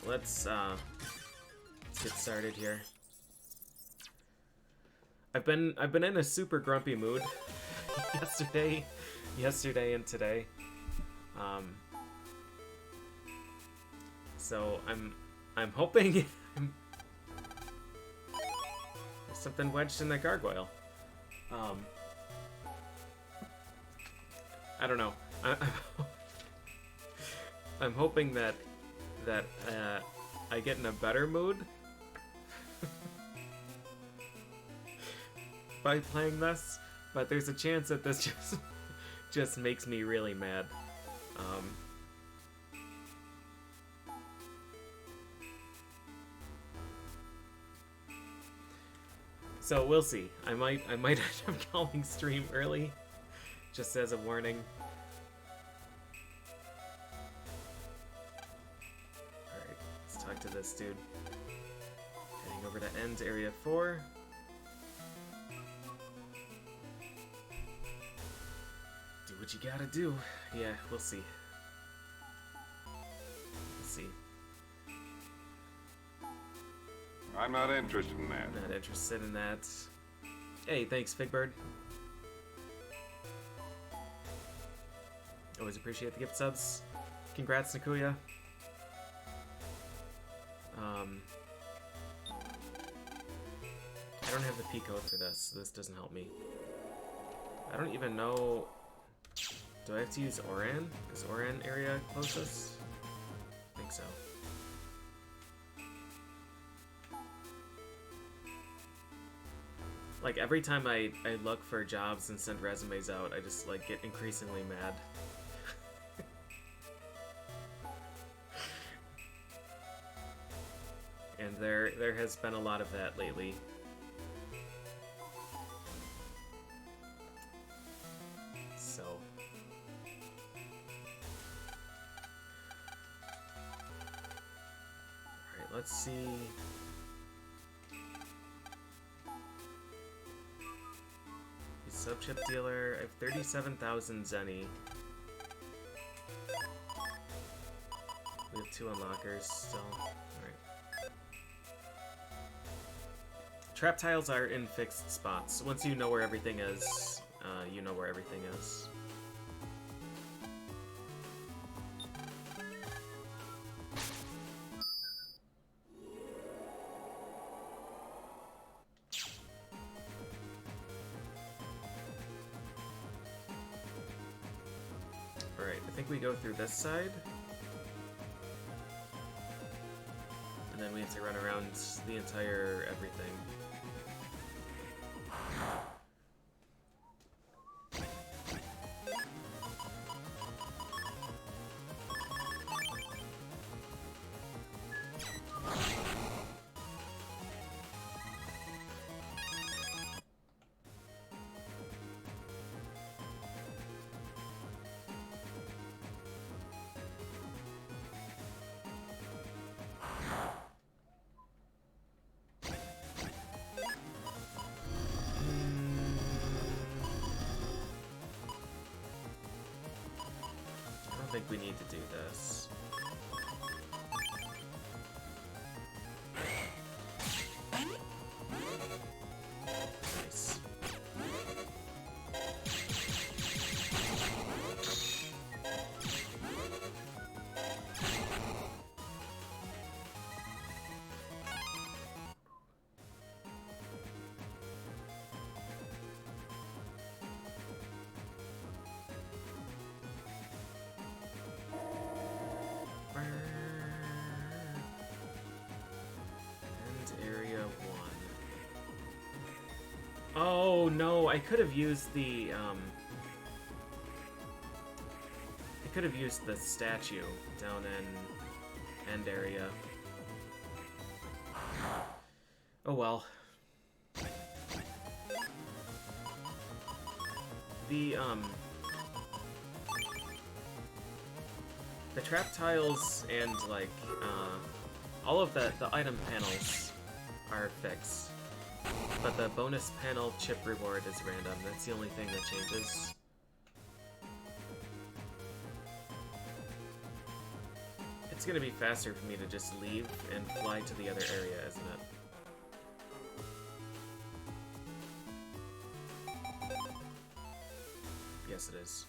let's get started here. I've been in a super grumpy mood yesterday and today. So I'm hoping there's something wedged in the gargoyle. I don't know. I'm hoping that I get in a better mood by playing this, but there's a chance that this just makes me really mad. So we'll see. I might end up calling stream early, just as a warning. Alright, let's talk to this dude. Heading over to end area 4. Do what you gotta do. Yeah, we'll see. We'll see. I'm not interested in that. Not interested in that. Hey, thanks, Figbird. Always appreciate the gift subs. Congrats, Nakuya. I don't have the P code for this, so this doesn't help me. I don't even know... Do I have to use Oran? Is Oran area closest? I think so. Like, every time I look for jobs and send resumes out, I just, like, get increasingly mad. And there has been a lot of that lately. So... Alright, let's see... Subchip dealer. I have 37,000 Zenny. We have 2 unlockers still. Alright. Trap tiles are in fixed spots. Once you know where everything is, you know where everything is. We go through this side, and then we have to run around the entire everything. I think we need to do this. Nice. Oh no, I could have used the I could have used the statue down in end area. Oh well. The trap tiles and like all of the item panels are fixed. But the bonus panel chip reward is random. That's the only thing that changes. It's gonna be faster for me to just leave and fly to the other area, isn't it? Yes, it is.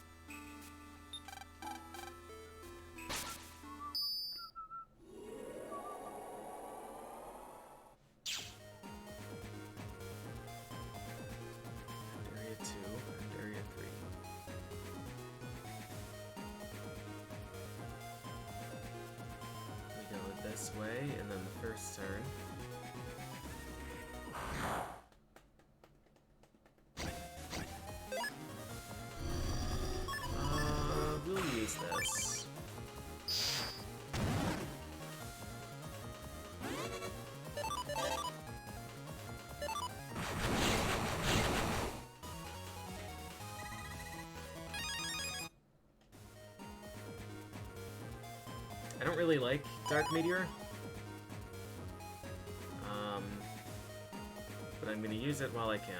Area 2 and Area 3. We go this way, and then the first turn. We'll use this. I don't really like Dark Meteor. But I'm gonna use it while I can.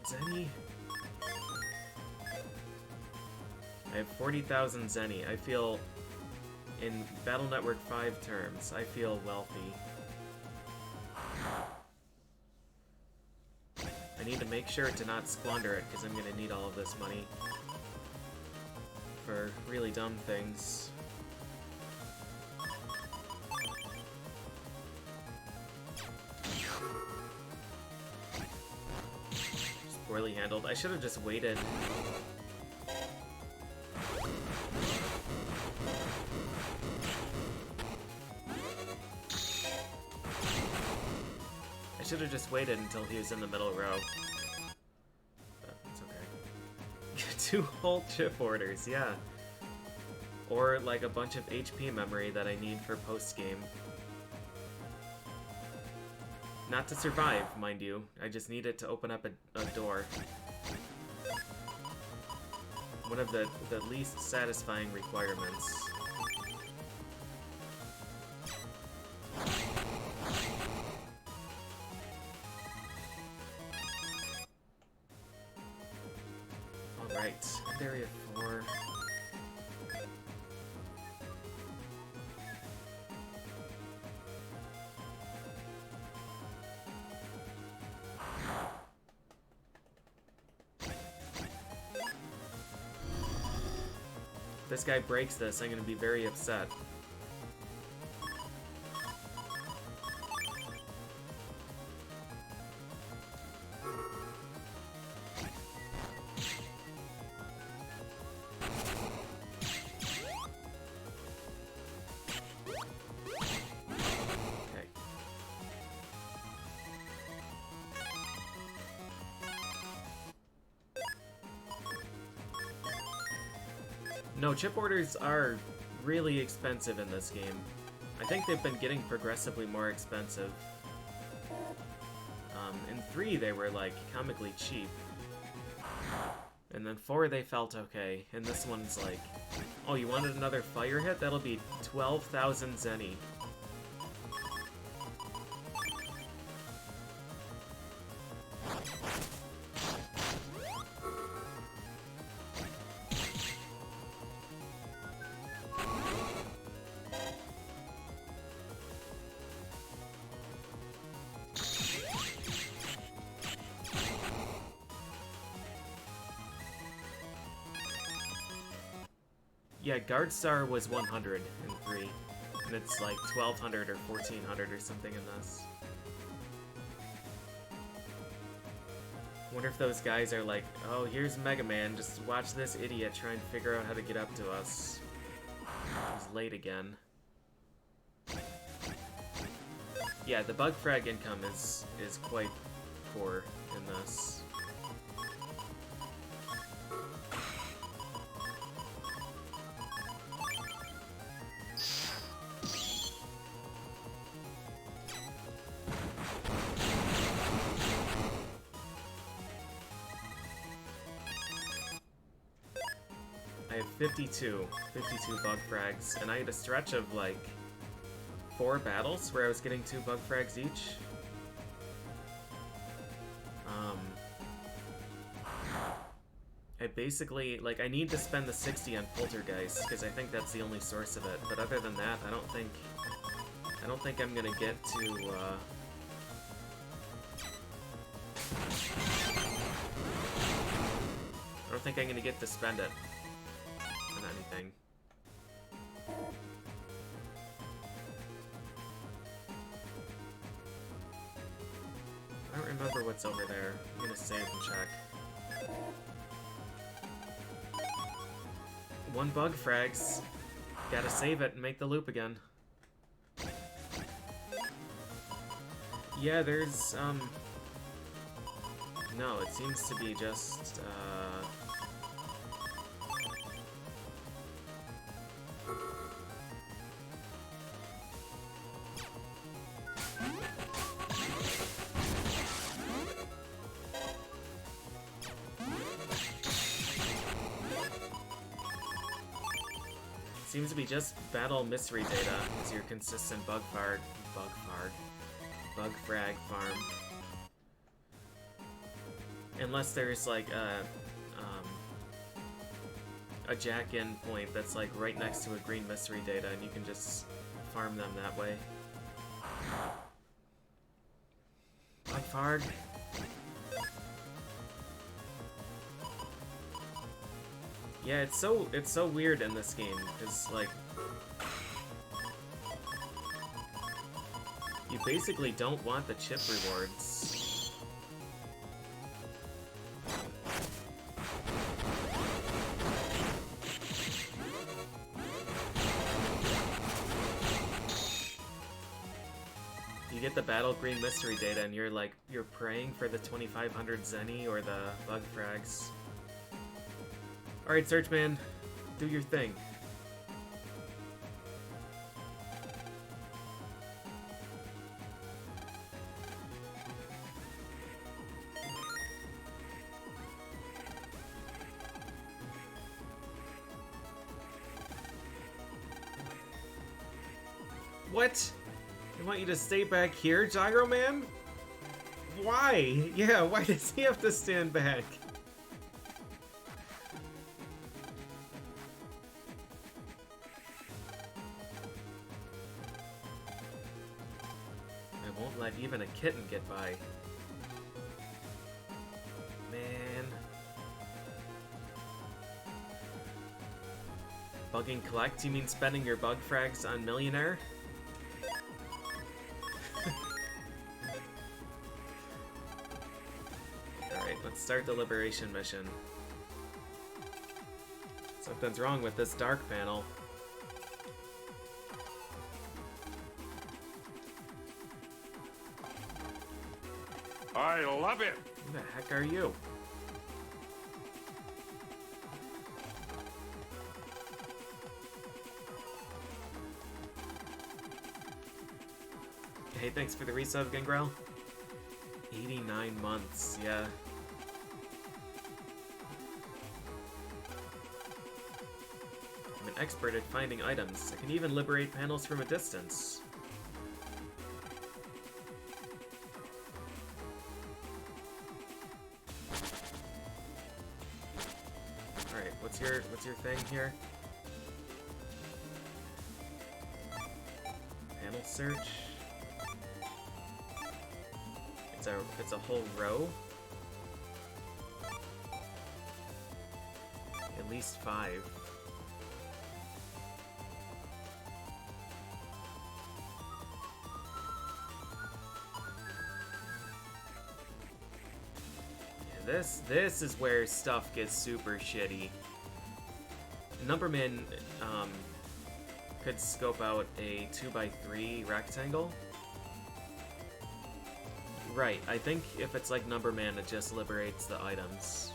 Zenny. I have 40,000 Zenny. I feel, in Battle Network 5 terms, I feel wealthy. I need to make sure to not squander it, because I'm going to need all of this money for really dumb things. Poorly handled. I should have just waited. I should have just waited until he was in the middle row. But it's okay. 2 whole chip orders, yeah. Or like a bunch of HP memory that I need for post-game. Not to survive, mind you. I just need it to open up a door. One of the least satisfying requirements. Alright, Area 4. If this guy breaks this, I'm gonna be very upset. No, chip orders are really expensive in this game. I think they've been getting progressively more expensive. In 3, they were, like, comically cheap. And then 4, they felt okay. And this one's like, oh, you wanted another fire hit? That'll be 12,000 Zenny. Yeah, Guard Star was 100 in 3, and it's like 1200 or 1400 or something in this. Wonder if those guys are like, oh, here's Mega Man, just watch this idiot try and figure out how to get up to us. He's late again. Yeah, the bug frag income is quite poor in this. I have 52 bug frags, and I had a stretch of like 4 battles where I was getting 2 bug frags each. I basically, like, I need to spend the 60 on Poltergeist, because I think that's the only source of it, but other than that, I don't think I'm gonna get to, I don't think I'm gonna get to spend it on anything. I don't remember what's over there. I'm gonna save and check. 1 bug frags. Gotta save it and make the loop again. Yeah, there's, no, it seems to be just, seems to be just battle mystery data as your consistent bug frag farm. Unless there's like a jack-in point that's like right next to a green mystery data and you can just farm them that way. Bug farg. Yeah, it's so weird in this game, because, like, you basically don't want the chip rewards. You get the Battle Green Mystery Data, and you're praying for the 2500 Zenny or the Bug Frags. Alright, Searchman, do your thing. What? I want you to stay back here, Gyro Man? Why? Yeah, why does he have to stand back? Let even a kitten get by. Man. Bugging collect? You mean spending your bug frags on Millionaire? Alright, let's start the Liberation mission. Something's wrong with this dark panel. I love it! Who the heck are you? Hey, thanks for the resub, Gangrel. 89 months, yeah. I'm an expert at finding items. I can even liberate panels from a distance. What's your thing here? Panel search. It's a whole row. At least 5. Yeah, this is where stuff gets super shitty. Numberman could scope out a 2x3 rectangle Right, I think if it's like Numberman, it just liberates the items.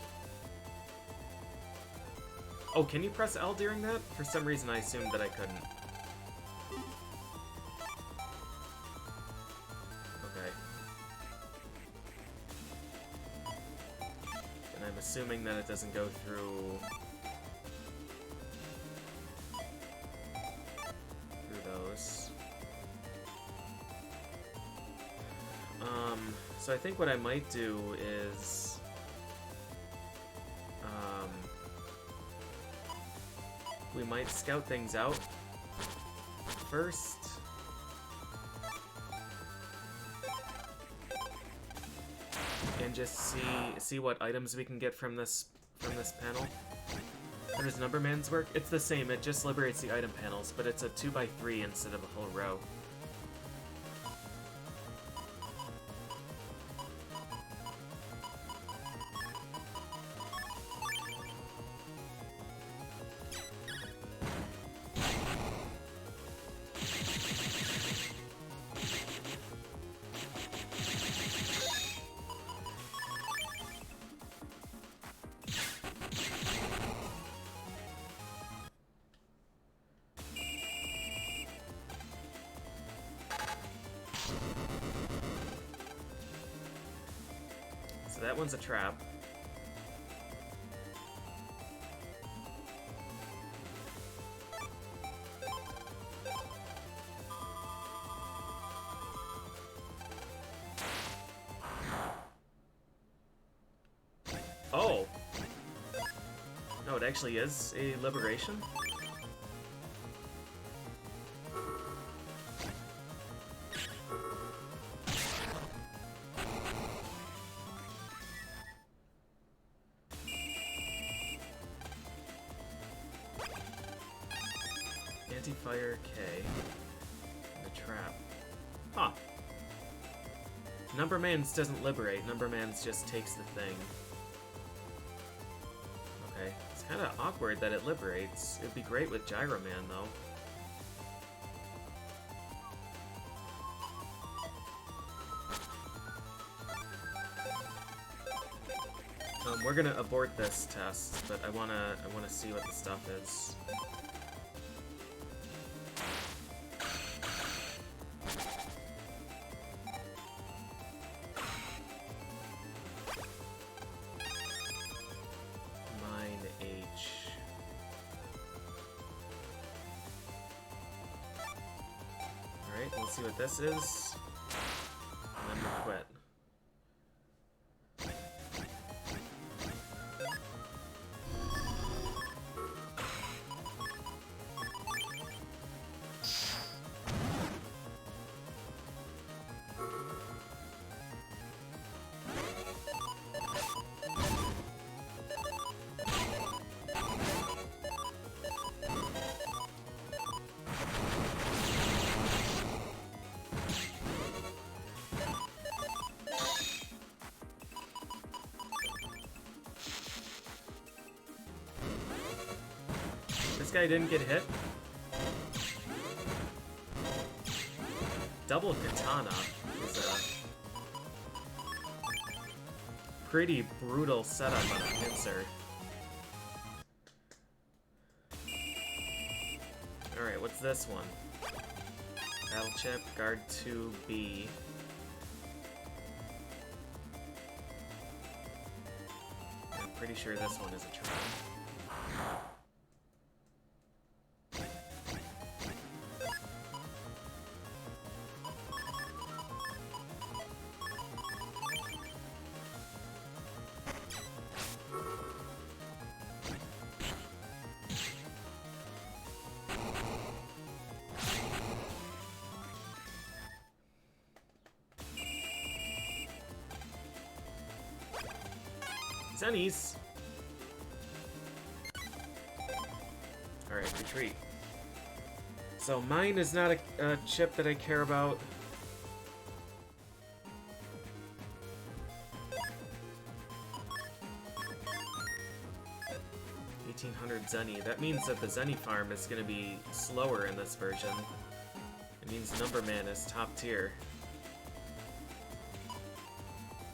Oh, can you press L during that? For some reason, I assumed that I couldn't. Okay. And I'm assuming that it doesn't go through those. So I think what I might do is we might scout things out first. And just see what items we can get from this panel. How does Numberman's work? It's the same, it just liberates the item panels, but it's a 2x3 instead of a whole row. So that one's a trap. Oh! No, it actually is a liberation? Anti-fire K. And the trap. Huh. Numberman's doesn't liberate, Numberman's just takes the thing. Okay. It's kinda awkward that it liberates. It'd be great with Gyro Man, though. We're gonna abort this test, but I wanna see what the stuff is. Mine H. Alright, let's see what this is. And then we'll quit. This guy didn't get hit. Double Katana is a pretty brutal setup on a pincer. Alright, what's this one? Battle Chip, Guard 2B. I'm pretty sure this one is a trap. Zennies! Alright, retreat. So mine is not a chip that I care about. Zenny. That means that the Zenny farm is going to be slower in this version. It means Numberman is top tier.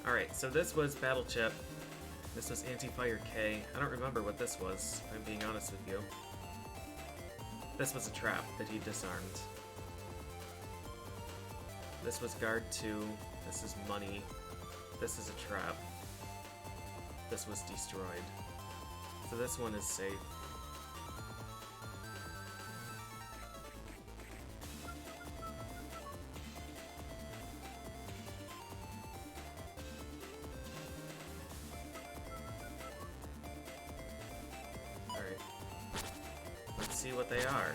Alright, so this was Battle Chip. This was Anti-Fire K. I don't remember what this was, if I'm being honest with you. This was a trap that he disarmed. This was Guard 2. This is Money. This is a trap. This was destroyed. So this one is safe. Alright. Let's see what they are.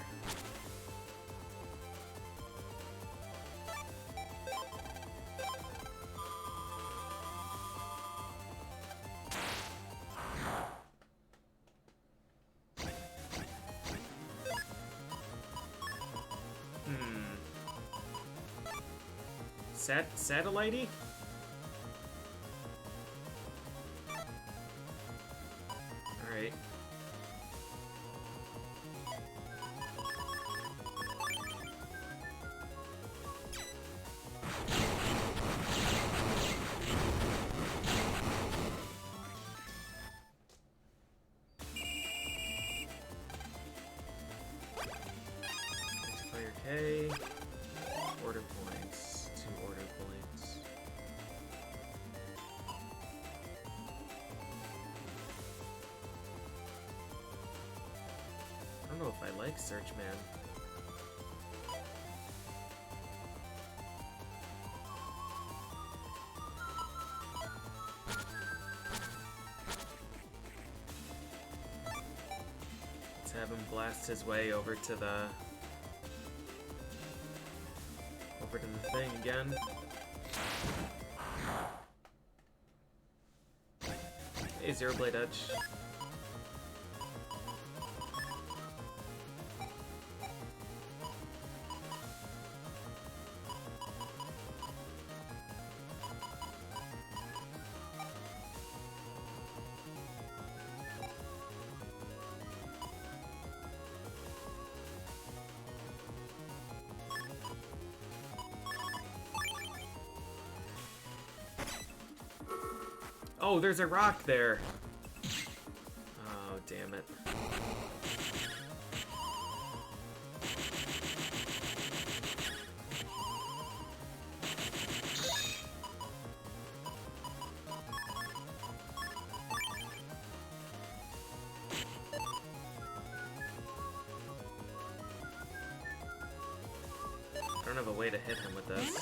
Satellite-y? Alright. Fire K. Order points. 2 order points. I don't know if I like Search Man. Let's have him blast his way over to the thing again. Hey, Zero Blade Edge. Oh, there's a rock there. Oh, damn it. I don't have a way to hit him with this.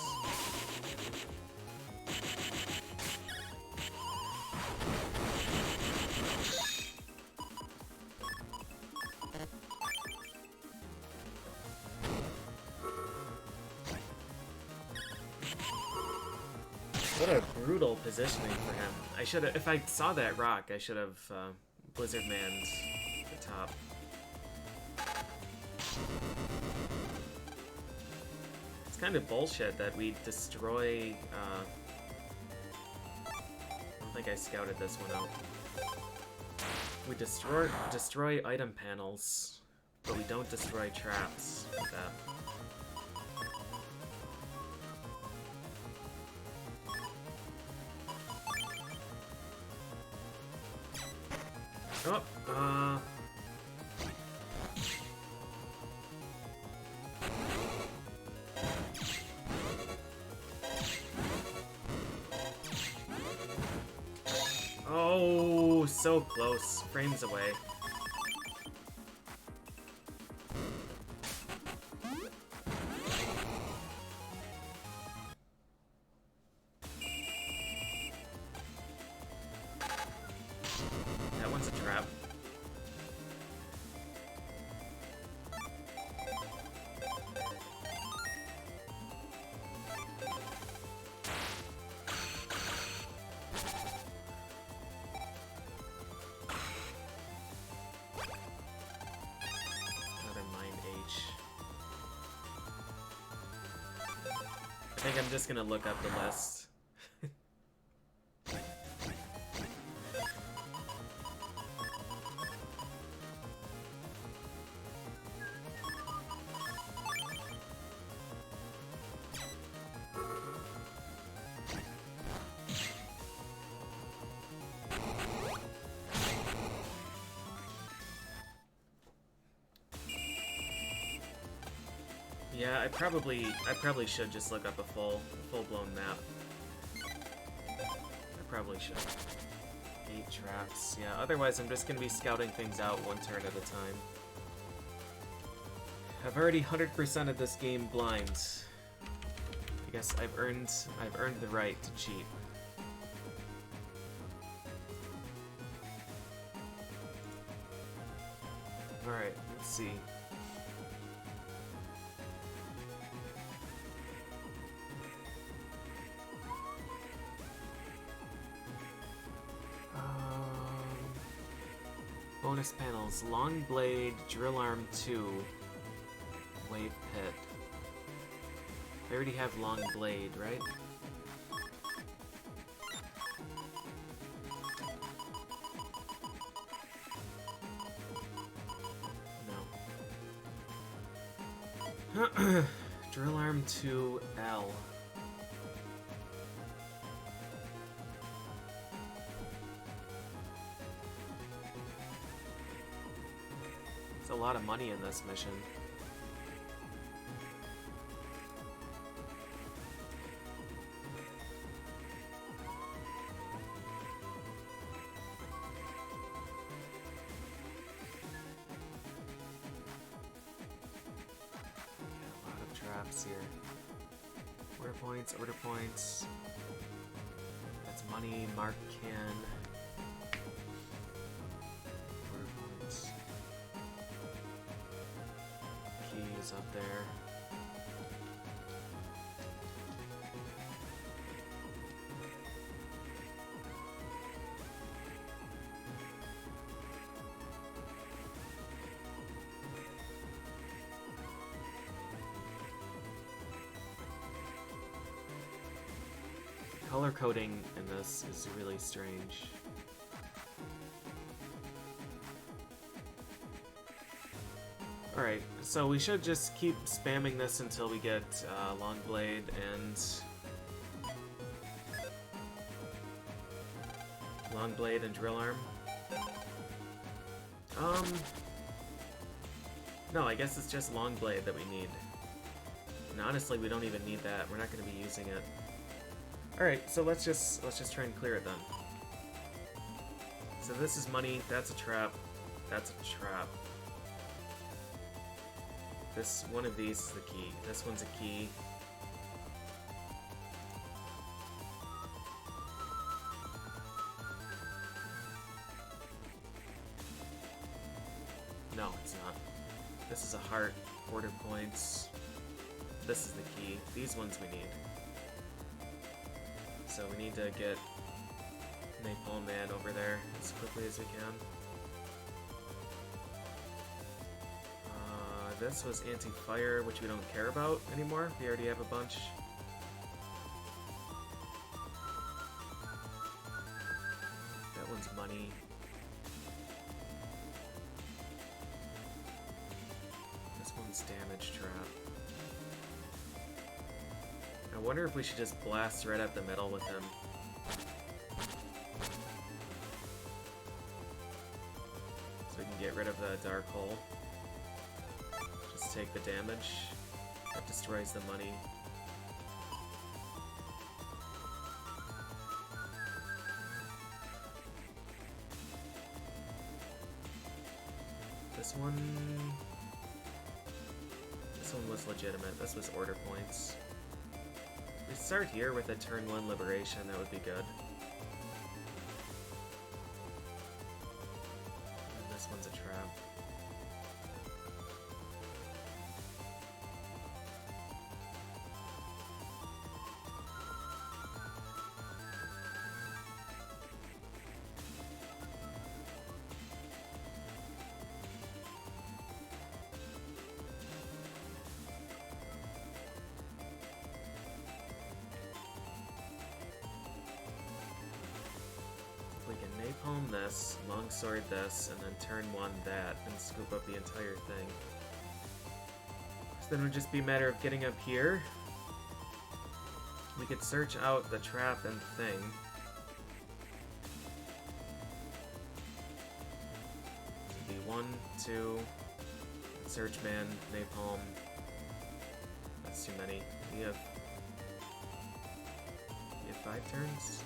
What a brutal positioning for him. I should have, if I saw that rock, I should have Blizzard Manned the top. It's kind of bullshit that we destroy, I don't think I scouted this one out. We destroy item panels, but we don't destroy traps with that. Oh, oh, so close. Frames away. That one's a trap. I think I'm just gonna look up the list. Yeah, I probably should just look up a full-blown map. I probably should. 8 traps. Yeah, otherwise I'm just gonna be scouting things out one turn at a time. I've already 100%ed this game blind. I guess I've earned the right to cheat. Alright, let's see. Bonus panels, Long Blade, Drill Arm 2, Wave Pit. I already have Long Blade, right? No. Drill Arm 2L. A lot of money in this mission. Yeah, a lot of traps here. Order points. That's money, mark can. Up there. Color coding in this is really strange. Alright, so we should just keep spamming this until we get Long Blade and Drill Arm. No, I guess it's just Long Blade that we need. And honestly, we don't even need that. We're not going to be using it. Alright, so let's just try and clear it then. So this is money, that's a trap, that's a trap. This one of these is the key. This one's a key. No, it's not. This is a heart. Order points. This is the key. These ones we need. So we need to get Napalm Man over there as quickly as we can. This was anti-fire, which we don't care about anymore. We already have a bunch. That one's money. This one's damage trap. I wonder if we should just blast right up the middle with him. So we can get rid of the dark hole. Take the damage. That destroys the money. This one was legitimate. This was order points. We start here with a turn 1 liberation, that would be good. And this one's a trap. Napalm this, longsword this, and then turn 1 that, and scoop up the entire thing. So then it would just be a matter of getting up here. We could search out the trap and thing. It'd be 1, 2, search man, napalm. That's too many. We have 5 turns?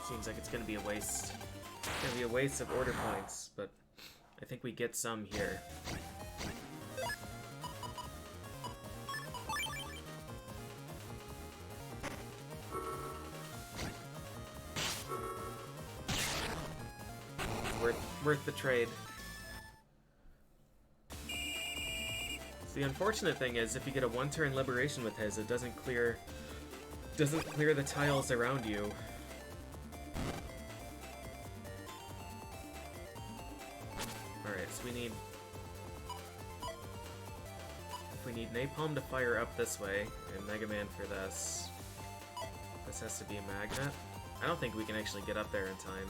Seems like it's gonna be a waste. It's gonna be a waste of order points, but I think we get some here. Worth the trade. So the unfortunate thing is, if you get a one-turn liberation with his, it doesn't clear the tiles around you. All right, so we need Napalm to fire up this way, and Mega Man for this. This has to be a magnet. I don't think we can actually get up there in time.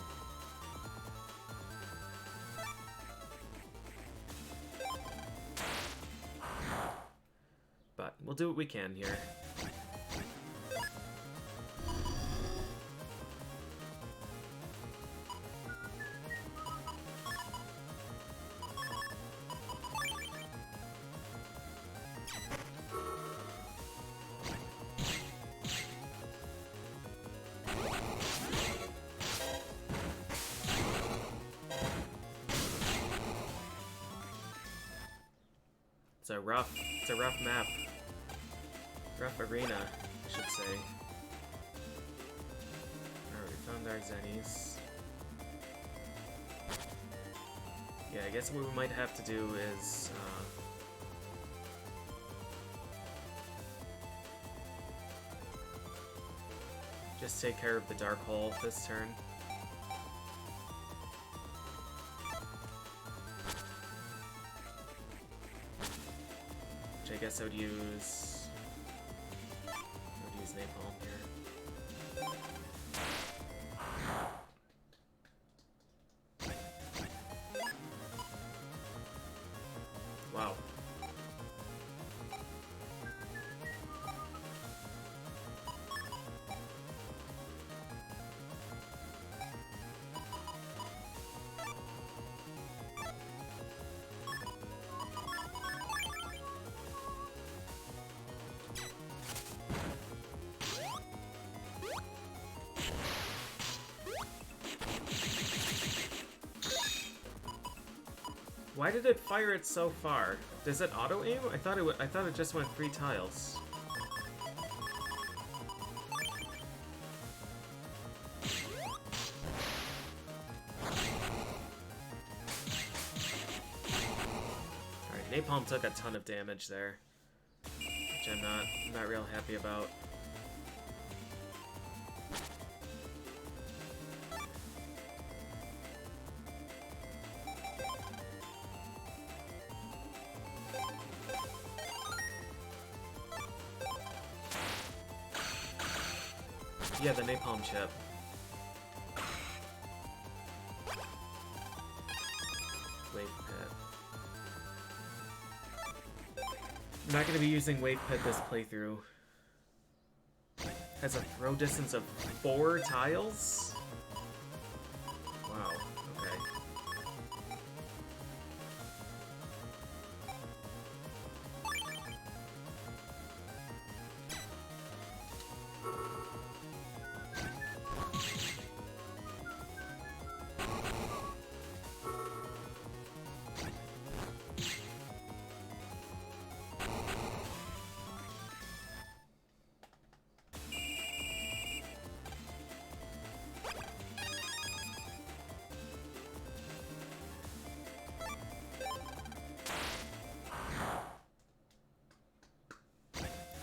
But we'll do what we can here. It's a rough map. Rough arena, I should say. Alright, we found our Zennies. Yeah, I guess what we might have to do is just take care of the Dark Hole this turn. I guess I would use Napalm here. Wow. Why did it fire it so far? Does it auto aim? I thought it just went 3 tiles. Alright, Napalm took a ton of damage there, which I'm not real happy about. Yeah, the Napalm chip. Wave Pit. I'm not going to be using Wave Pit this playthrough. Has a throw distance of 4 tiles? Wow, okay.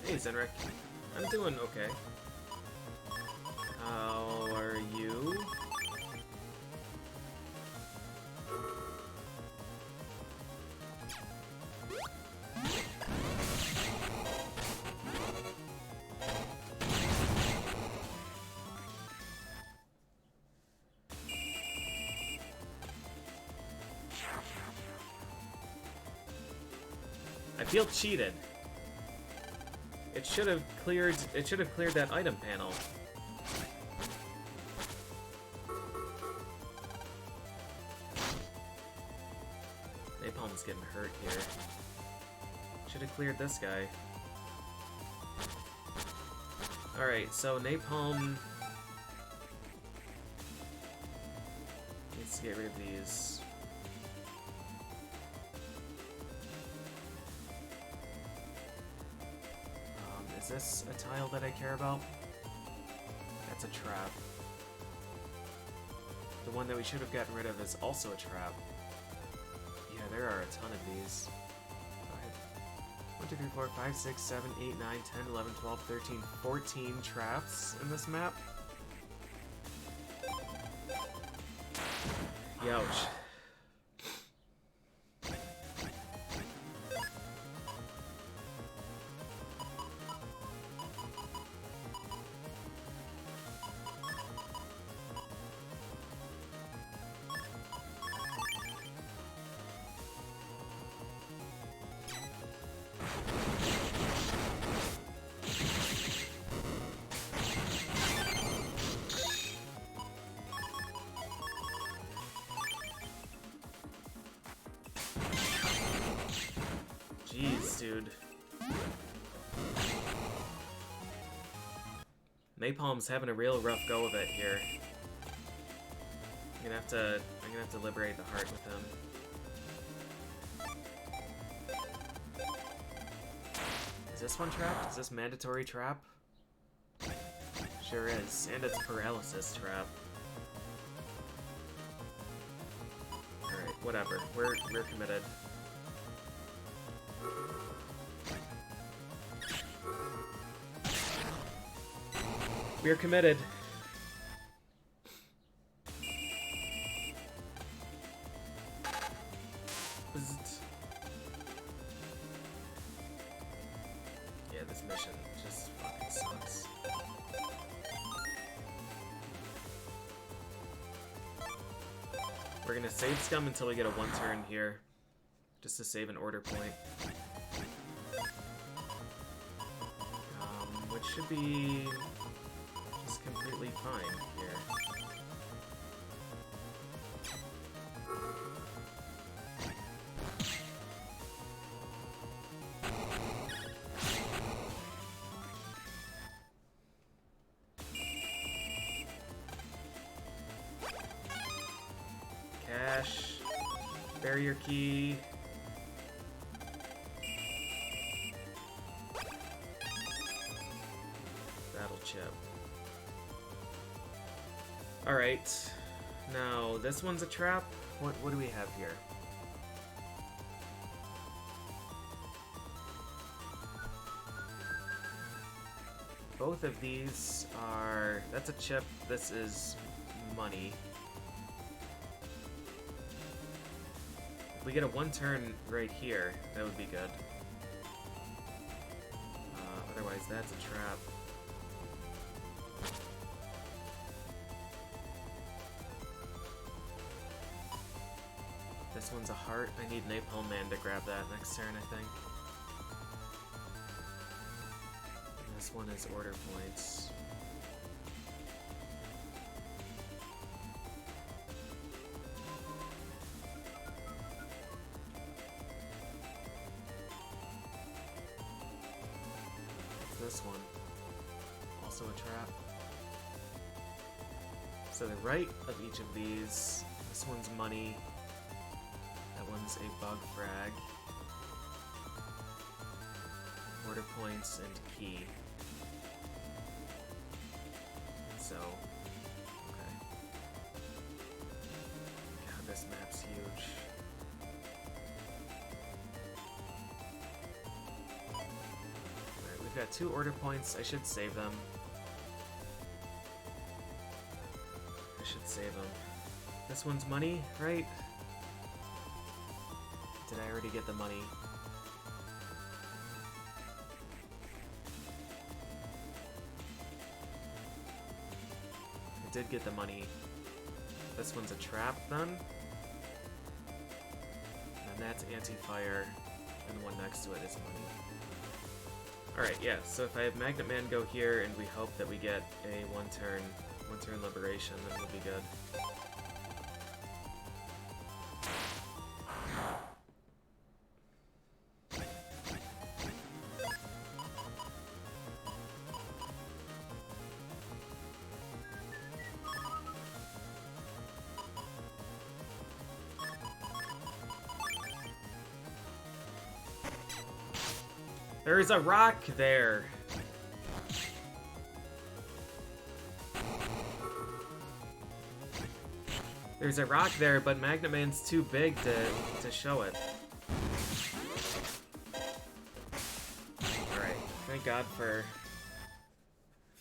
Hey, Zenric. I'm doing okay. How are you? I feel cheated. It should have cleared that item panel. Napalm's getting hurt here. Should have cleared this guy. Alright, so Napalm needs to get rid of these. Is this a tile that I care about? That's a trap. The one that we should have gotten rid of is also a trap. Yeah, there are a ton of these. 1, 2, 3, 4, 5, 6, 7, 8, 9, 10, 11, 12, 13, 14 traps in this map. Youch. Jeez, dude. Napalm's having a real rough go of it here. I'm gonna have to liberate the heart with him. Is this one trapped? Is this mandatory trap? Sure is, and it's paralysis trap. Alright, whatever. We're committed. We're committed. Yeah, this mission just fucking sucks. We're gonna save Scum until we get a 1-turn here, just to save an order point. Which should be just completely fine here. Cash, barrier key. Battle chip. Alright. Now, this one's a trap. What do we have here? Both of these are... That's a chip. This is money. If we get a 1-turn right here, that would be good. Otherwise, that's a trap. This one's a heart. I need Napalm Man to grab that next turn, I think. And this one is order points. This one. Also a trap. So the right of each of these, this one's money, that one's a bug frag, order points, and key. So, okay. God, this map's huge. We've got 2 order points. I should save them. I should save them. This one's money, right? Did I already get the money? I did get the money. This one's a trap, then? And that's anti-fire. and the one next to it is money. Alright, yeah, so if I have Magnet Man go here and we hope that we get a one-turn liberation, then we'll be good. There's a rock there. There's a rock there, but Magnet Man's too big to show it. Alright, thank God for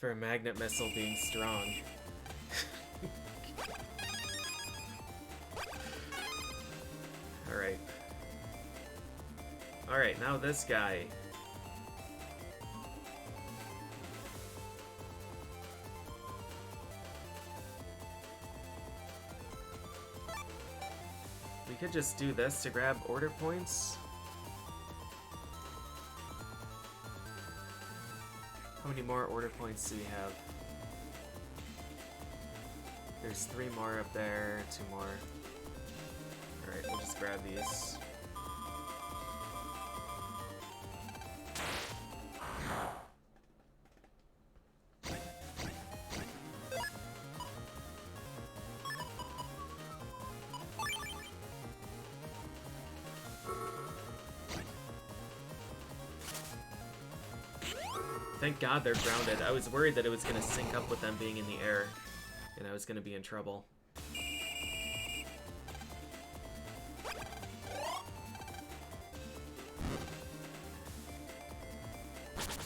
a magnet missile being strong. Alright. Alright, now this guy. We could just do this to grab order points. How many more order points do we have? There's 3 more up there, 2 more. Alright, we'll just grab these. Thank God they're grounded. I was worried that it was going to sync up with them being in the air, and I was going to be in trouble.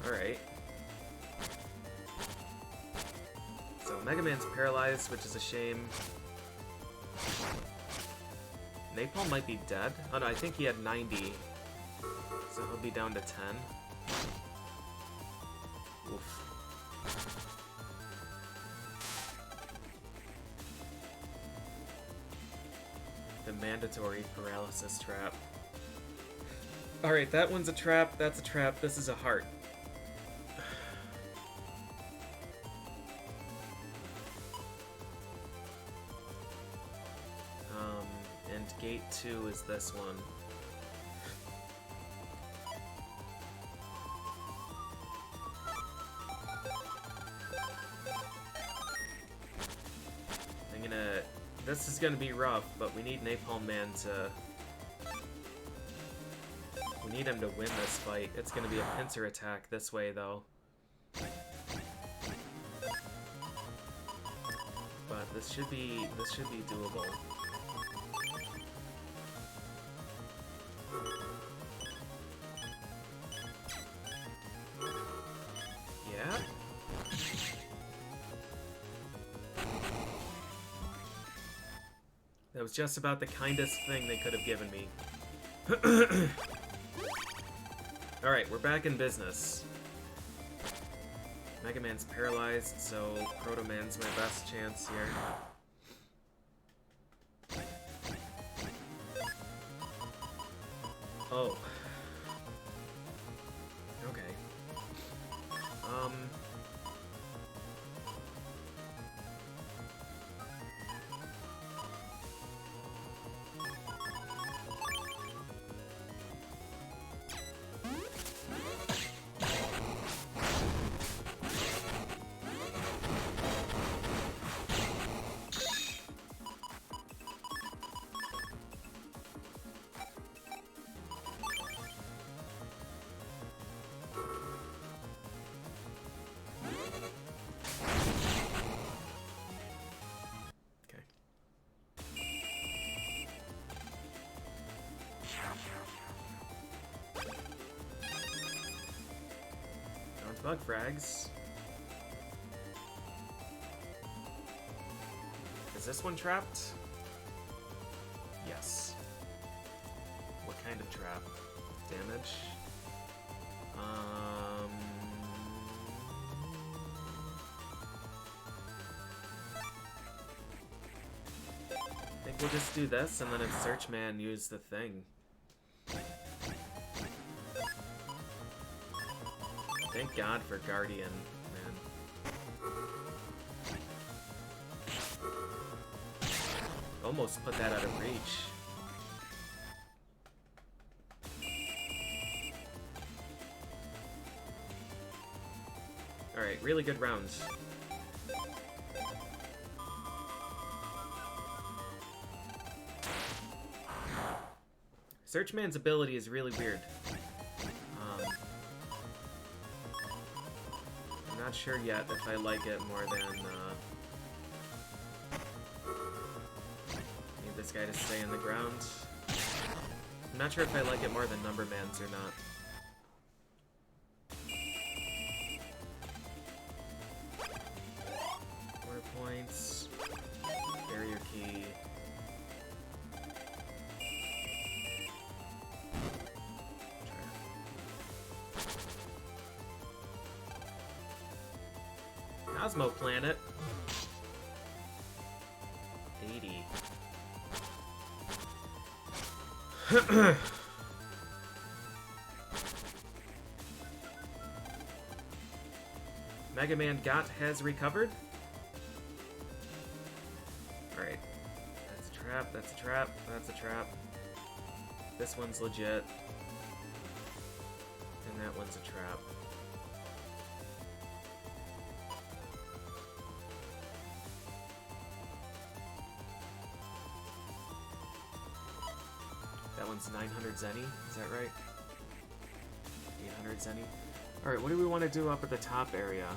Alright. So Mega Man's paralyzed, which is a shame. Napalm might be dead. Oh no, I think he had 90. So he'll be down to 10. Oof. The mandatory paralysis trap. Alright, that one's a trap, that's a trap, this is a heart. And gate 2 is this one. This is gonna be rough, but we need Napalm Man to... We need him to win this fight. It's gonna be a pincer attack this way, though. But this should be doable. Yeah? That was just about the kindest thing they could have given me. Alright, we're back in business. Mega Man's paralyzed, so Protoman's my best chance here. Oh. Okay. Bug frags. Is this one trapped? Yes. What kind of trap? Damage? I think we'll just do this, and then if Searchman use the thing. Thank God for Guardian, man. Almost put that out of reach. Alright, really good rounds. Searchman's ability is really weird. I'm not sure yet if I like it more than, need this guy to stay in the ground. I'm not sure if I like it more than Numberman's or not. Order points, barrier key. Cosmo Planet. 80. Mega Man Got has recovered. Alright. That's a trap, that's a trap, that's a trap. This one's legit. And that one's a trap. That one's 900 Zenny, is that right? 800 Zenny. Alright, what do we want to do up at the top area?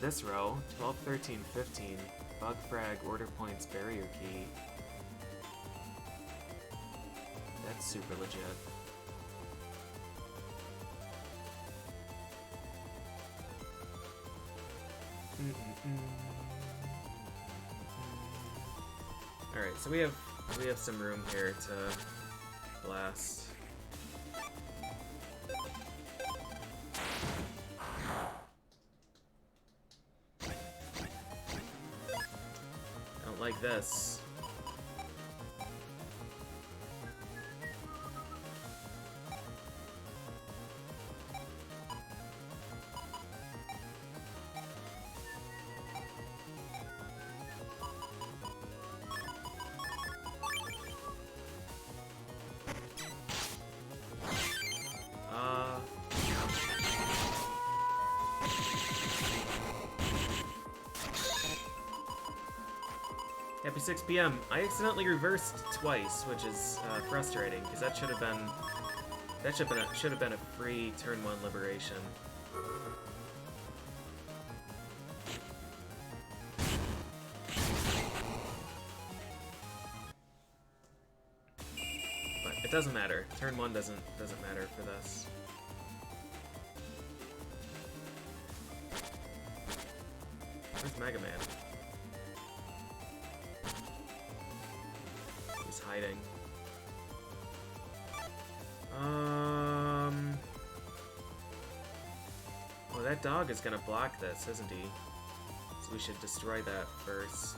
This row, 12, 13, 15, Bug Frag, Order Points, Barrier Key. That's super legit. Alright, so we have some room here to blast. I don't like this. Happy 6 p.m. I accidentally reversed twice, which is frustrating because that should have been a free turn 1 liberation. But it doesn't matter. Turn 1 doesn't matter for this. Where's Mega Man? He's hiding. Well, that dog is gonna block this, isn't he? So we should destroy that first.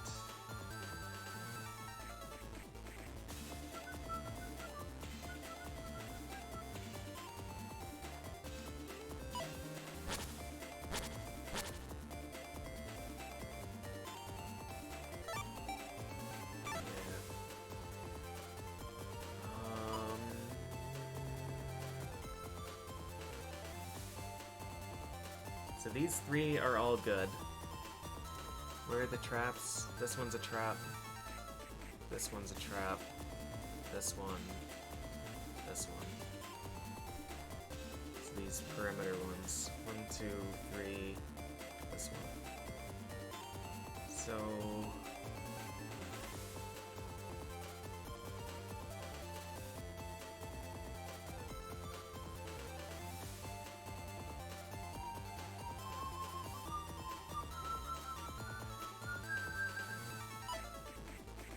So these three are all good. Where are the traps? This one's a trap. This one's a trap. This one. This one. So these perimeter ones. 1, 2, 3. This one. So...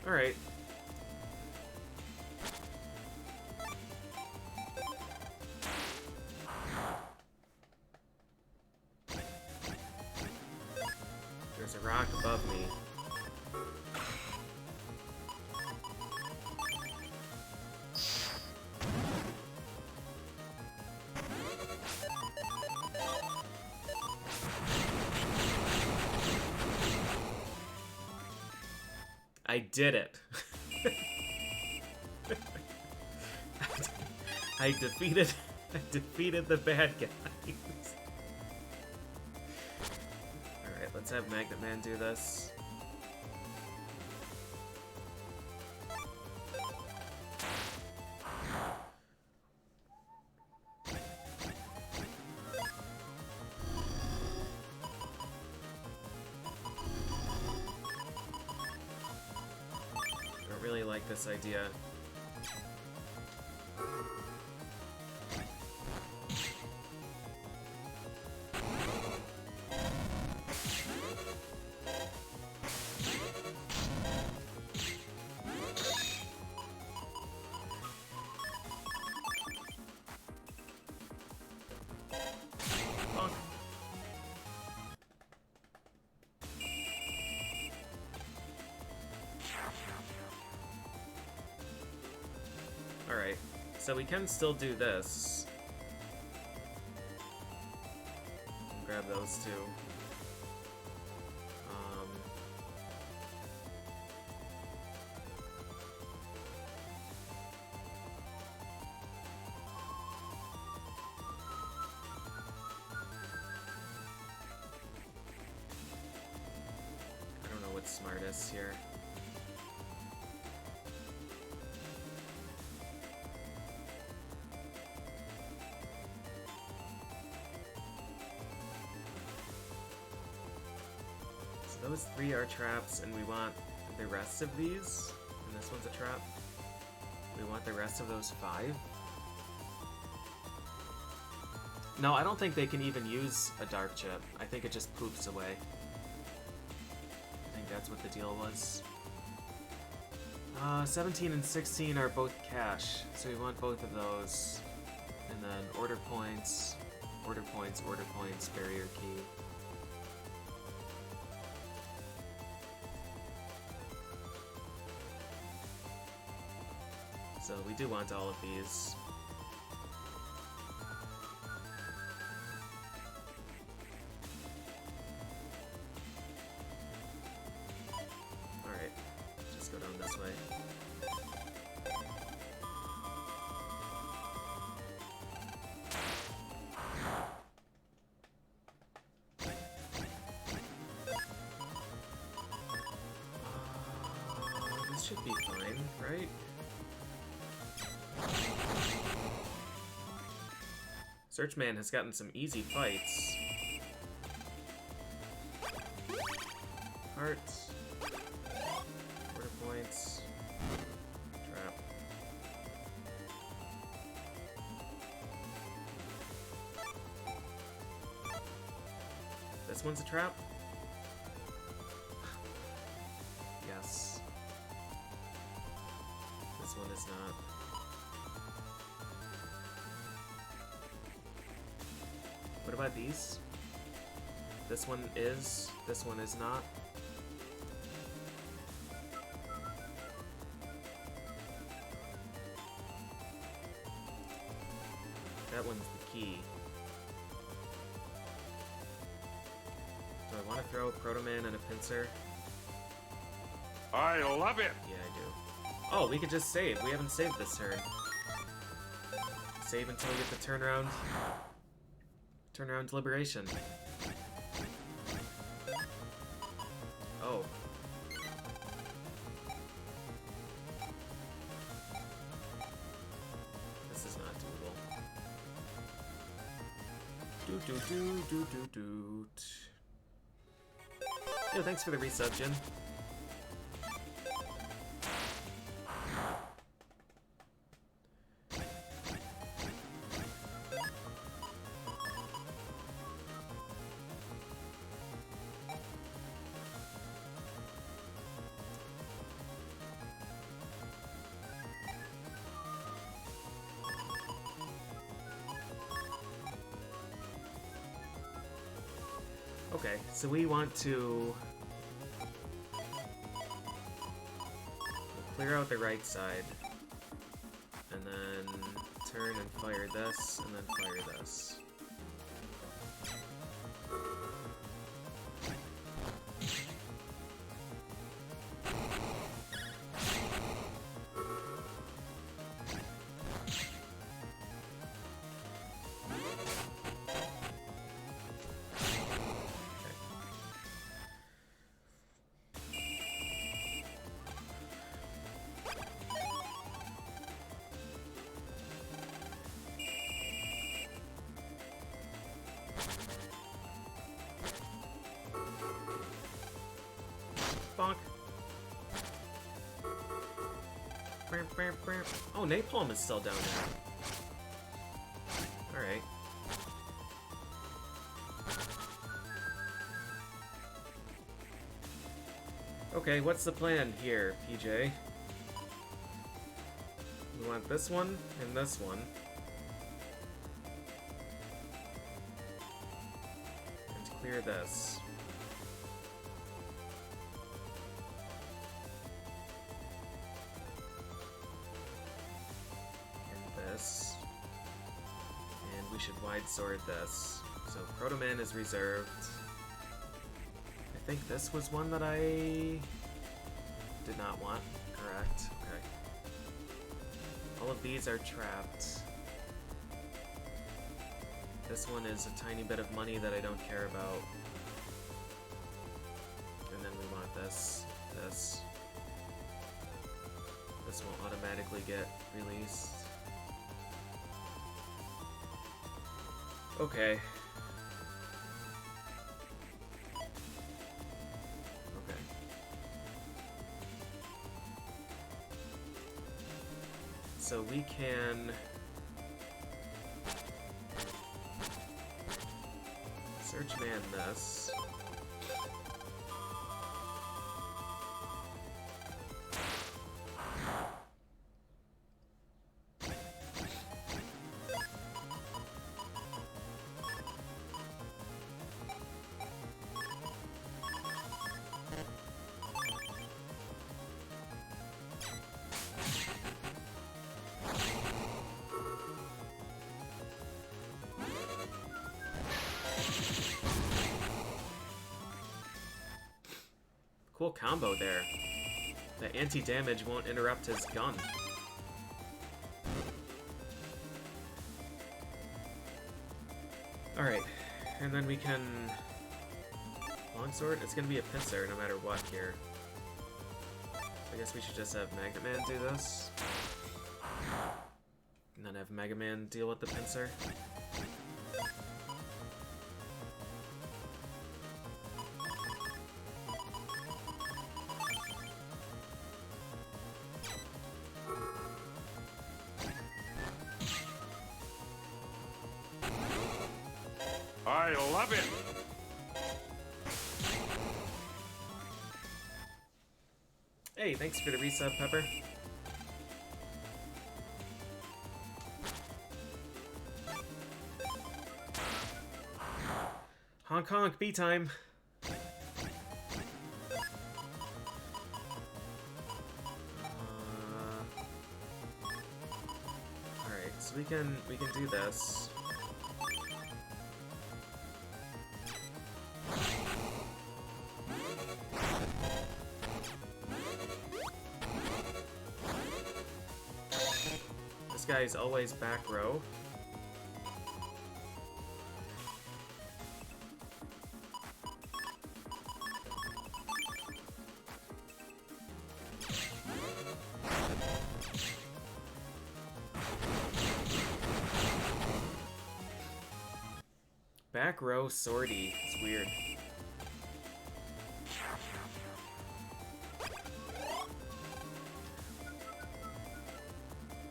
Alright. There's a rock above me. I did it. I defeated the bad guys. Alright, let's have Magnet Man do this. I don't really like this idea. Alright, so we can still do this. Grab those two. I don't know what's smartest here. Those 3 are traps, and we want the rest of these. And this one's a trap. We want the rest of those 5. No, I don't think they can even use a dark chip. I think it just poops away. I think that's what the deal was. 17 and 16 are both cash, so we want both of those. And then order points, order points, order points, barrier key. So we do want all of these. Alright, just go down this way. This should be fine, right? Searchman has gotten some easy fights. Hearts. Order points. Trap. This one's a trap? Yes. This one is not. What about these? This one is not. That one's the key. Do I want to throw a Protoman and a pincer? I love it! Yeah, I do. Oh, we could just save. We haven't saved this turn. Save until we get the turnaround. Turnaround deliberation. Oh. This is not doable. Doot. Yo, thanks for the resub, Jin. Okay, so we want to clear out the right side, and then turn and fire this, and then fire this. Oh, Napalm is still down there. Alright. Okay, what's the plan here, PJ? We want this one and this one. And to clear this. And this. And we should wide sword this. So Protoman is reserved. I think this was one that I did not want. Correct. Okay. All of these are trapped. This one is a tiny bit of money that I don't care about. And then we want this, this. This will automatically get released. Okay. So we can search man this. Cool combo there. The anti-damage won't interrupt his gun. Alright, and then we can... Longsword? It's gonna be a pincer no matter what here. So I guess we should just have Magnet Man do this. And then have Mega Man deal with the pincer. I love it! Hey, thanks for the resub, Pepper. Honk honk, B time. Alright, so we can do this. This guy's always back row. Back row sortie. It's weird.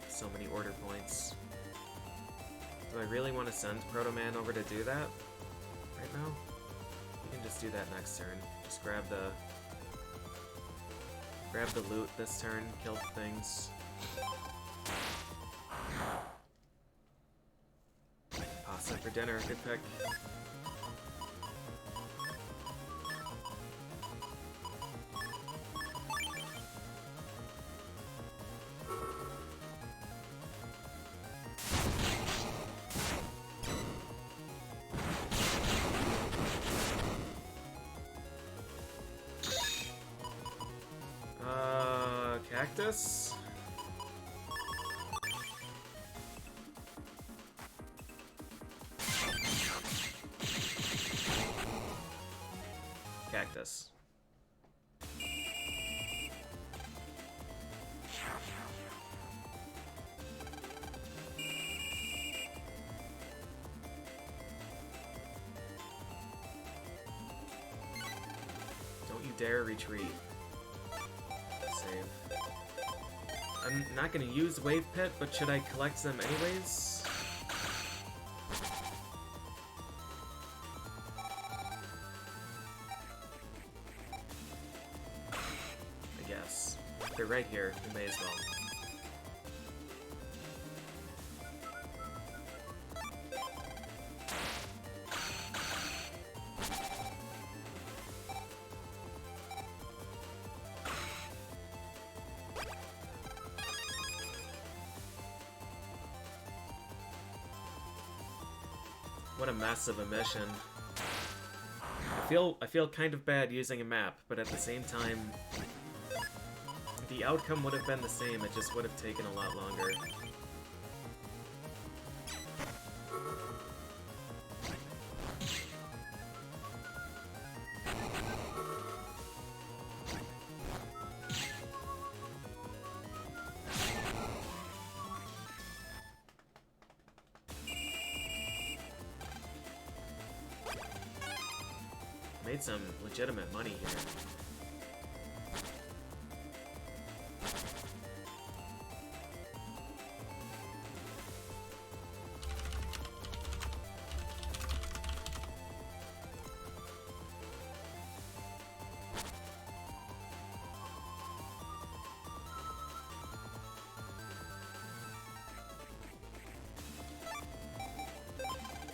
So many order points. Do I really want to send Protoman over to do that right now? We can just do that next turn. Just grab the loot this turn, kill things. Pasta for dinner, good pick. Cactus? Cactus. Don't you dare retreat. Save. I'm not gonna use Wave Pit, but should I collect them anyways? I guess. They're right here, we may as well. What a mess of a mission. I feel kind of bad using a map, but at the same time, the outcome would have been the same, it just would have taken a lot longer. Made some legitimate money here.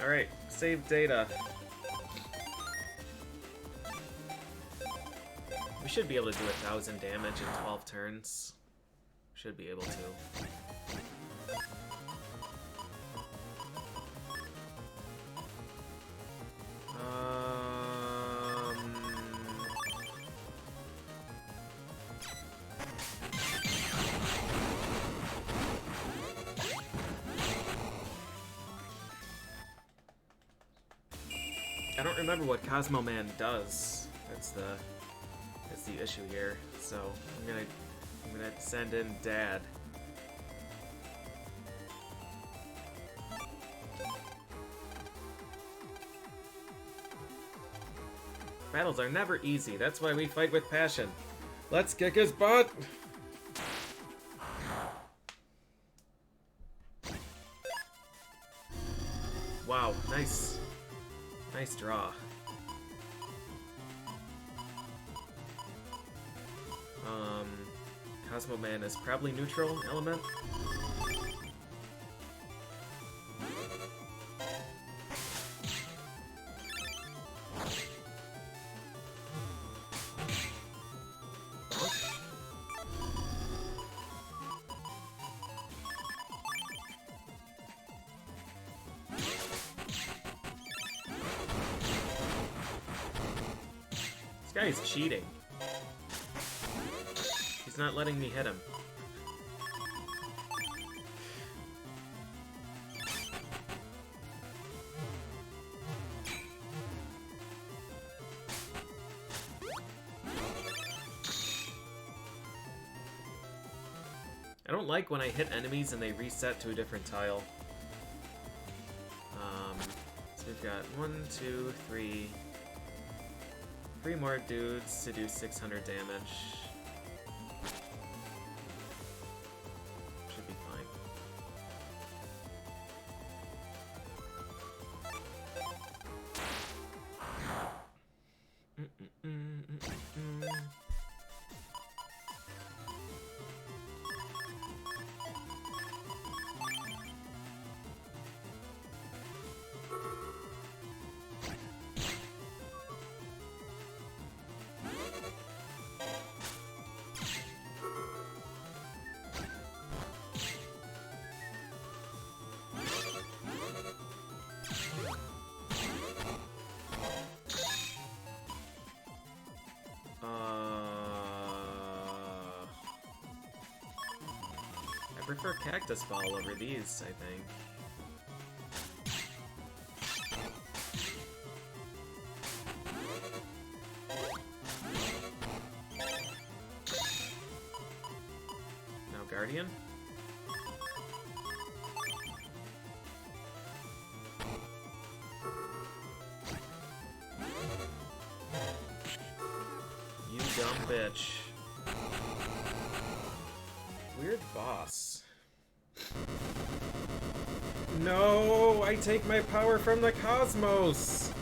Alright, save data. We should be able to do 1,000 damage in 12 turns. Should be able to. I don't remember what Cosmo Man does. That's the issue here. So I'm gonna send in Dad. Battles are never easy. That's why we fight with passion. Let's kick his butt. Wow, nice draw. Cosmo Man is probably neutral element. This guy is cheating. He's not letting me hit him. I don't like when I hit enemies and they reset to a different tile. So we've got 1, 2, 3... 3 more dudes to do 600 damage. Should be fine. I prefer Cactus Ball over these, I think. Now Guardian? You dumb bitch. weird boss. No! I take my power from the cosmos!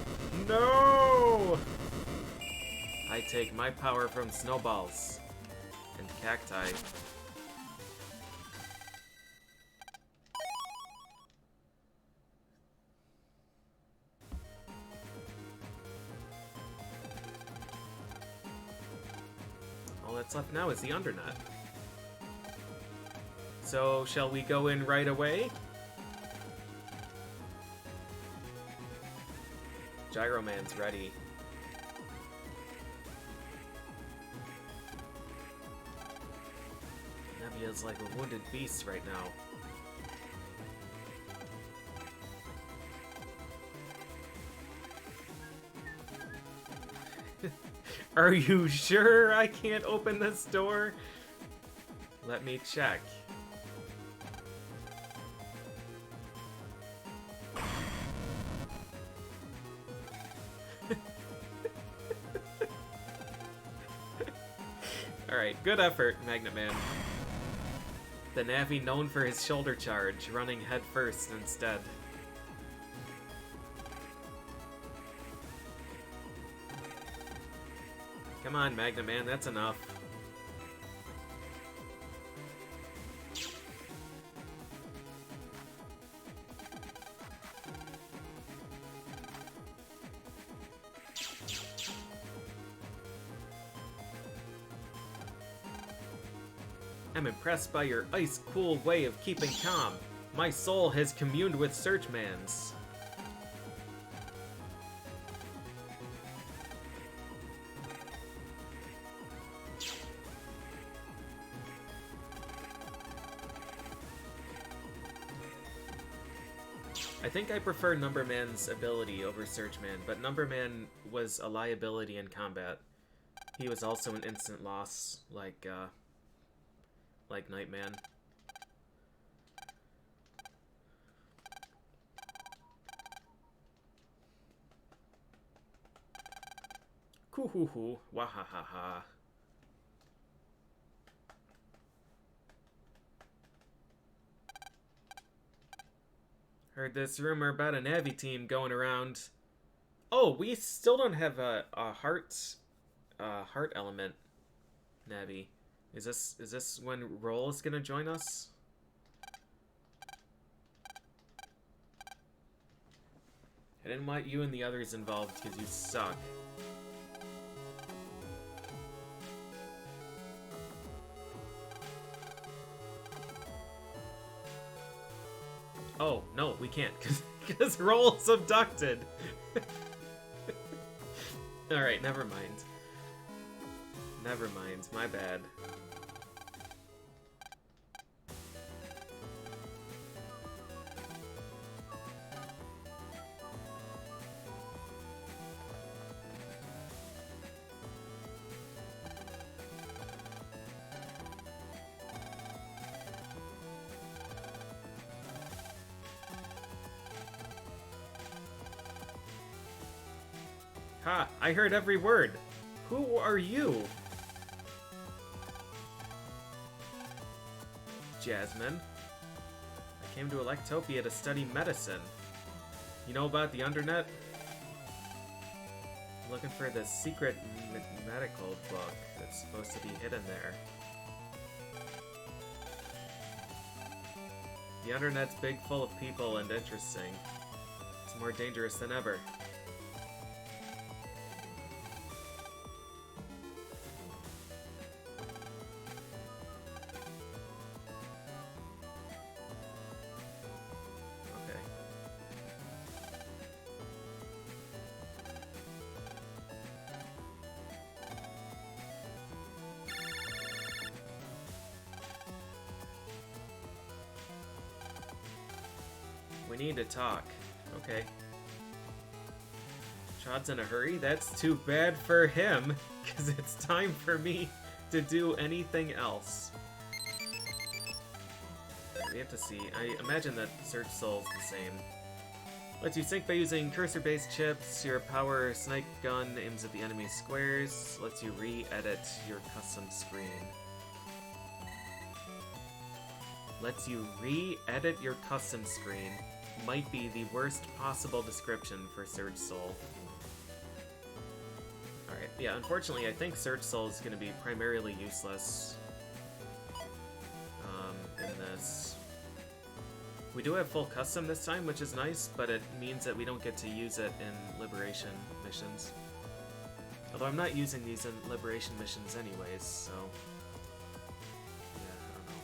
No! I take my power from snowballs and cacti. All that's left now is the Undernet. So, shall we go in right away? Gyroman's ready. Nebia's like a wounded beast right now. Are you sure I can't open this door? Let me check. Alright, good effort, Magnet Man. The Navi known for his shoulder charge, running head first instead. Come on, Magnet Man, that's enough. I'm impressed by your ice-cool way of keeping calm. My soul has communed with Searchman's. I think I prefer Numberman's ability over Searchman, but Numberman was a liability in combat. He was also an instant loss, like Nightman. Coo-hoo-hoo, wahahaha. Heard this rumor about a Navi team going around. Oh, we still don't have a heart element Navi. Is this when Roll is gonna join us? I didn't want you and the others involved because you suck. Oh, no, we can't, because Roll's abducted. Alright, never mind. Never mind, my bad. Ha! I heard every word! Who are you? Jasmine. I came to Electopia to study medicine. You know about the Undernet? I'm looking for the secret medical book that's supposed to be hidden there. The Undernet's big, full of people, and interesting. It's more dangerous than ever. We need to talk. Okay. Chad's in a hurry? That's too bad for him, because it's time for me to do anything else. We have to see. I imagine that Search Soul's the same. Lets you sync by using cursor-based chips. Your power snipe gun aims at the enemy's squares. Lets you re-edit your custom screen. lets you re-edit your custom screen. Might be the worst possible description for Surge Soul. Alright, yeah, unfortunately I think Surge Soul is going to be primarily useless in this. We do have full custom this time, which is nice, but it means that we don't get to use it in Liberation missions. Although I'm not using these in Liberation missions anyways, so... yeah, I don't know.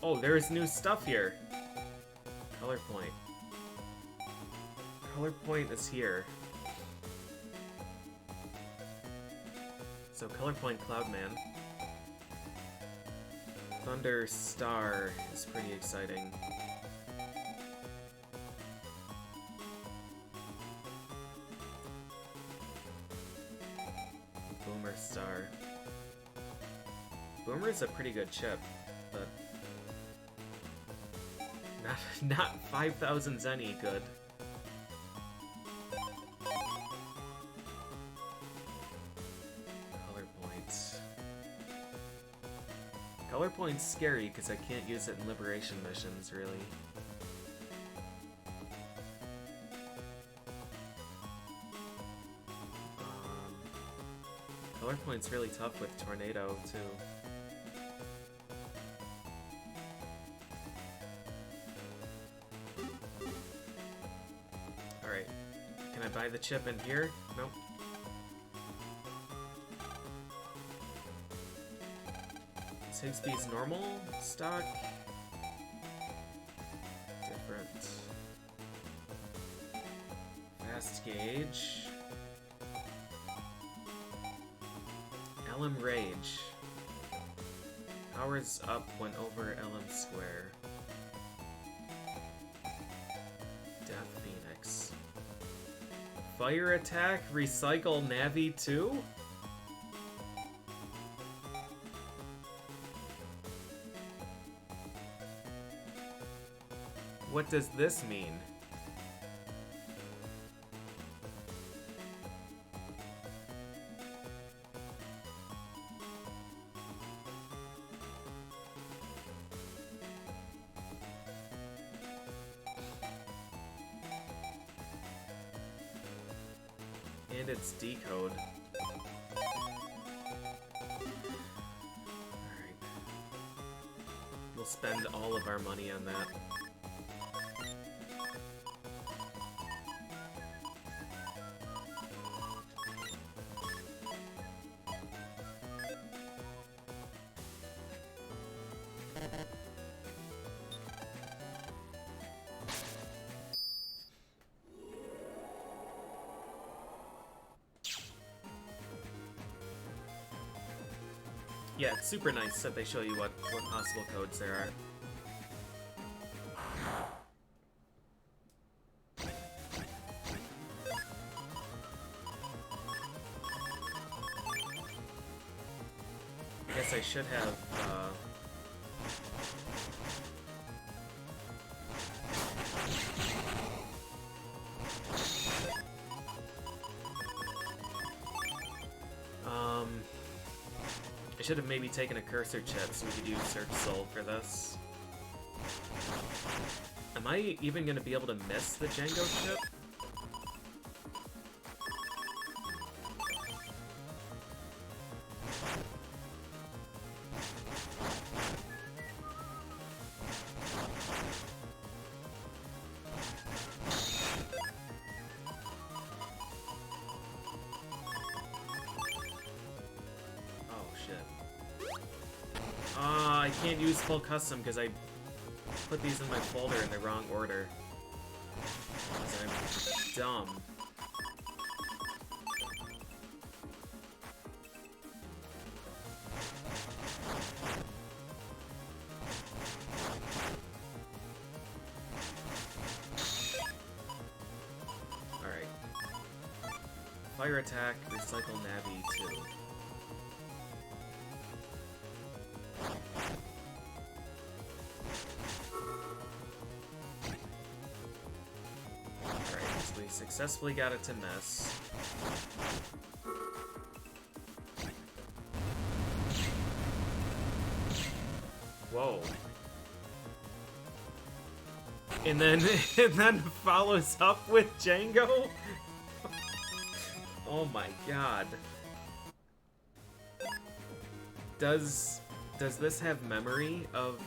Oh, there's new stuff here. Color point. Color point is here. So color point Cloudman. Thunder Star is pretty exciting. Boomer Star. Boomer is a pretty good chip, but not 5,000 Zenny good. Color points. Color point's scary because I can't use it in Liberation missions, really. Color point's really tough with Tornado, too. Buy the chip in here? Nope. Is Higgsby's normal stock? Different. Fast gauge. LM Rage. Powers up when over LM square. Death Phoenix. Fire attack, recycle Navi 2? What does this mean? And it's decode. Alright. We'll spend all of our money on that. Yeah, it's super nice that they show you what possible codes there are. I guess I should have, I should have maybe taken a cursor chip so we could use Search Soul for this. Am I even going to be able to miss the Django chip? I can't use full custom because I put these in my folder in the wrong order. Because I'm dumb. fire attack, recycle Navi too. Alright, so we successfully got it to miss. Whoa. And then follows up with Django? Oh my god. Does this have memory of...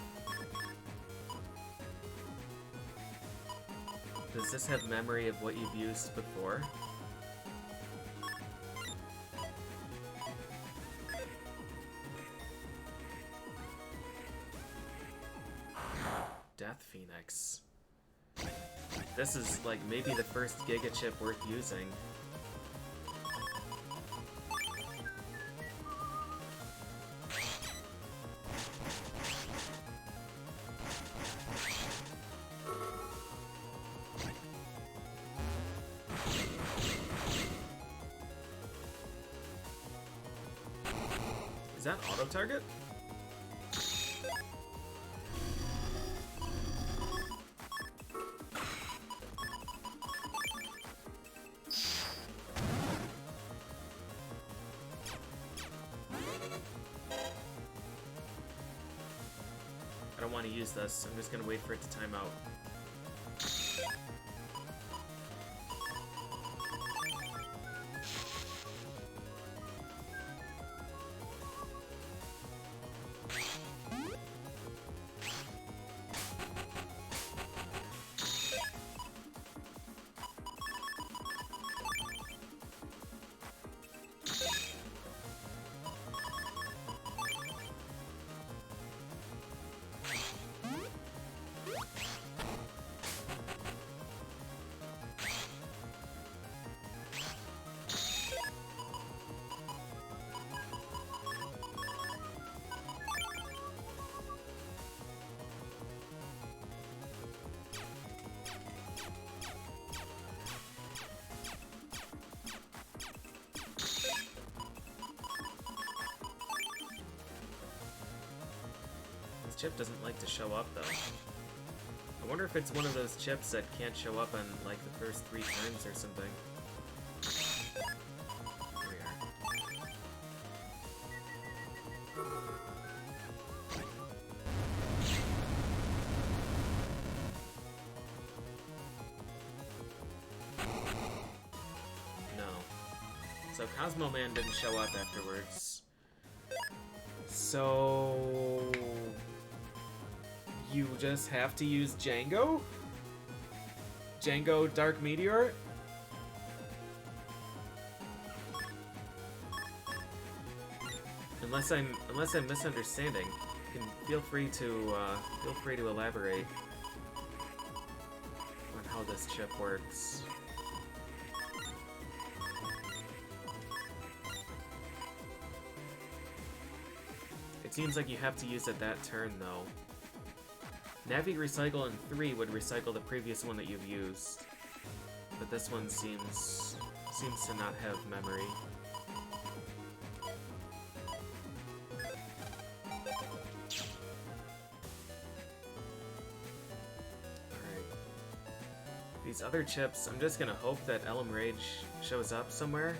Does this have memory of what you've used before? Death Phoenix. This is like maybe the first Giga Chip worth using. Is that auto target? I don't want to use this. I'm just gonna wait for it to time out. Chip doesn't like to show up though. I wonder if it's one of those chips that can't show up on like the first 3 turns or something. Here we are. No. So Cosmo Man didn't show up afterwards. So... you just have to use Django? Django Dark Meteor? Unless I'm misunderstanding. You can feel free to elaborate on how this chip works. It seems like you have to use it that turn though. Navi Recycle in 3 would recycle the previous one that you've used, but this one seems to not have memory. Alright. These other chips, I'm just gonna hope that Elm Rage shows up somewhere.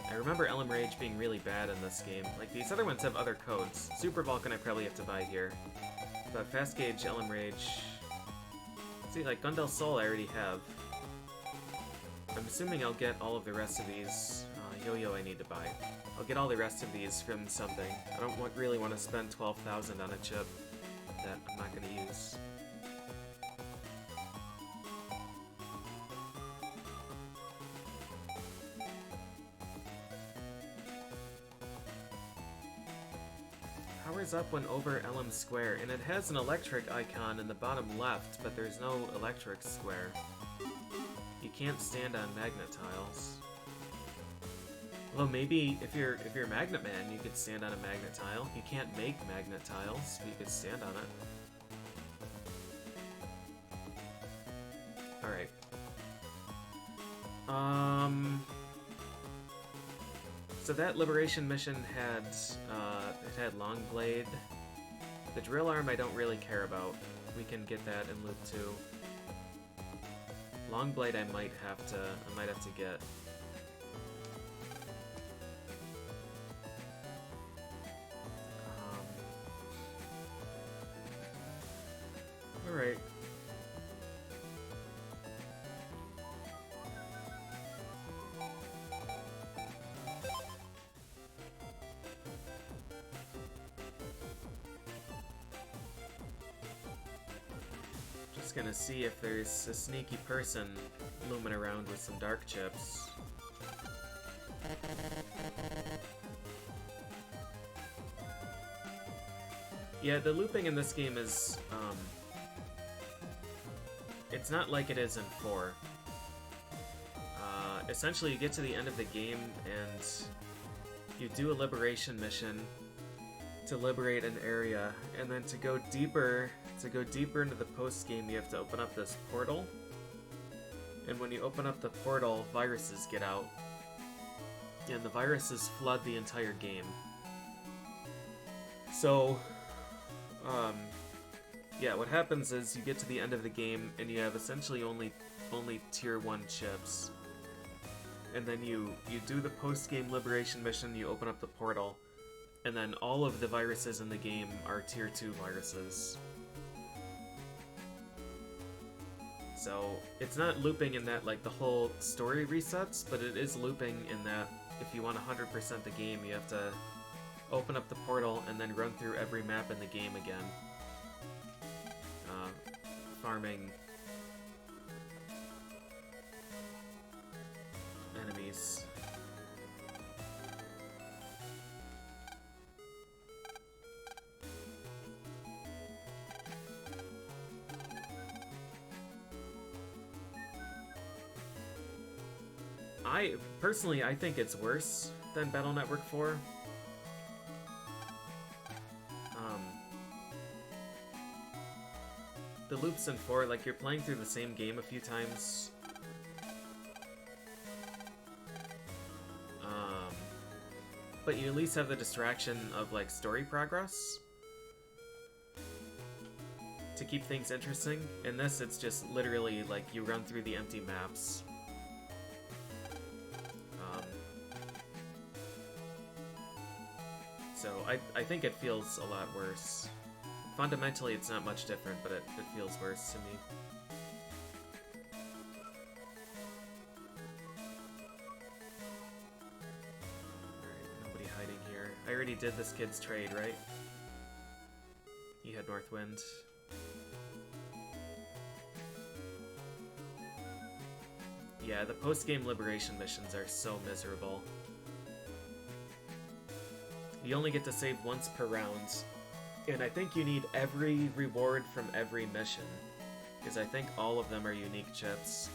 I remember Elm Rage being really bad in this game. Like, these other ones have other codes. Super Vulcan I probably have to buy here. But Fast Gauge, Elm Rage... See, like, Gundel Soul I already have. I'm assuming I'll get all of the rest of these. Yo-Yo I need to buy. I'll get all the rest of these from something. I don't really want to spend 12,000 on a chip that I'm not going to use. Powers up when over LM square, and it has an electric icon in the bottom left, but there's no electric square. You can't stand on magnet tiles. Although maybe if you're Magnet Man, you could stand on a magnet tile. You can't make magnet tiles, but you could stand on it. So that liberation mission had, it had Longblade. The drill arm I don't really care about. We can get that in loop 2. Longblade I might have to get. Alright. Just gonna see if there's a sneaky person looming around with some dark chips. Yeah, the looping in this game is, it's not like it is in 4. Essentially, you get to the end of the game and you do a liberation mission to liberate an area, and then to go deeper into the post-game, you have to open up this portal. And when you open up the portal, viruses get out, and the viruses flood the entire game. So, yeah, what happens is you get to the end of the game and you have essentially only tier 1 chips. And then you do the post-game liberation mission, you open up the portal, and then all of the viruses in the game are tier 2 viruses. So it's not looping in that like the whole story resets, but it is looping in that if you want 100% the game, you have to open up the portal and then run through every map in the game again. Farming enemies. Personally, I think it's worse than Battle Network 4. The loops in 4, like, you're playing through the same game a few times. But you at least have the distraction of, like, story progress to keep things interesting. In this, it's just literally, like, you run through the empty maps. So I think it feels a lot worse. Fundamentally, it's not much different, but it feels worse to me. Alright, nobody hiding here. I already did this kid's trade, right? He had Northwind. Yeah, the post-game liberation missions are so miserable. You only get to save once per round. And I think you need every reward from every mission, because I think all of them are unique chips.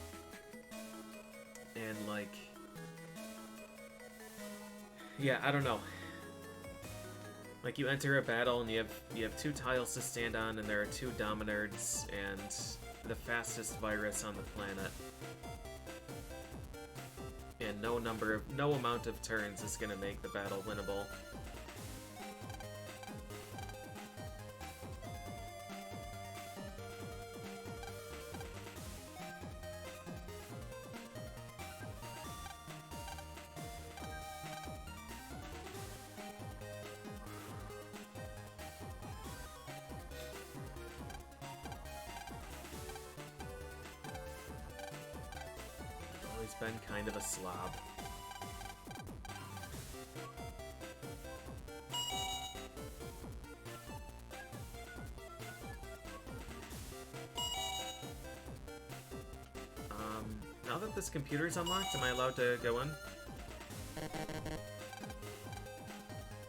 And like, yeah, I don't know. Like you enter a battle and you have 2 tiles to stand on, and there are 2 Dominards and the fastest virus on the planet. And no amount of turns is gonna make the battle winnable. Been kind of a slob. Now that this computer's unlocked, am I allowed to go in?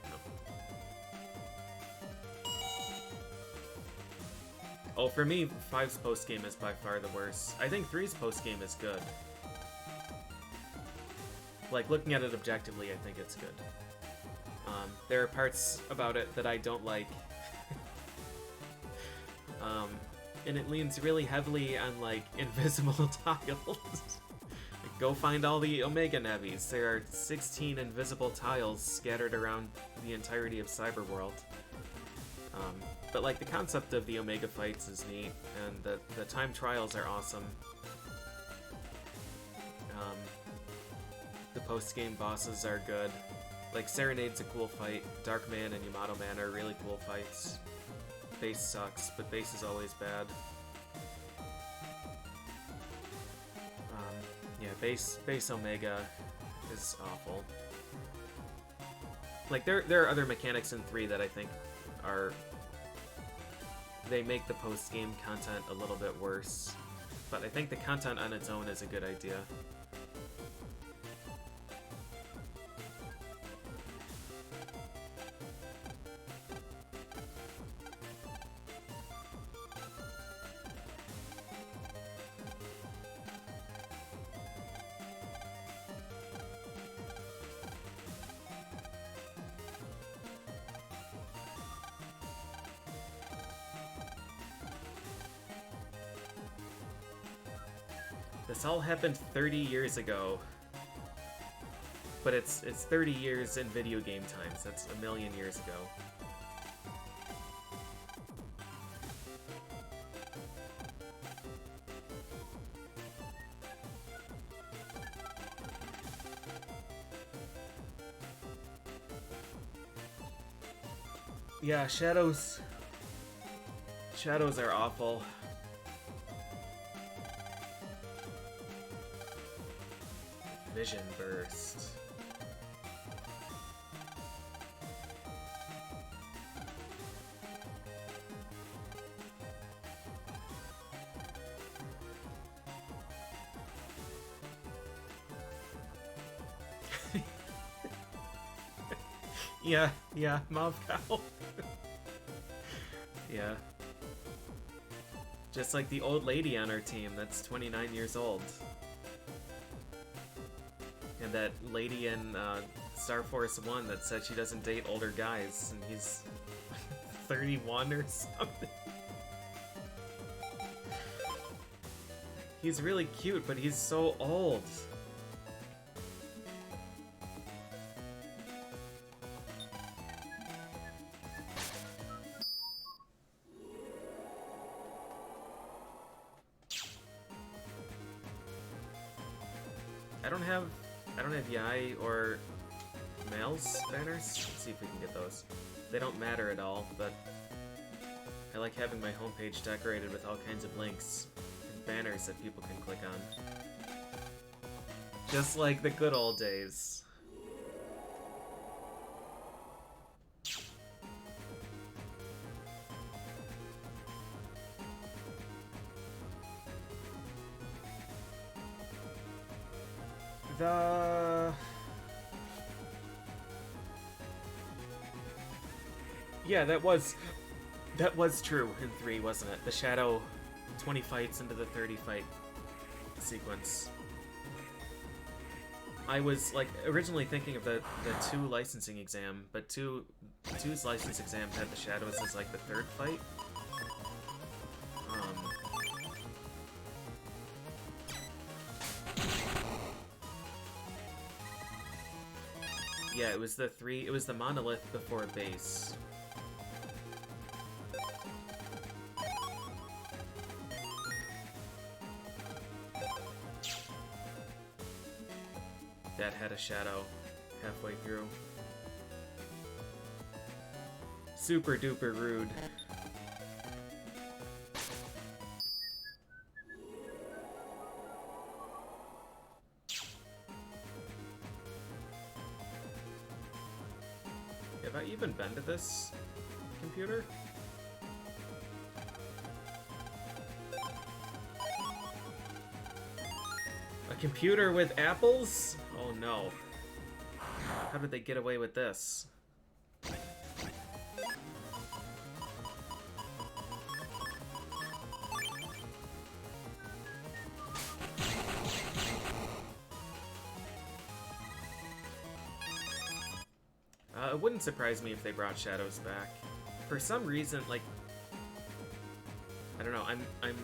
No. Oh, for me, 5's post-game is by far the worst. I think 3's post-game is good. Like, looking at it objectively, I think it's good. There are parts about it that I don't like. And it leans really heavily on, like, invisible tiles. Like, Go find all the Omega Navis. There are 16 invisible tiles scattered around the entirety of Cyberworld. But like the concept of the Omega fights is neat, and the time trials are awesome. The post-game bosses are good. Like Serenade's a cool fight. Darkman and Yamato Man are really cool fights. Base sucks, but base is always bad. Yeah, base Omega is awful. Like there are other mechanics in 3 that I think are, they make the post-game content a little bit worse, but I think the content on its own is a good idea. This all happened 30 years ago. But it's 30 years in video game times. That's a million years ago. Yeah, shadows are awful. Vision burst. Yeah, Mob Cow. Yeah. Just like the old lady on our team that's 29 years old. And that lady in Star Force 1 that said she doesn't date older guys, and he's 31 or something. He's really cute, but he's so old. I don't have Yai or Males banners. Let's see if we can get those. They don't matter at all, but I like having my homepage decorated with all kinds of links and banners that people can click on. Just like the good old days. Yeah, that was true in 3, wasn't it? The Shadow 20 fights into the 30 fight sequence. I was like originally thinking of the 2 licensing exam, but 2's license exam had the Shadows as like the 3rd fight. Yeah, it was the monolith before base. That had a shadow halfway through. Super duper rude. Have I even been to this computer? A computer with apples? Oh no. How did they get away with this? It wouldn't surprise me if they brought Shadows back. For some reason, like, I don't know, I'm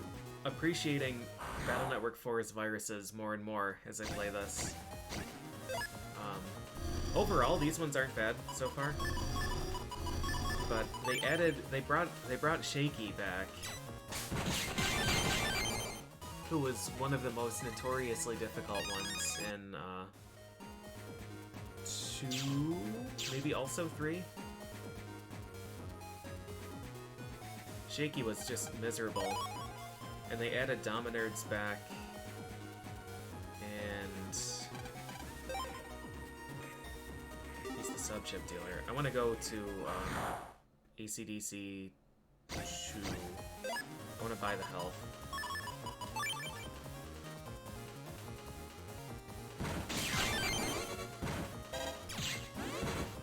appreciating Battle Network 4's viruses more and more as I play this. Overall, these ones aren't bad so far. But they brought Shaky back, who was one of the most notoriously difficult ones in 2, maybe also 3. Shaky was just miserable, and they added Dominerds back, and he's the sub-chip dealer. I want to go to ACDC 2. I want to buy the health.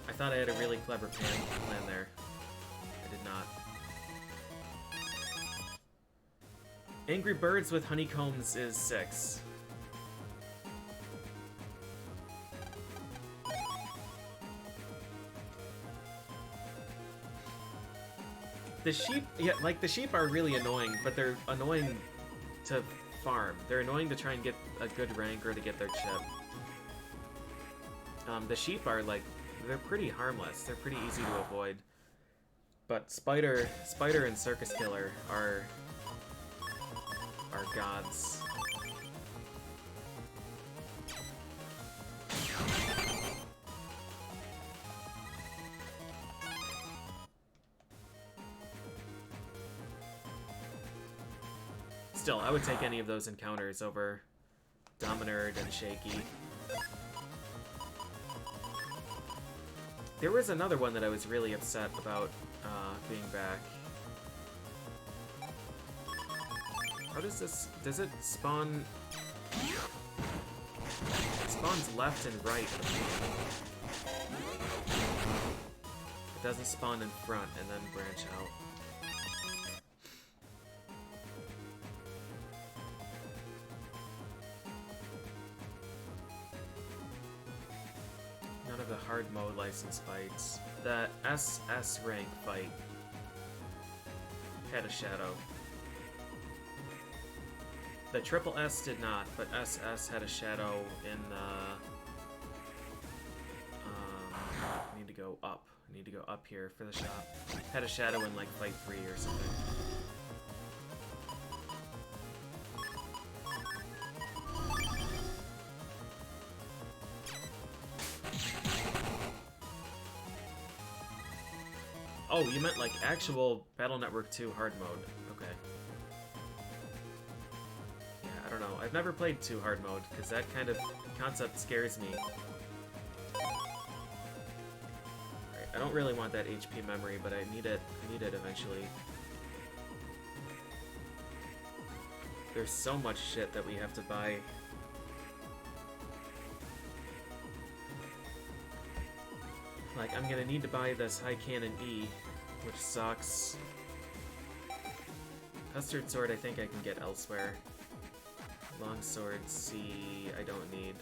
I thought I had a really clever plan there. I did not. Angry Birds with Honeycombs is 6. The sheep, yeah, like the sheep are really annoying, but they're annoying to farm. They're annoying to try and get a good rank or to get their chip. The sheep are like, they're pretty harmless. They're pretty easy to avoid. But Spider and Circus Killer are gods. Still, I would take any of those encounters over Dominard and Shaky. There was another one that I was really upset about being back. How does this... Does it spawn... It spawns left and right. It doesn't spawn in front and then branch out. None of the hard mode license fights. The SS rank fight had a shadow. The triple S did not, but SS had a shadow in the... I need to go up. I need to go up here for the shop. Had a shadow in like fight 3 or something. Oh, you meant like actual Battle Network 2 hard mode. Okay. Yeah, I don't know. I've never played 2 hard mode, because that kind of concept scares me. Alright, I don't really want that HP memory, but I need it eventually. There's so much shit that we have to buy. Like, I'm gonna need to buy this High Cannon E, which sucks. Custard Sword I think I can get elsewhere. Longsword C I don't need.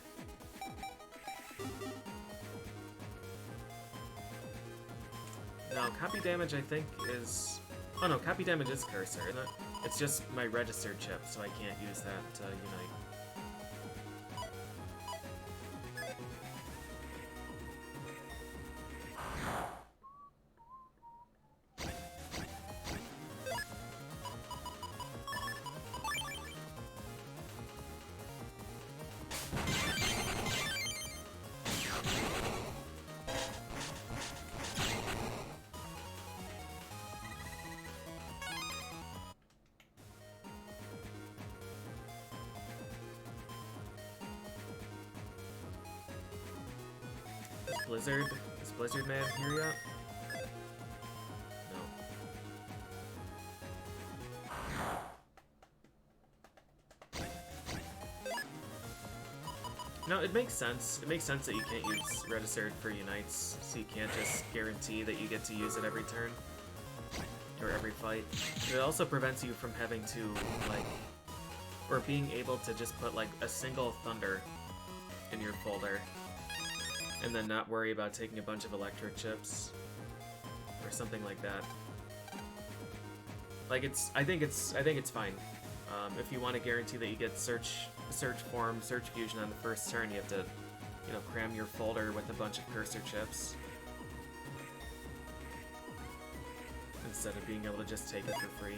No, copy damage I think is... Oh no, copy damage is Cursor, isn't it? It's just my registered chip, so I can't use that to unite. Is Blizzard Man here yet? No. No, it makes sense. It makes sense that you can't use Registered for Unites, so you can't just guarantee that you get to use it every turn. Or every fight. It also prevents you from having to, like... Or being able to just put, like, a single Thunder in your folder. And then not worry about taking a bunch of electric chips. Or something like that. Like, I think it's fine. If you want to guarantee that you get search form, search fusion on the first turn, you have to, you know, cram your folder with a bunch of cursor chips instead of being able to just take it for free.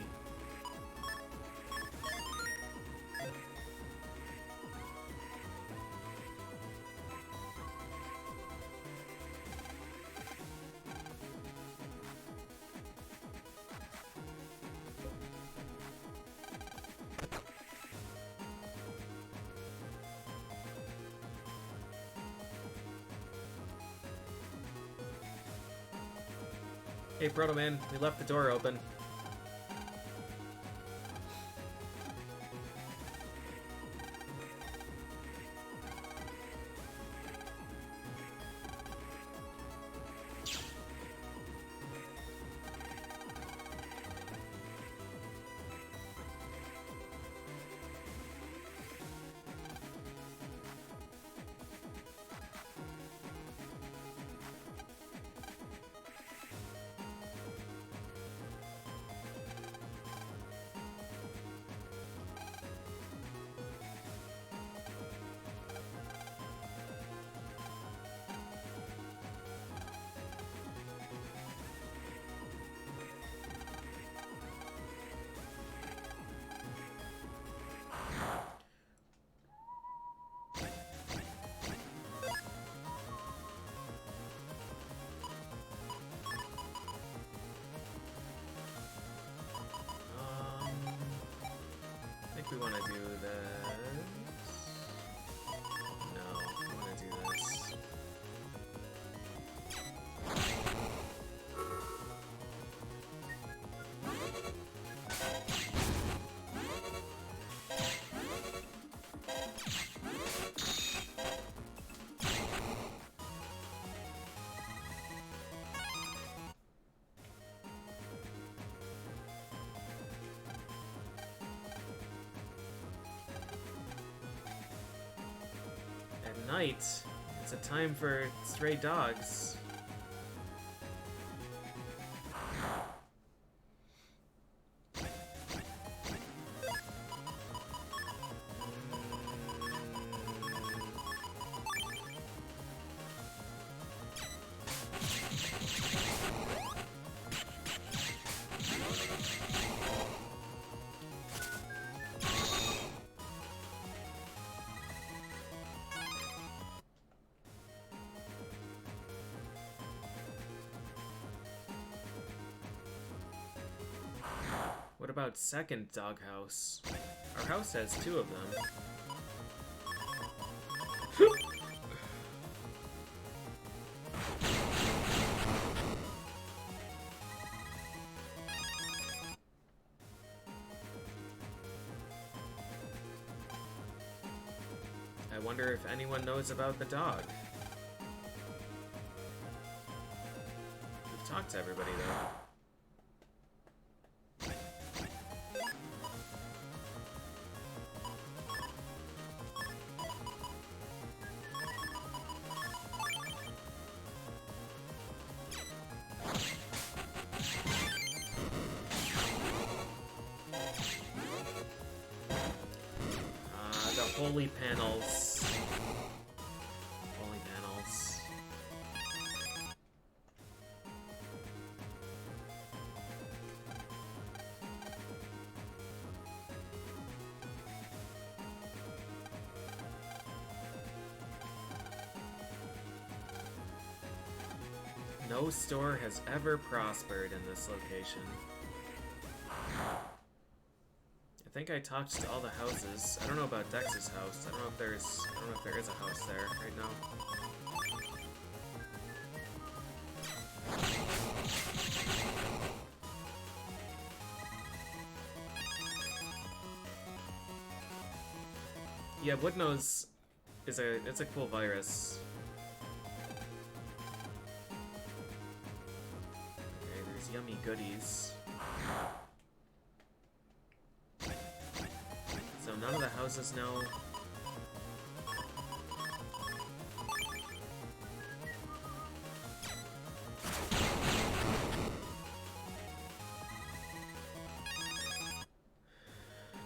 Hey, Protoman, we left the door open. We want to do this. No, we want to do this. Night. It's a time for stray dogs. What about second doghouse? Our house has 2 of them. I wonder if anyone knows about the dog. We've talked to everybody though. Holy panels. Holy panels. No store has ever prospered in this location. I think I talked to all the houses. I don't know about Dex's house. I don't know if there is a house there right now. Yeah, Woodnose is it's a cool virus. Okay, there's yummy goodies. None of the houses know.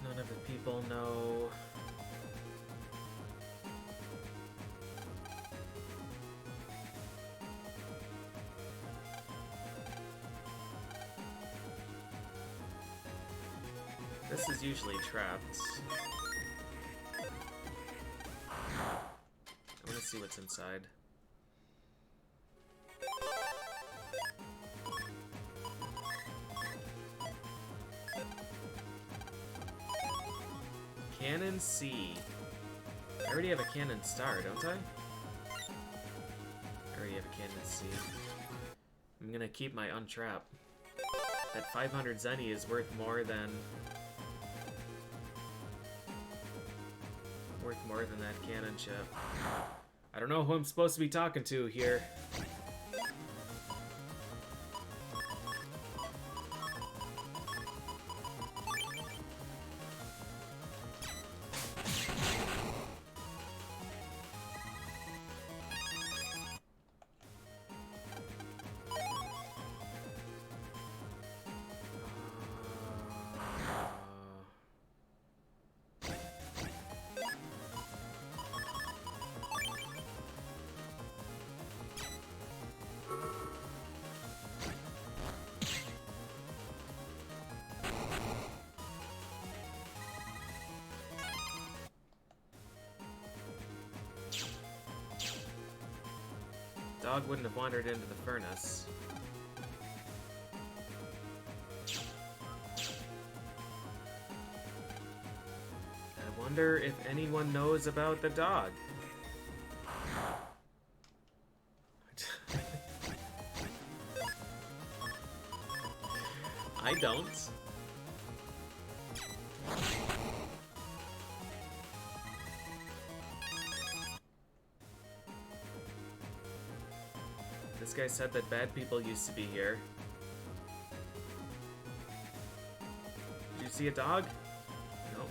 None of the This is usually trapped. I want to see what's inside. Cannon C. I already have a Cannon Star, don't I? I already have a Cannon C. I'm gonna keep my Untrap. That 500 Zenny is worth more than that cannon chip. I don't know who I'm supposed to be talking to here. Dog wouldn't have wandered into the furnace. I wonder if anyone knows about the dog. I don't. This guy said that bad people used to be here. Did you see a dog? No.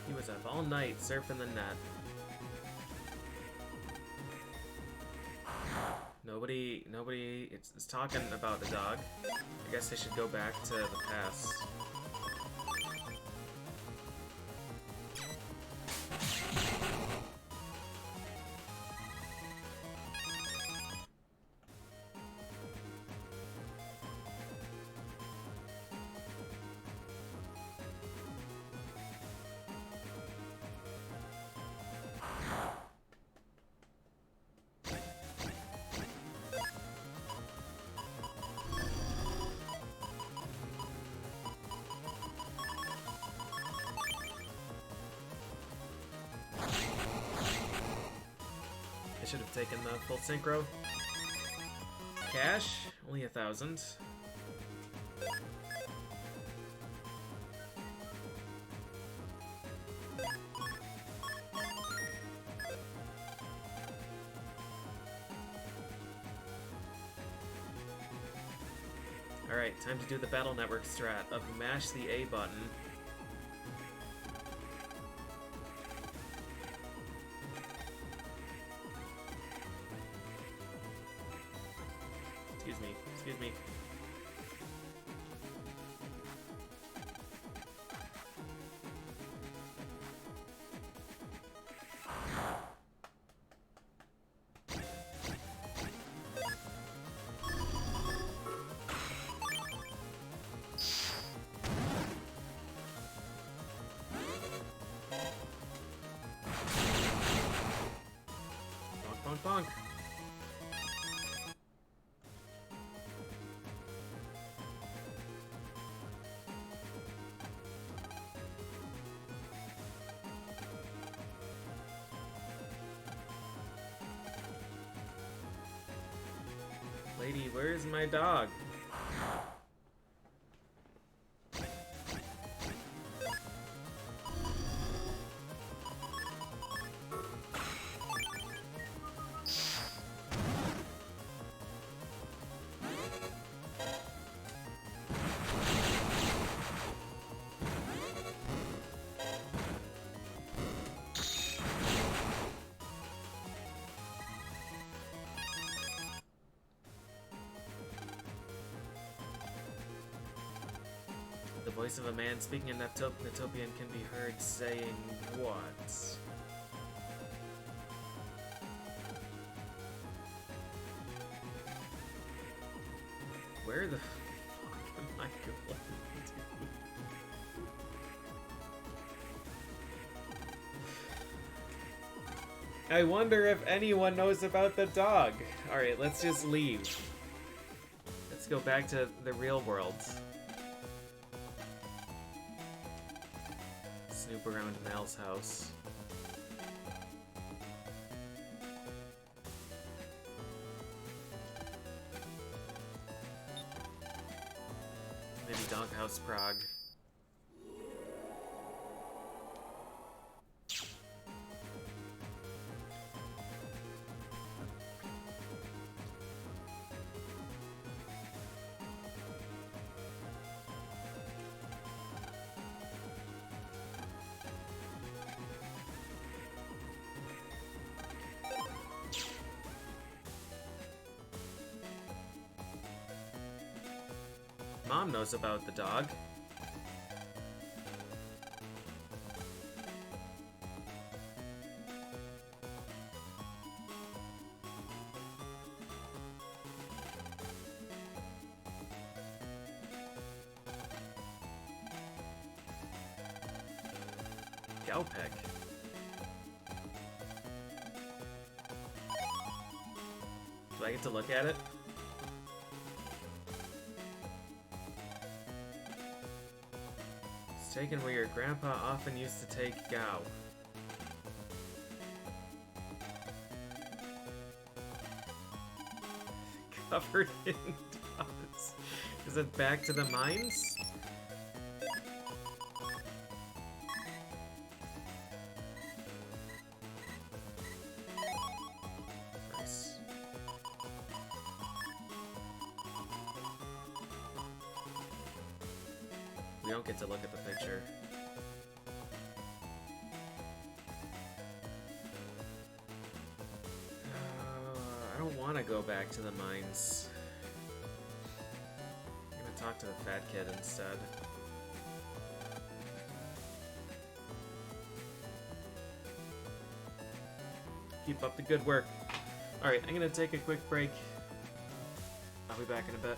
He was up all night surfing the net. Nobody is talking about the dog. I guess I should go back to the past. I should have taken the full synchro. Cash, only 1,000. Alright, time to do the battle network strat of mash the A button. Excuse me. Bonk, bonk, bonk. lady, where's my dog? The voice of a man speaking in Natopian can be heard saying what? Where the fuck am I going to? I wonder if anyone knows about the dog. Alright, let's just leave. Let's go back to the real world. Snoop around Mal's house. Maybe Doghouse Prague. Mom knows about the dog. Galpec. Do I get to look at it? It's taken where your grandpa often used to take Gao. Covered in dots. Is it back to the mines? Nice. We don't get to look at the picture. I don't want to go back to the mines. I'm gonna talk to the fat kid instead. Keep up the good work. Alright, I'm gonna take a quick break. I'll be back in a bit.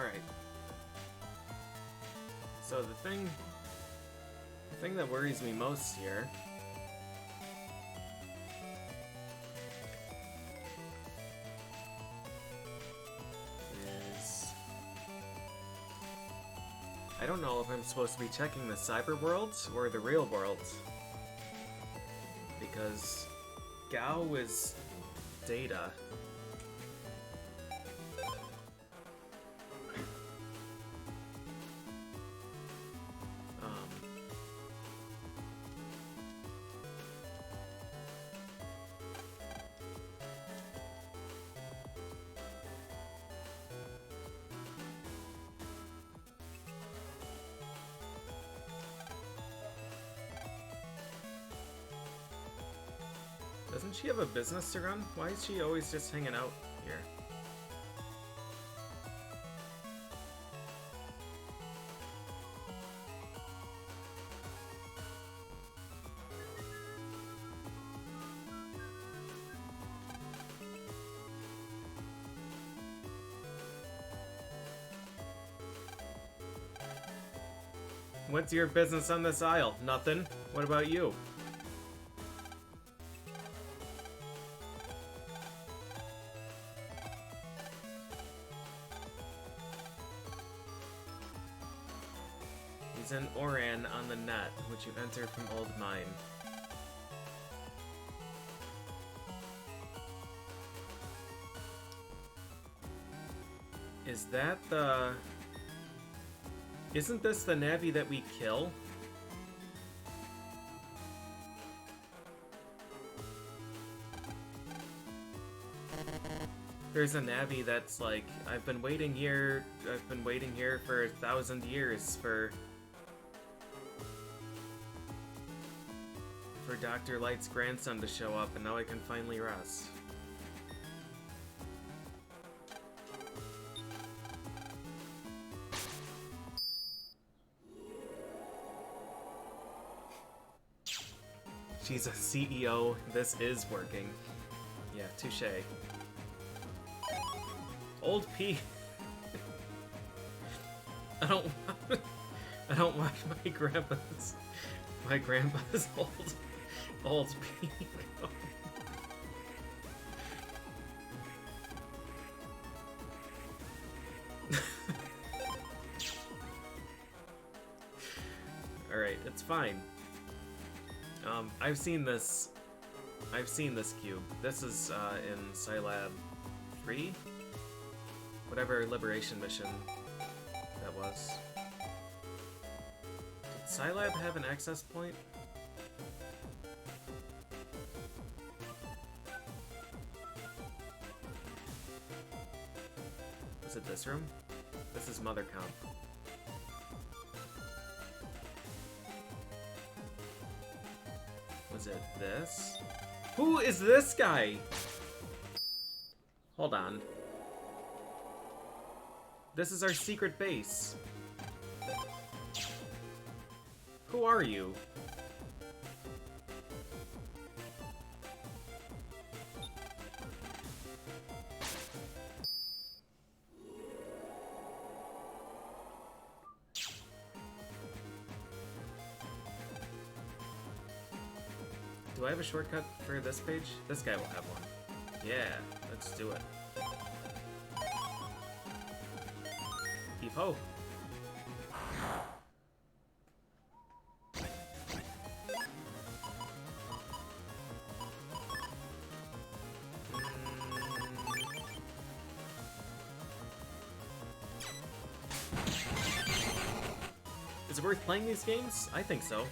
Alright. So the thing that worries me most here is I don't know if I'm supposed to be checking the cyber worlds or the real worlds. Because Gao is data. Doesn't she have a business to run? Why is she always just hanging out here? What's your business on this aisle? Nothing. What about you? He's an Oran on the net, which you enter from Old Mine. Is that the... Isn't this the Navi that we kill? There's a Navi that's like, I've been waiting here for 1,000 years for Dr. Light's grandson to show up, and now I can finally rest. She's a CEO. This is working. Yeah, touche. Old P. I don't watch my grandpa's old P. Alright, it's fine. I've seen this cube. This is in Scilab 3? Whatever liberation mission that was. Did Scilab have an access point? Is it this room? This is Mother Comp. Was it this? Who is this guy? Hold on. This is our secret base. Who are you? Do I have a shortcut for this page? This guy will have one. Yeah, let's do it. Heave ho! Is it worth playing these games? I think so.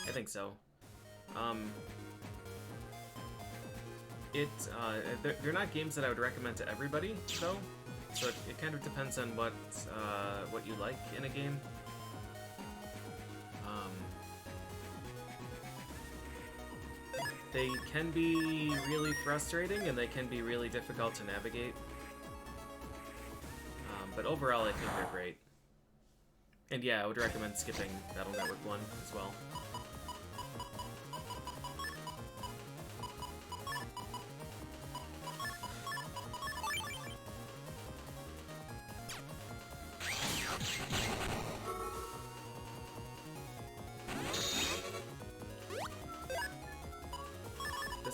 I think so. They're not games that I would recommend to everybody, though. So it kind of depends on what you like in a game. They can be really frustrating and they can be really difficult to navigate. But overall, I think they're great. And yeah, I would recommend skipping Battle Network 1 as well.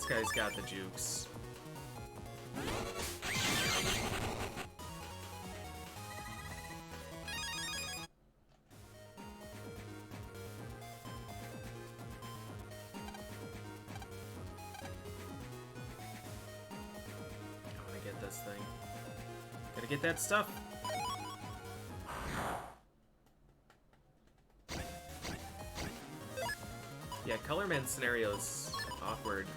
This guy's got the jukes. This thing. Gotta get that stuff. Yeah, Colorman scenario's awkward.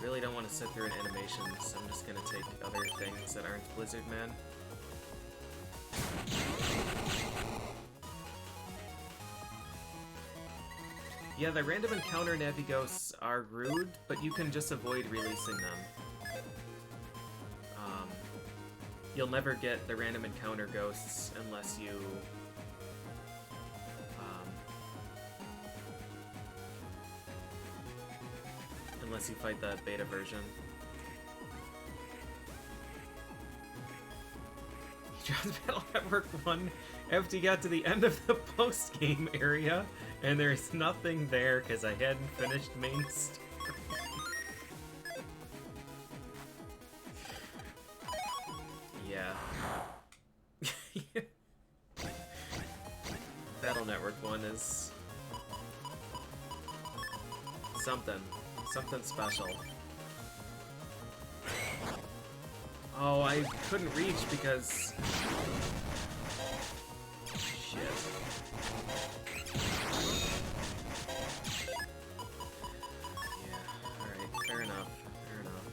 Really don't want to sit through an animation, so I'm just gonna take other things that aren't Blizzard Man. Yeah, the random encounter Navigos are rude, but you can just avoid releasing them. You'll never get the random encounter ghosts unless you... unless you fight the beta version. Just Battle Network 1 after you got to the end of the post-game area, and there's nothing there because I hadn't finished main story. Yeah. Battle Network 1 is... something special. Oh, I couldn't reach because... shit. Yeah, alright, fair enough, fair enough.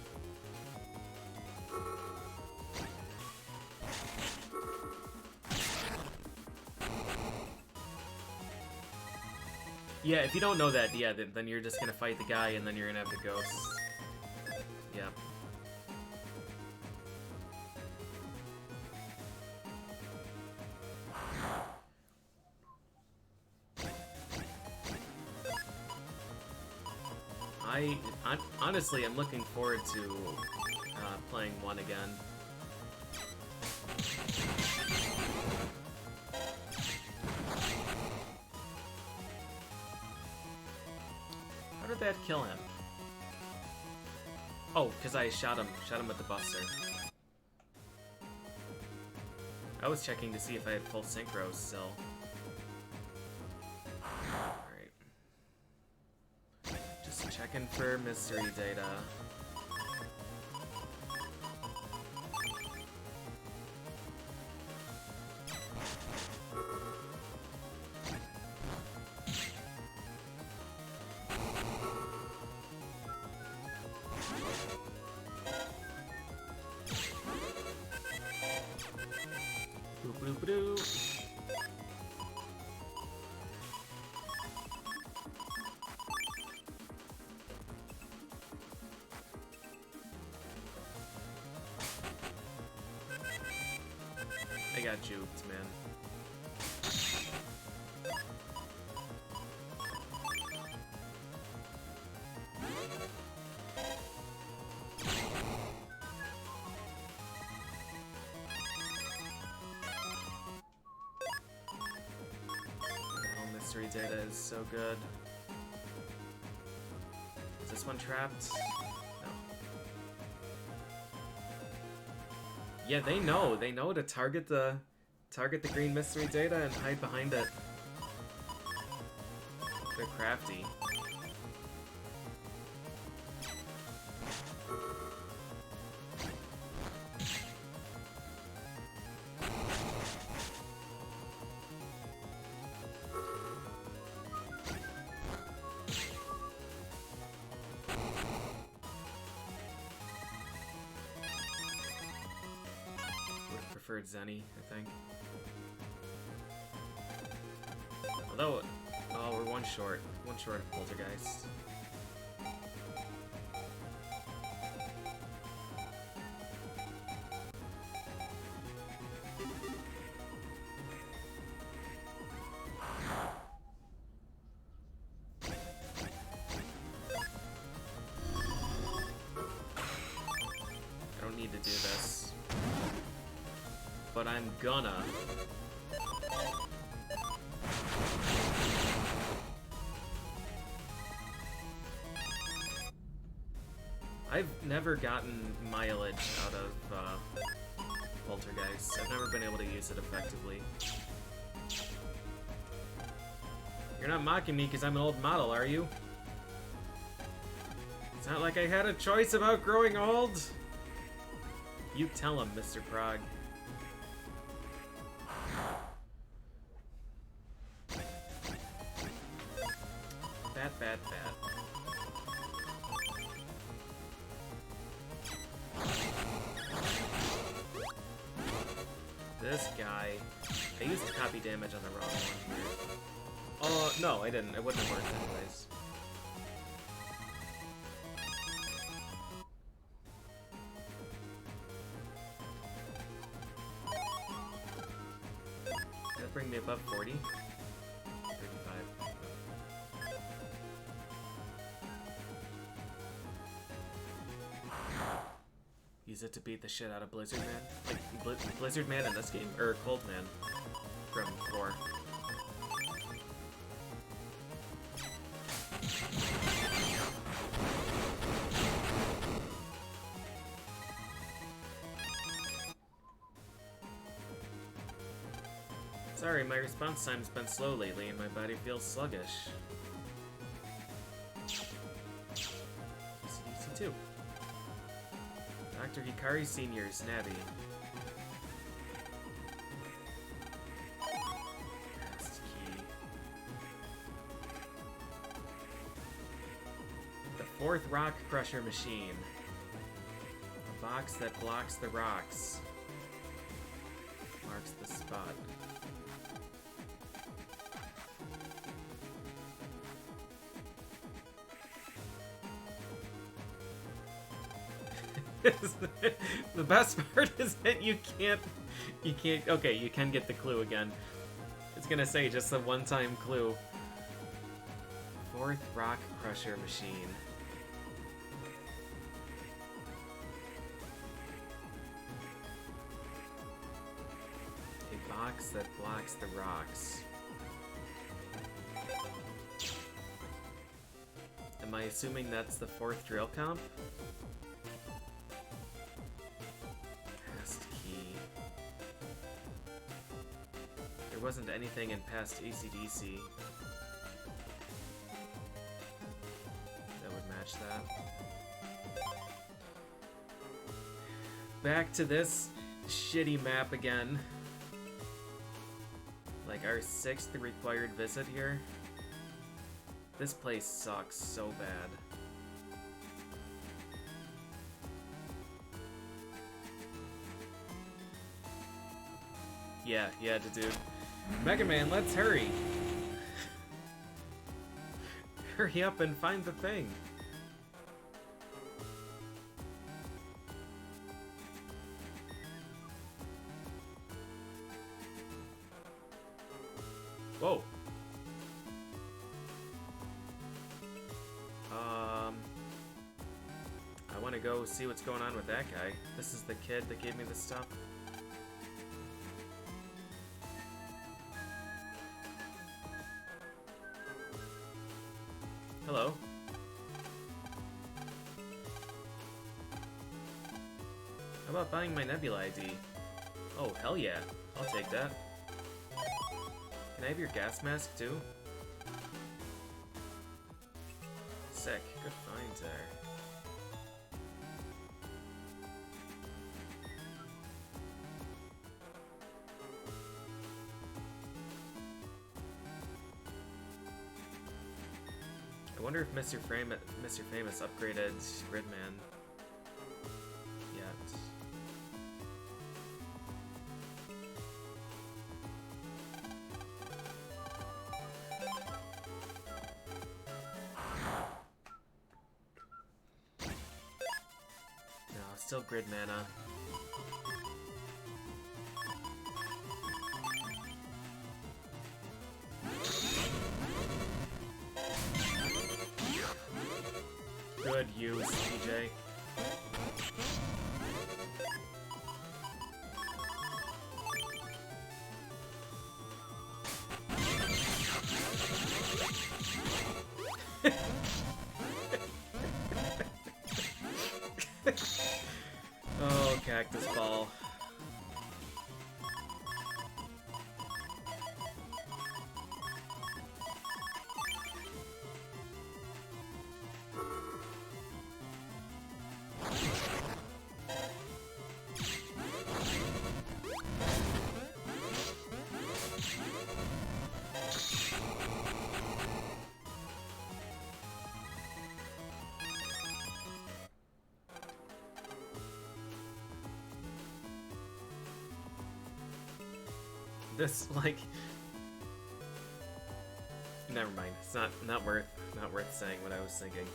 Yeah, if you don't know that, yeah, then you're just gonna fight the guy and then you're gonna have the ghosts. Yep. Honestly, I'm looking forward to playing 1 again. How did that kill him? Oh, because I shot him with the buster. I was checking to see if I had full synchro still. Checking for mystery data. Boop boop doo. I got juked, man. Oh, mystery data is so good. Is this one trapped? No. Yeah, they know to target the green mystery data and hide behind it. They're crafty. Preferred Zenny, I think. Although, oh, we're one short of Poltergeist. I don't need to do this. but I'm gonna. I've never gotten mileage out of Poltergeist. I've never been able to use it effectively. You're not mocking me because I'm an old model, are you? It's not like I had a choice about growing old. You tell him, Mr. Prague. Bat. This guy... I used copy damage on the wrong one here. Oh, no, I didn't. It wouldn't have worked anyways. That'll bring me above 40. 35. Use it to beat the shit out of Blizzard Man. Like, Blizzard Man in this game? Or Cold Man from 4. Sorry, my response time's been slow lately and my body feels sluggish. EC2. Dr. Hikari Sr. Snabby. Past key. The 4th Rock Crusher Machine. A box that blocks the rocks. Marks the spot. The best part is that you can't, okay, you can get the clue again. It's gonna say just a one-time clue. 4th Rock Crusher Machine. A box that blocks the rocks. Am I assuming that's the 4th drill comp? There wasn't anything in past AC/DC that would match that. Back to this shitty map again. Like our 6th required visit here. This place sucks so bad. Yeah, dude. Mega Man, let's hurry! Hurry up and find the thing! Whoa! I want to go see what's going on with that guy. This is the kid that gave me this stuff. Hello. How about buying my Nebula ID? Oh, hell yeah. I'll take that. Can I have your gas mask, too? Sick. Good finds there. I wonder if Mr. Famous upgraded Gridman yet. No, still Grid Mana. Good use, TJ. This, like... Never mind. It's not worth saying what I was thinking.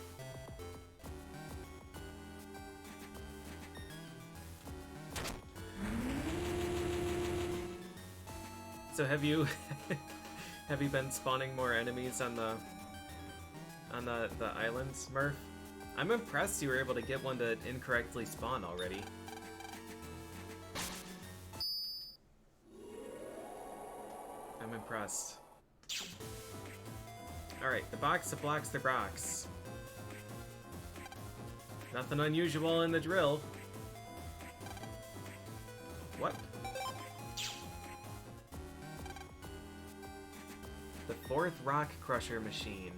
So have you have you been spawning more enemies on the islands, Murph? I'm impressed you were able to get one to incorrectly spawn already. I'm impressed. Alright, the box that blocks the rocks. Nothing unusual in the drill. What? The fourth rock crusher machine.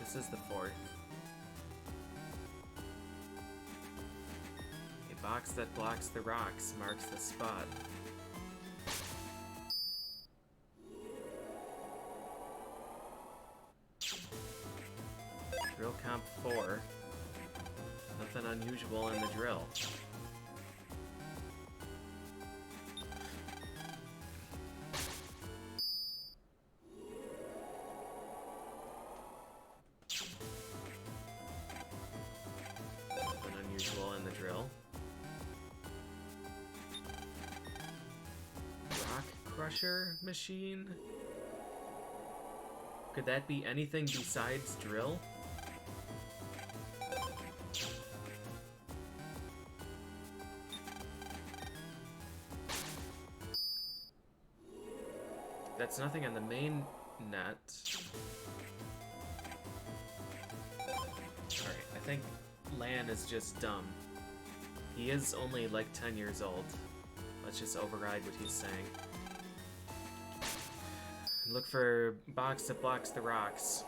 This is the fourth. A box that blocks the rocks marks the spot. Drill comp 4. Nothing unusual in the drill. Nothing unusual in the drill. Rock crusher machine? Could that be anything besides drill? That's nothing on the main net. Alright, I think Lan is just dumb. He is only like 10 years old. Let's just override what he's saying. Look for box that blocks the rocks.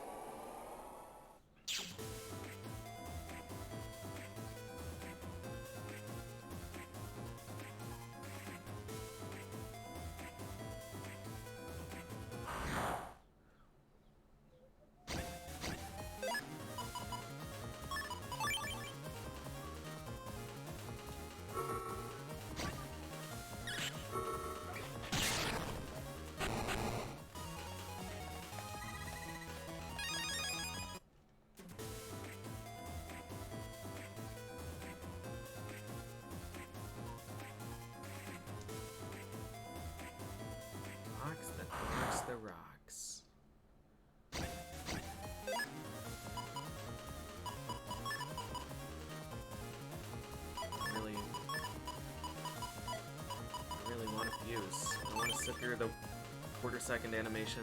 Box that blocks the rocks. I really want to fuse. I want to sit through the quarter-second animation.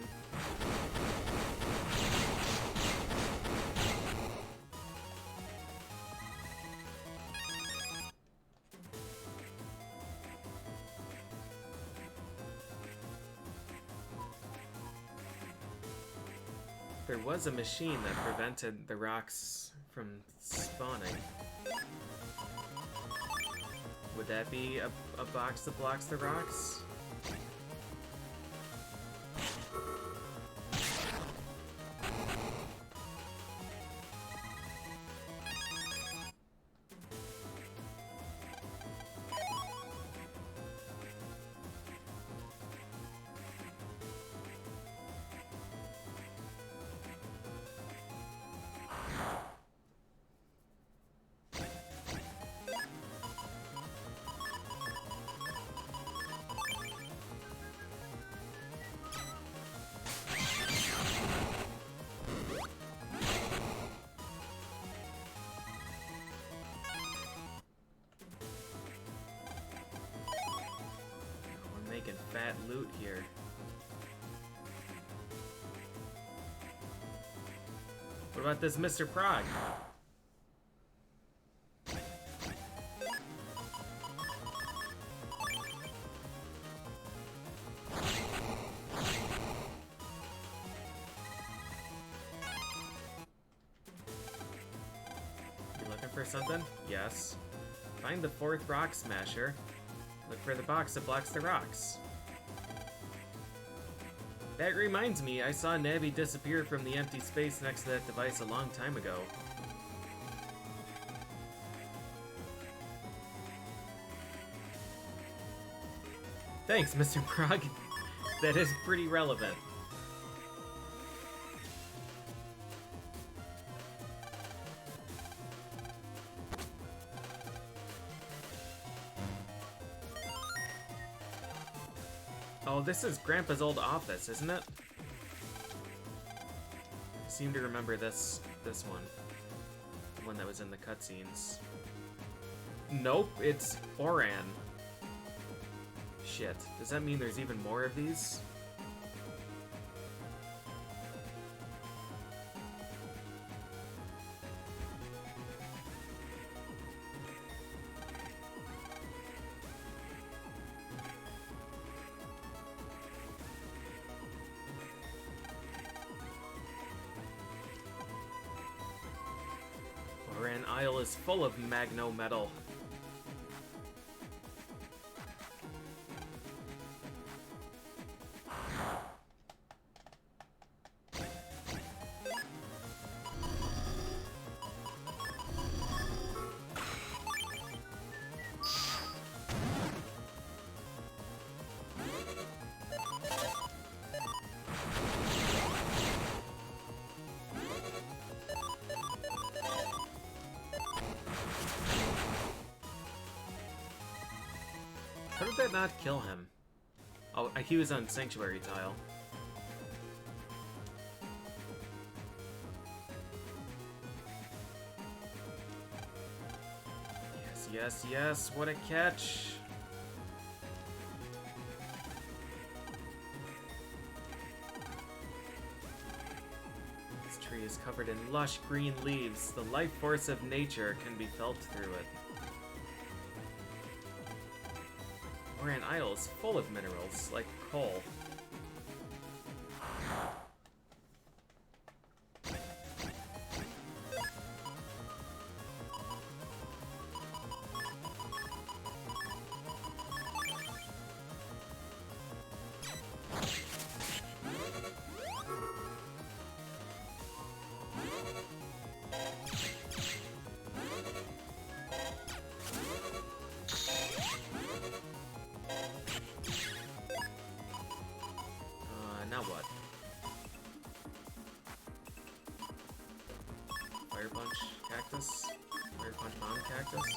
There was a machine that prevented the rocks from spawning. Would that be a box that blocks the rocks? Making fat loot here. What about this Mr. Prague? You looking for something? Yes. Find the fourth rock smasher. Look for the box that blocks the rocks. That reminds me, I saw Nabby disappear from the empty space next to that device a long time ago. Thanks, Mr. Prague. That is pretty relevant. Oh, this is Grandpa's old office, isn't it? I seem to remember this one. The one that was in the cutscenes. Nope, it's Oran. Shit. Does that mean there's even more of these? Oran Isle is full of magno metal. How did that not kill him? Oh, he was on Sanctuary Tile. Yes, yes, yes, what a catch! This tree is covered in lush green leaves. The life force of nature can be felt through it. Oran Isle is full of minerals, like coal. Now what? Fire Punch Cactus? Fire Punch Bomb Cactus?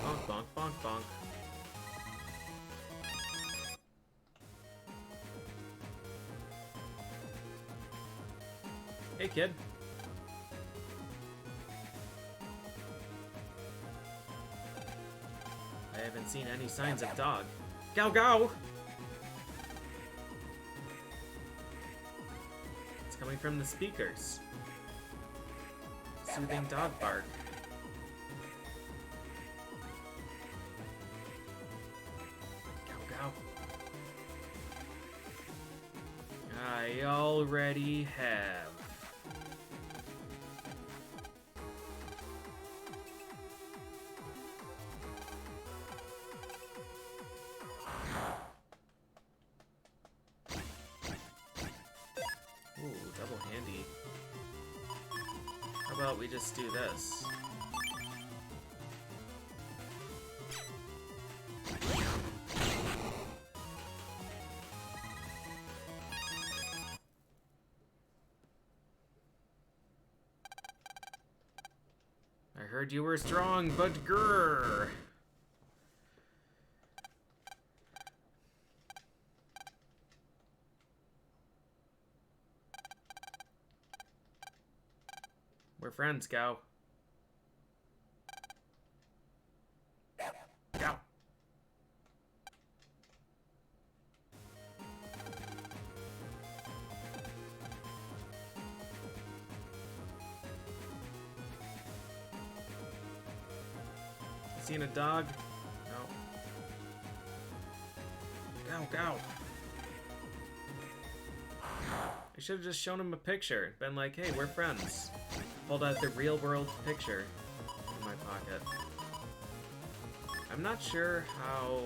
Bonk, bonk, bonk, bonk. Hey, kid. I haven't seen any signs of dog. Gow gow! It's coming from the speakers. Soothing dog bark. Gow gow. I already have. Double handy. How about we just do this? I heard you were strong, but grrr. We're friends, Gow. Gow. Seen a dog? No. Gow, gow. I should have just shown him a picture. Been like, hey, we're friends. Pulled out the real world picture in my pocket. I'm not sure how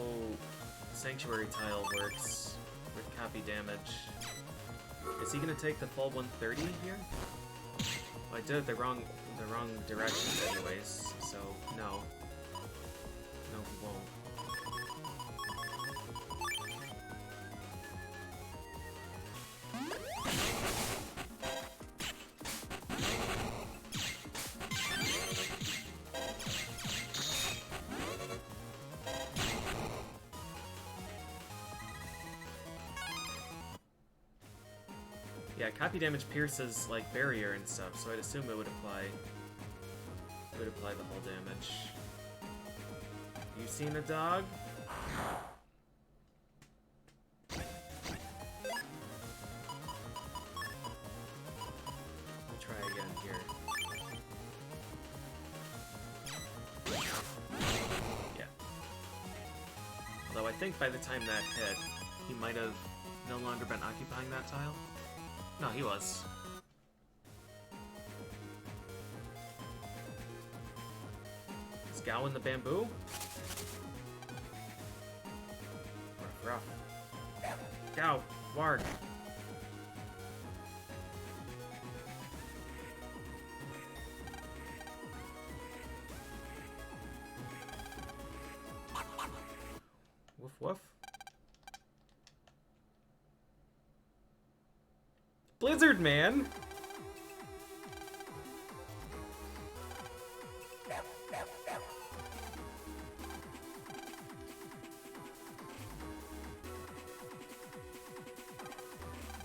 Sanctuary Tile works with copy damage. Is he gonna take the full 130 here? Well, I did it the wrong direction anyways, so no. No, he won't. Yeah, copy damage pierces like barrier and stuff, so I'd assume it would apply the whole damage. You seen a dog? We'll try again here. Yeah. Although I think by the time that hit, he might have no longer been occupying that tile. No, he was. Is Gao in the bamboo? Rough. Gao, Ward. Woof woof. Blizzard Man!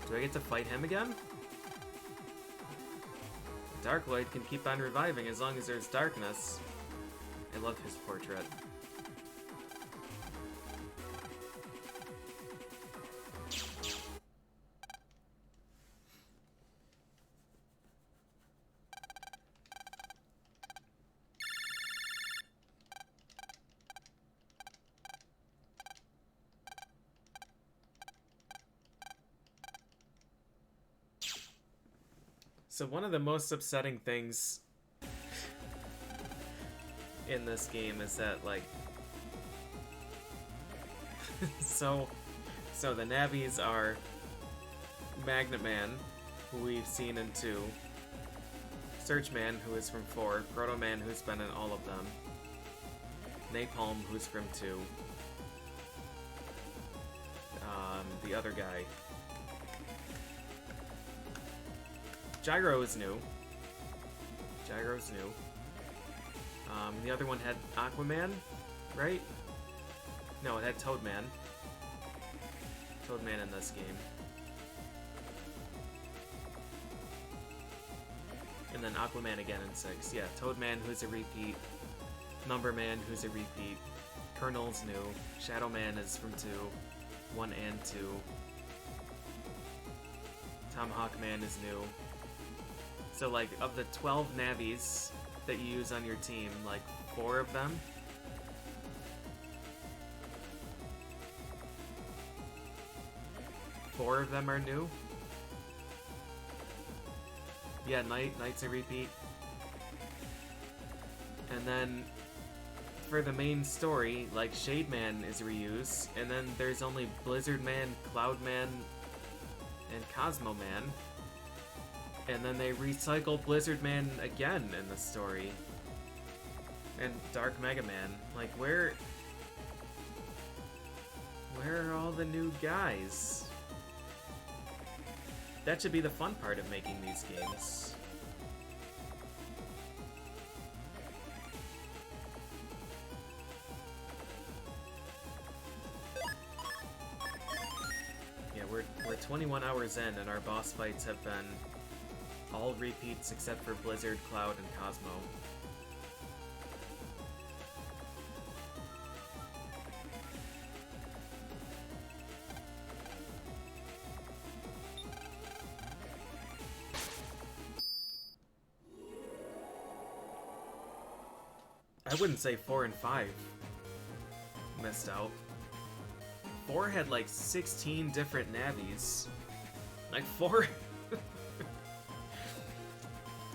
Do I get to fight him again? Dark Lloyd can keep on reviving as long as there's darkness. I love his portrait. So one of the most upsetting things in this game is that, like, so the Navis are Magnet Man, who we've seen in 2, Search Man, who is from 4, Protoman, who's been in all of them, Napalm, who's from 2, the other guy. Gyro is new. Gyro's new. The other one had Aquaman, right? No, it had Toadman. Toadman in this game. And then Aquaman again in 6. Yeah, Toadman, who's a repeat. Numberman, who's a repeat. Colonel's new. Shadowman is from 2. 1 and 2. Tomahawk Man is new. So, like, of the 12 Navis that you use on your team, like, 4 of them are new. Yeah, Knight's a repeat. And then, for the main story, like, Shade Man is a reuse, and then there's only Blizzard Man, Cloud Man, and Cosmo Man. And then they recycle Blizzard Man again in the story. And Dark Mega Man. Like, where are all the new guys? That should be the fun part of making these games. Yeah, we're 21 hours in, and our boss fights have been all repeats except for Blizzard, Cloud, and Cosmo. I wouldn't say 4 and 5 missed out. 4 had like 16 different Navis. Like 4...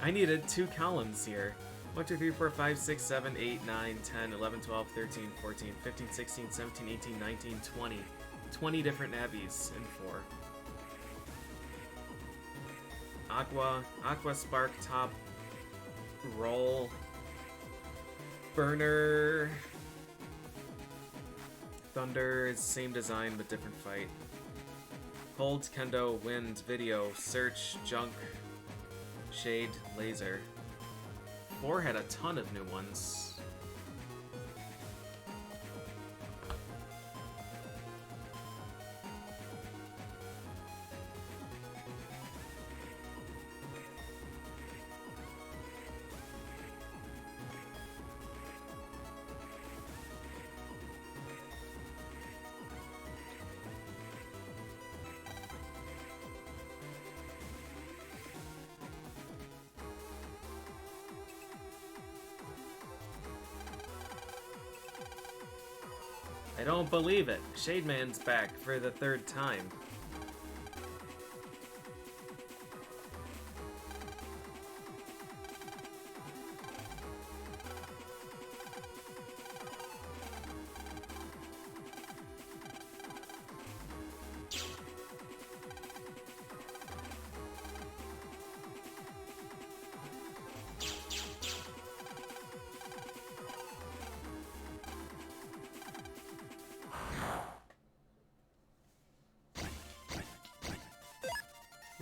I needed 2 columns here. 1, 2, 3, 4, 5, 6, 7, 8, 9, 10, 11, 12, 13, 14, 15, 16, 17, 18, 19, 20. 20 different Navis in 4. Aqua Spark Top Roll Burner Thunder is same design but different fight. Cold Kendo Wind Video Search Junk Shade Laser. 4 had a ton of new ones. I don't believe it. Shademan's back for the 3rd time.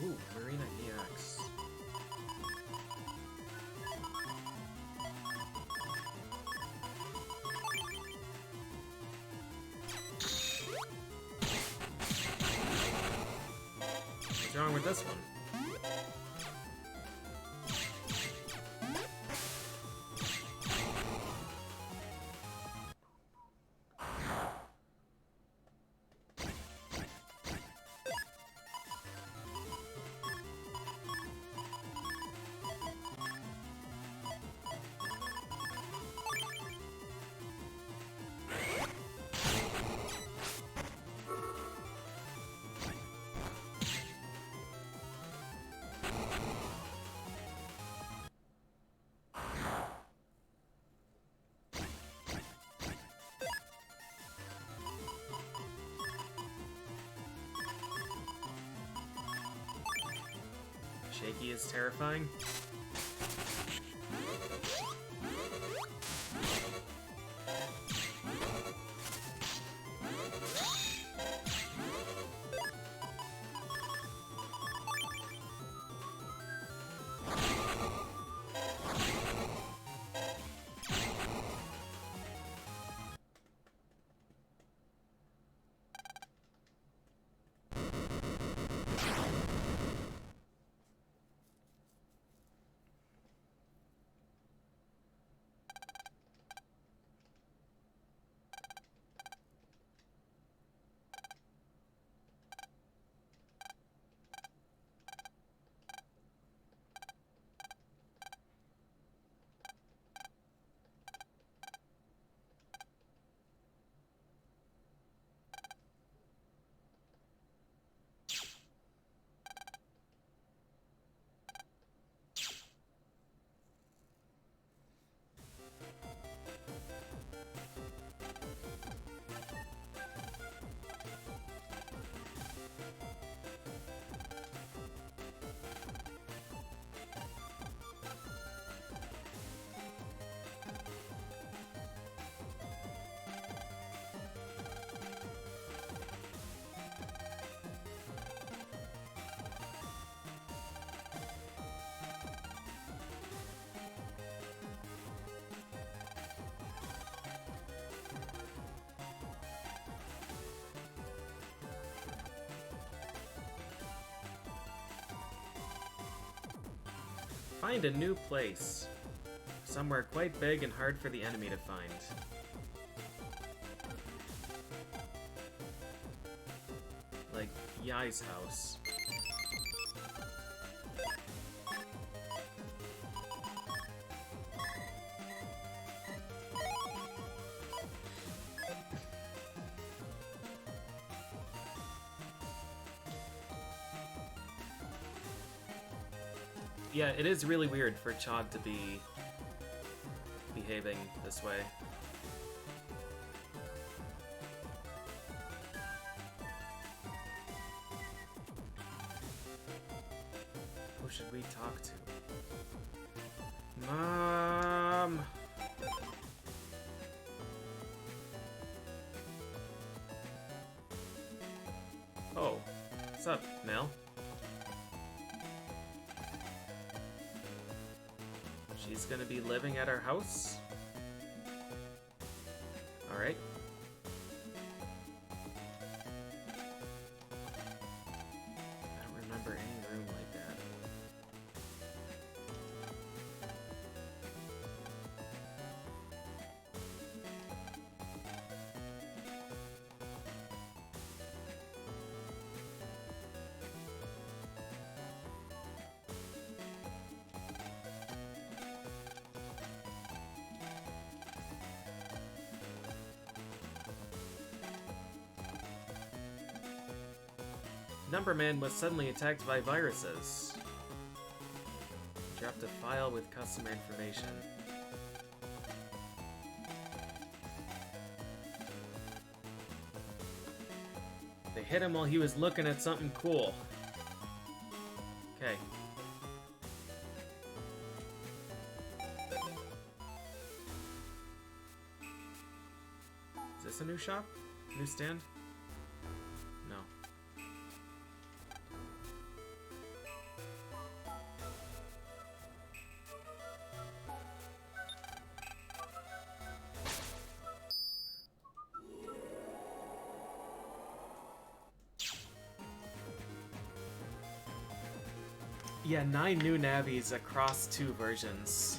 Ooh, Marina EX. What's wrong with this one? Shaky is terrifying. Find a new place. Somewhere quite big and hard for the enemy to find. Like Yai's house. Yeah, it is really weird for Chad to be behaving this way. Oh should we talk to? Mom! Oh, what's up, Mel? She's gonna be living at our house? Alright. I don't remember any room like that. Numberman was suddenly attacked by viruses. Dropped a file with customer information. They hit him while he was looking at something cool. Okay. Is this a new shop? New stand? No. Yeah, 9 new navies across 2 versions.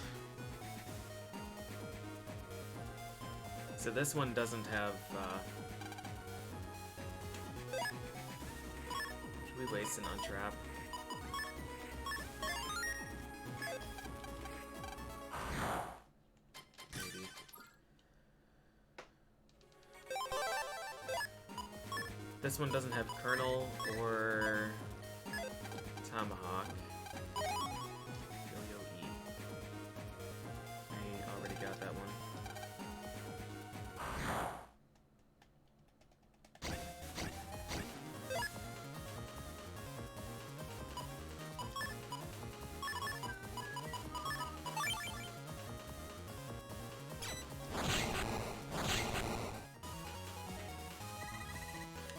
So this one doesn't have, should we waste an untrap? Maybe. This one doesn't have Colonel or Tomahawk. Yo-Yo-E. I already got that one.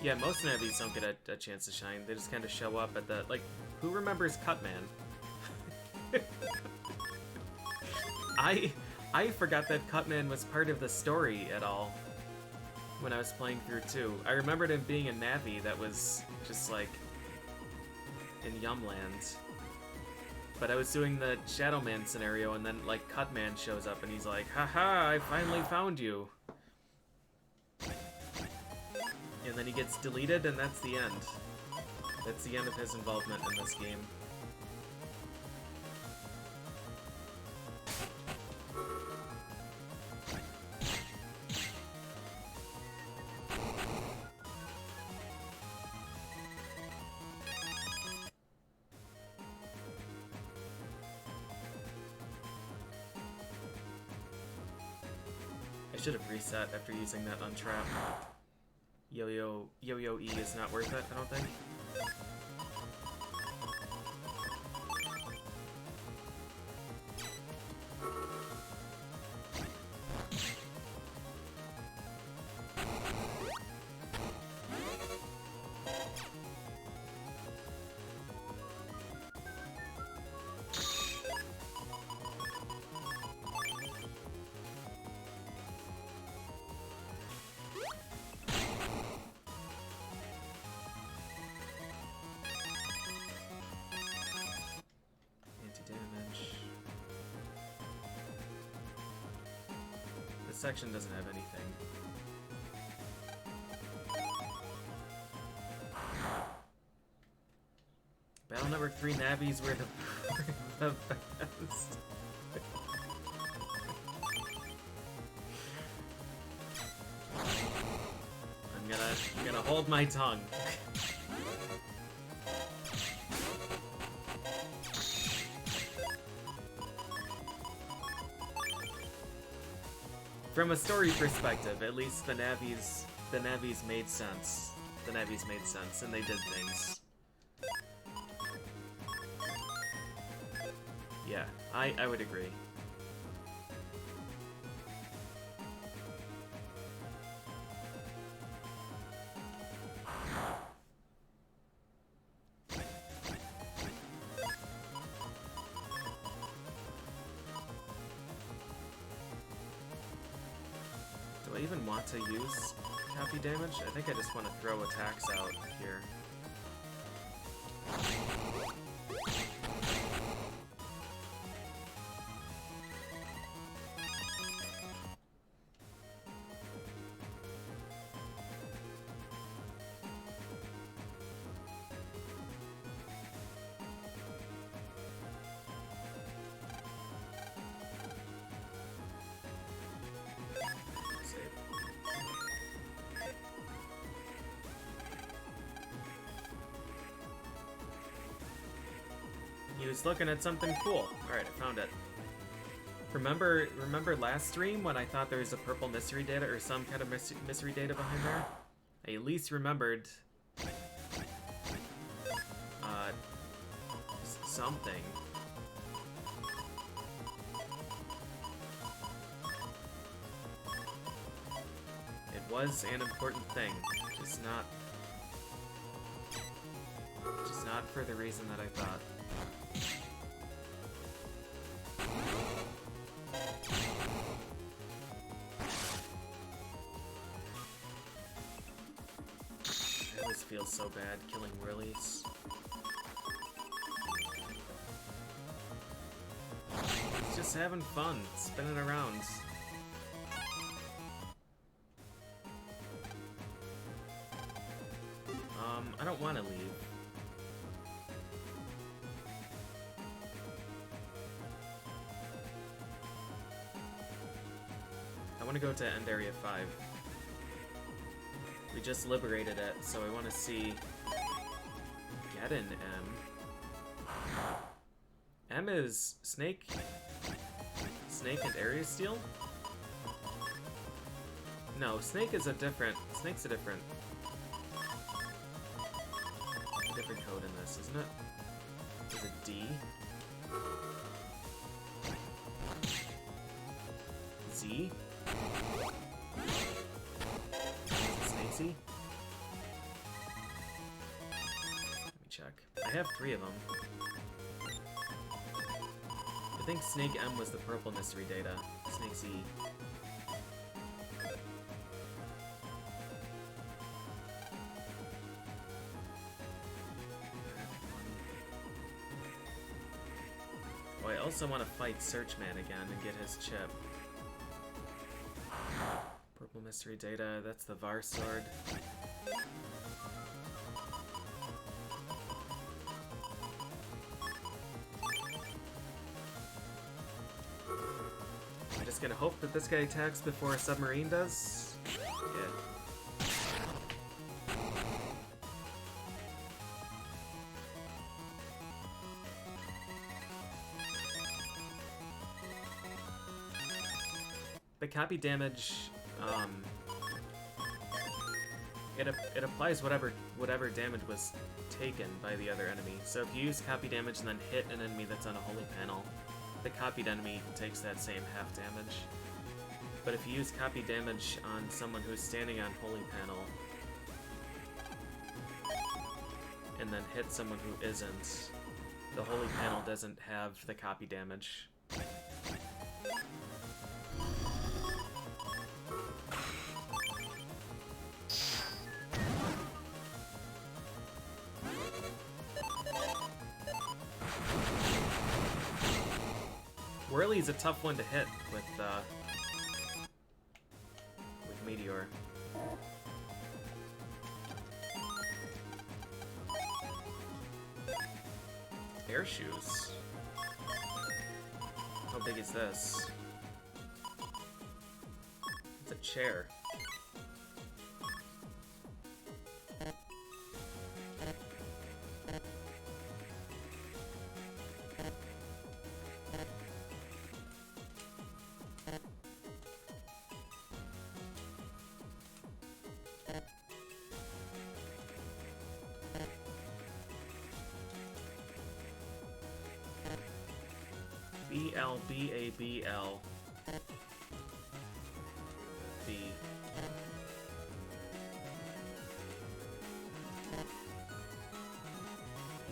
Yeah, most navies don't get a chance to shine. They just kind of show up at the, like, who remembers Cutman? I forgot that Cutman was part of the story at all when I was playing through 2. I remembered him being a navi that was just, like, in Yumland. But I was doing the Shadow Man scenario, and then, like, Cutman shows up, and he's like, haha, I finally found you. And then he gets deleted, and that's the end. That's the end of his involvement in this game. I should have reset after using that untrap. Yo-Yo-E is not worth it, I don't think. Section doesn't have anything. Battle Network 3 navies were the best. I'm gonna hold my tongue. From a story perspective, at least the navies made sense. The navies made sense, and they did things. Yeah, I would agree. Do I even want to use copy damage? I think I just want to throw attacks out here. He was looking at something cool. Alright, I found it. Remember last stream when I thought there was a purple mystery data or some kind of mystery data behind there? I at least remembered something. It was an important thing, just not for the reason that I thought. I always feel so bad killing Willies. He's just having fun, spinning around. I don't want to leave. I want to go to End Area 5. We just liberated it, so I want to see... Get an M. M is Snake? Snake and Area Steel? No, Snake's a different code in this, isn't it? Is it D? Z? Snakesy? Let me check. I have 3 of them. I think Snake M was the purple mystery data. Snake Z. Oh, I also want to fight Searchman again and get his chip. Purple mystery data, that's the Var sword. I'm just gonna hope that this guy attacks before a submarine does. Yeah. The copy damage, it applies whatever damage was taken by the other enemy. So if you use copy damage and then hit an enemy that's on a holy panel, the copied enemy takes that same half damage. But if you use copy damage on someone who's standing on holy panel, and then hit someone who isn't, the holy panel doesn't have the copy damage. Whirly's a tough one to hit with Meteor. Air shoes. How big is this? It's a chair. B-L-B-A-B-L. B.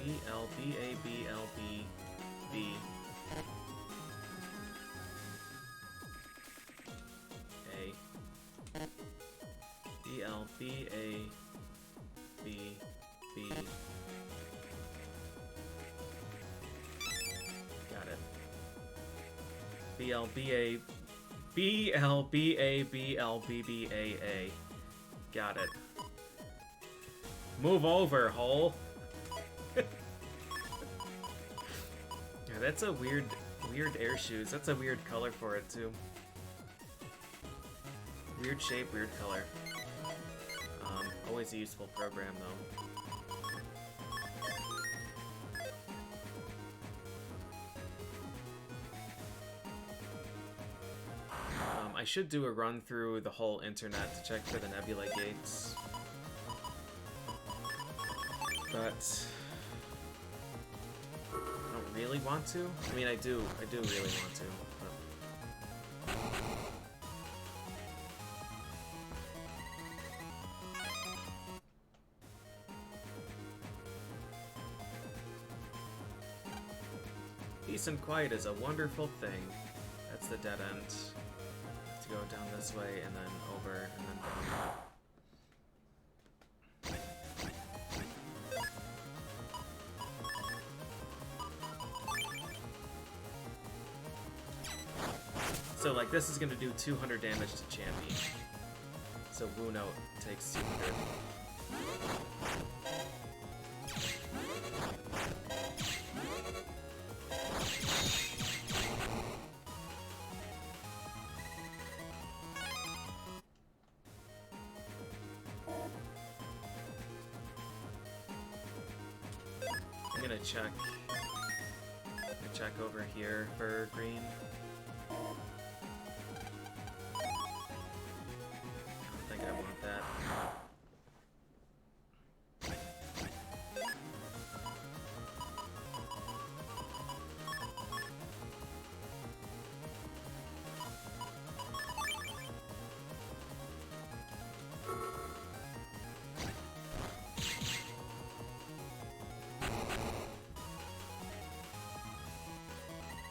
B-L-B-A-B-L-B-B. A. B-L-B-A-B-B. Got it. B-L-B-A... B-L-B-A-B-L-B-B-A-A. Got it. Move over, hole! Yeah, that's a weird air shoes. That's a weird color for it, too. Weird shape, weird color. Always a useful program, though. I should do a run through the whole internet to check for the nebula gates. But I don't really want to. I mean, I do really want to. But... Peace and quiet is a wonderful thing. That's the dead end. Have to go down this way and then over and then down. So, like, this is gonna do 200 damage to Champy. So, Wu Note takes 200. I'm gonna check over here for green. I want that.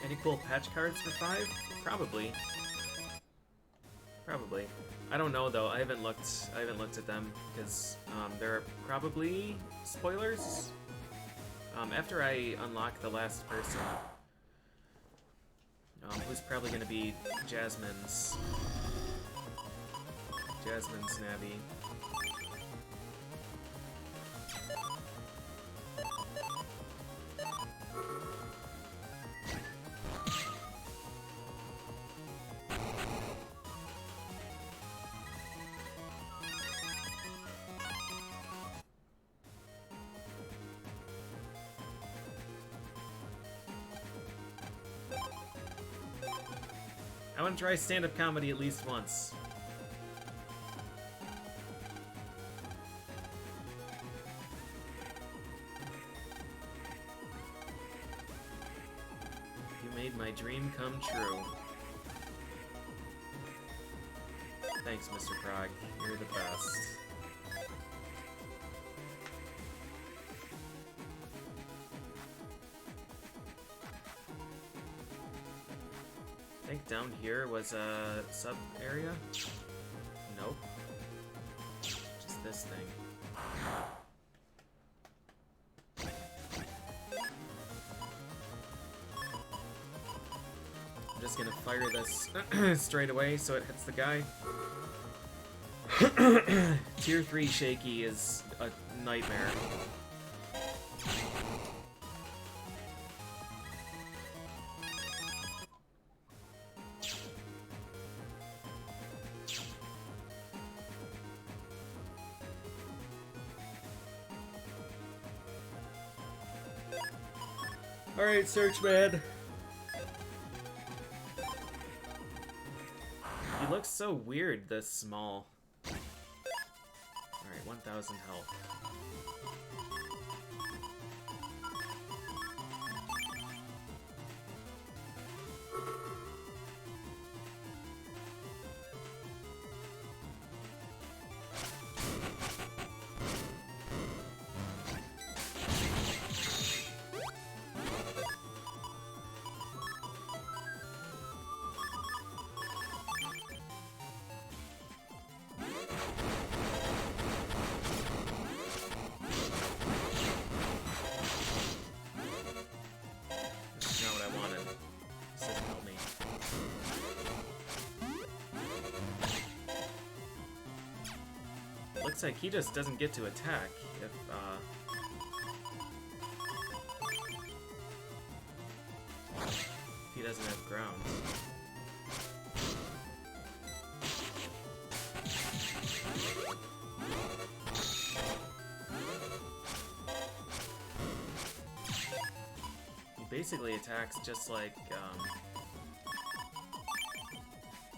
Any cool patch cards for 5? Probably. Probably. I don't know though. I haven't looked at them because there are probably spoilers. After I unlock the last person, who's probably gonna be Jasmine's Navi. I want to try stand-up comedy at least once. You made my dream come true. Thanks, Mr. Prague. You're the best. I think down here was a sub area. Nope. Just this thing. I'm just gonna fire this straight away so it hits the guy. Tier 3 Shaky is a nightmare. Alright, search man. He looks so weird, this small. Alright, 1,000 health. looks like he just doesn't get to attack if he doesn't have ground. He basically attacks just like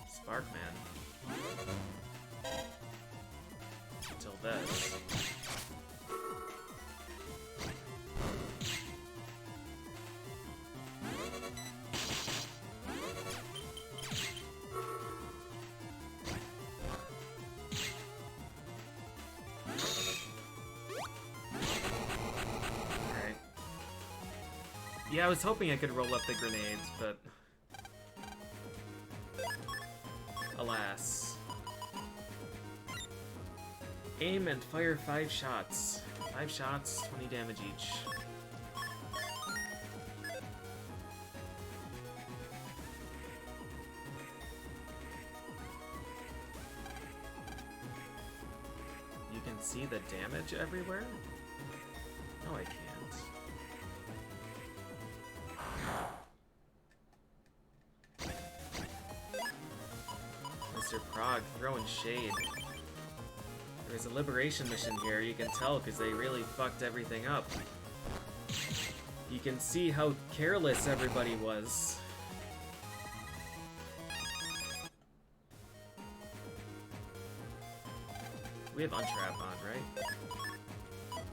Sparkman. Until this. Alright. Yeah, I was hoping I could roll up the grenades, but alas. Aim and fire 5 shots. 5 shots, 20 damage each. You can see the damage everywhere? No, I can't. Mr. Prague throwing shade. There's a liberation mission here, you can tell, because they really fucked everything up. You can see how careless everybody was. We have Untrap on, right? Yeah.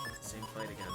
It's the same fight again.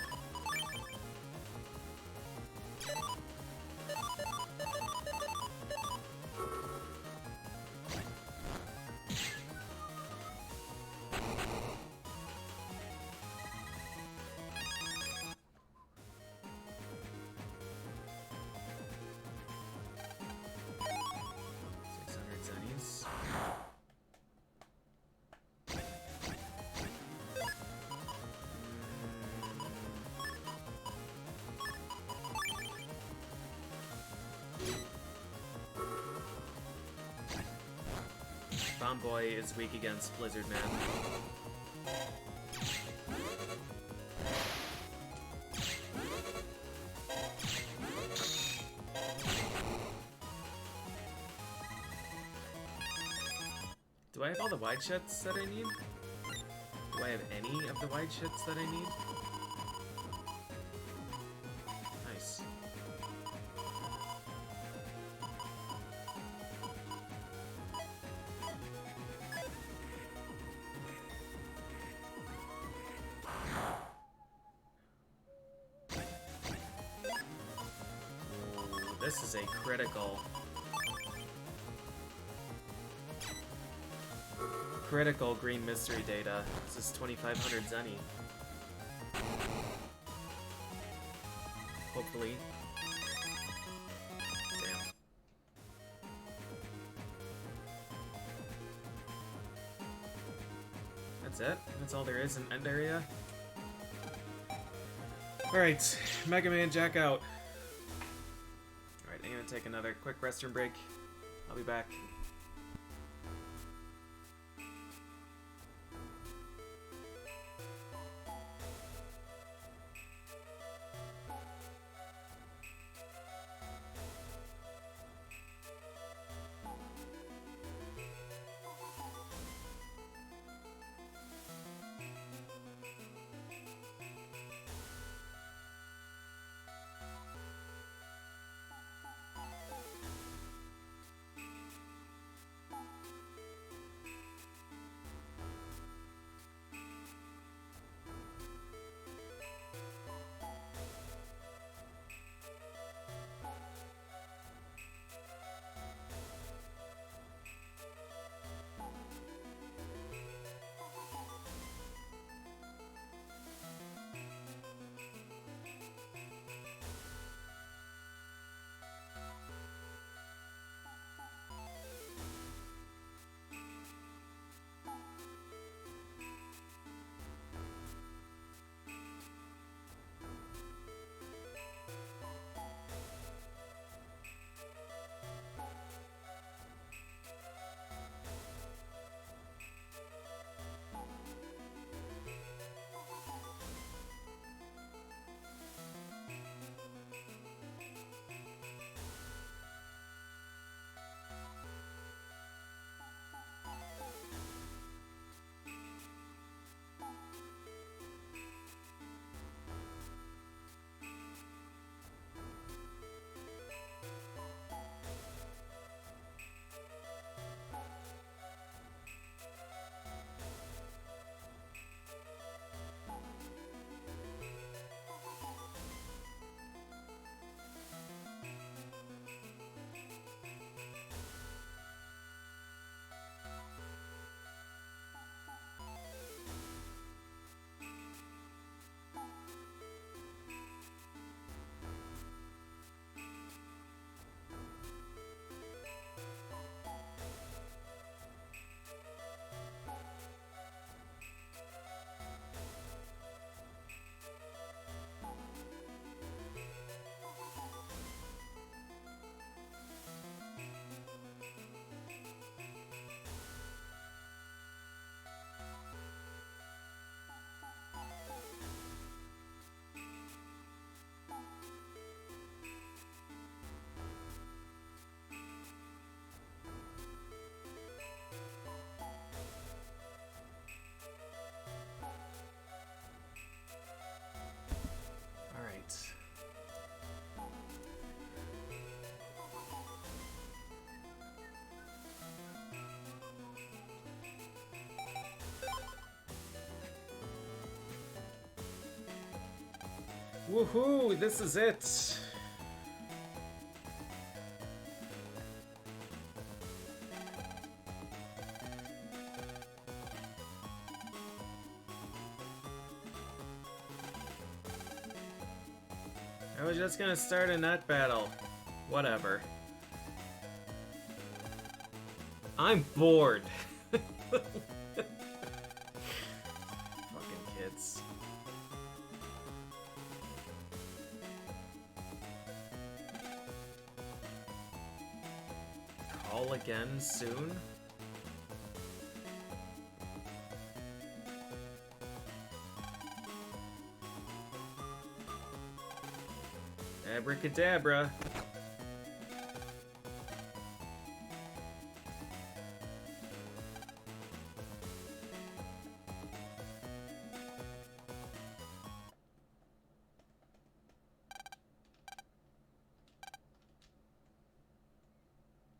Bomb Boy is weak against Blizzard Man. Do I have all the wide shots that I need? Do I have any of the wide shots that I need? Nice. This is a critical green mystery data. This is 2500 Zenny. Hopefully. Damn. That's it? That's all there is in end area? Alright, Mega Man Jack out. Alright, I'm gonna take another quick restroom break. I'll be back. Woohoo! This is it! I was just gonna start a net battle. Whatever. I'm bored. Fucking kids. Call again soon? Abracadabra.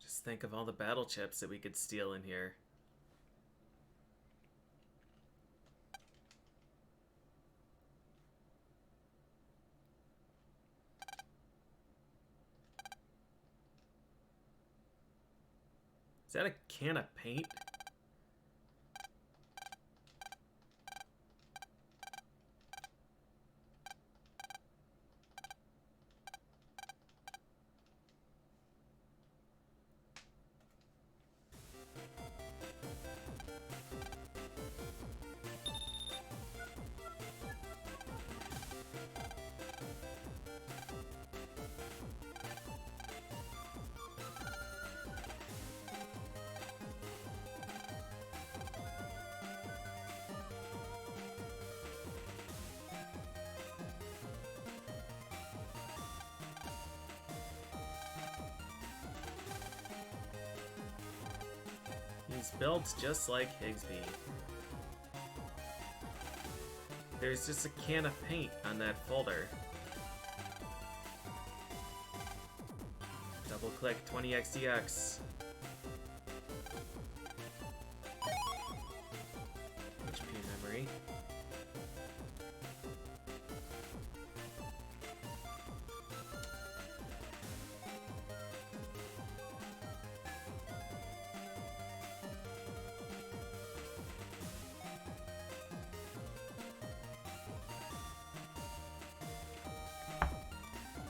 Just think of all the battle chips that we could steal in here. Is that a can of paint? He's built just like Higsby. There's just a can of paint on that folder. Double click 20xdx. HP memory.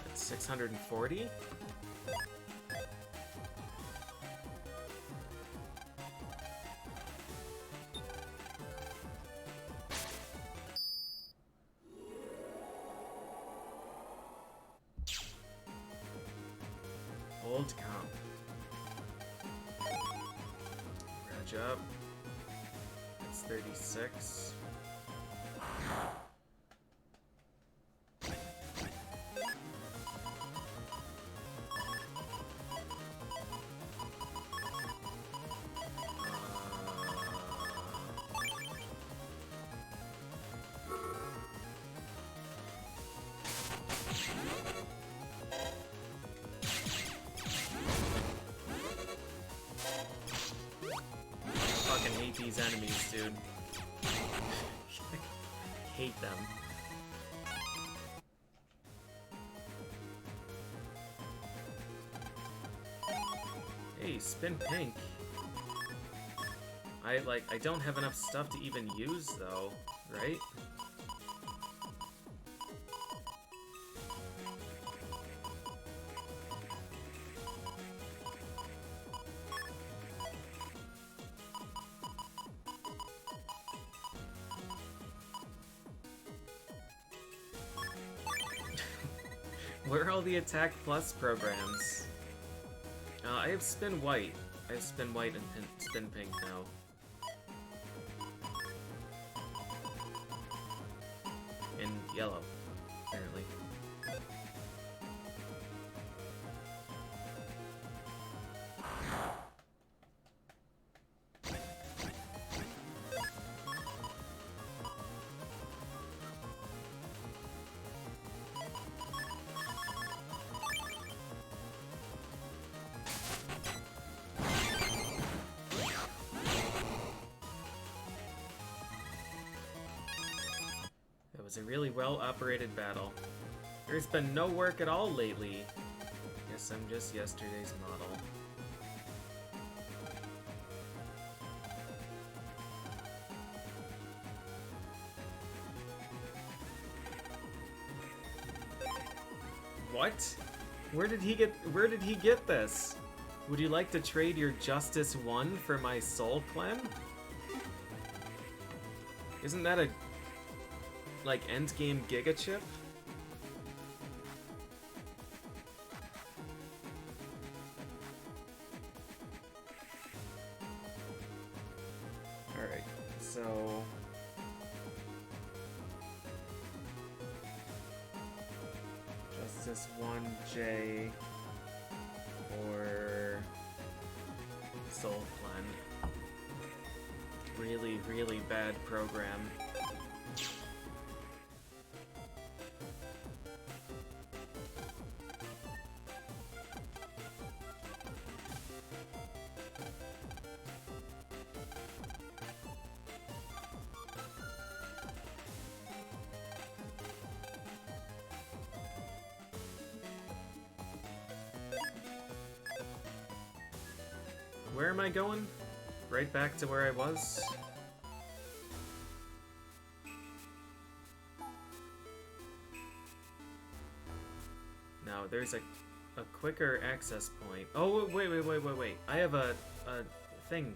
That's 640. Old comp. Round up. That's 36. Fucking hate these enemies, dude. Hate them. Hey, spin pink. I don't have enough stuff to even use though, right? Where are all the Attack Plus programs? I have Spin White. I have Spin White and Spin Pink now. And yellow, apparently. It was a really well-operated battle. There's been no work at all lately. Guess I'm just yesterday's model. What? Where did he get this? Would you like to trade your Justice 1 for my Soul Clem? Isn't that a like endgame Giga Chip? Alright, so Justice 1J or Soul Clan. Really, really bad program. Where am I going? Right back to where I was? No, there's a quicker access point. Oh, wait. I have a thing.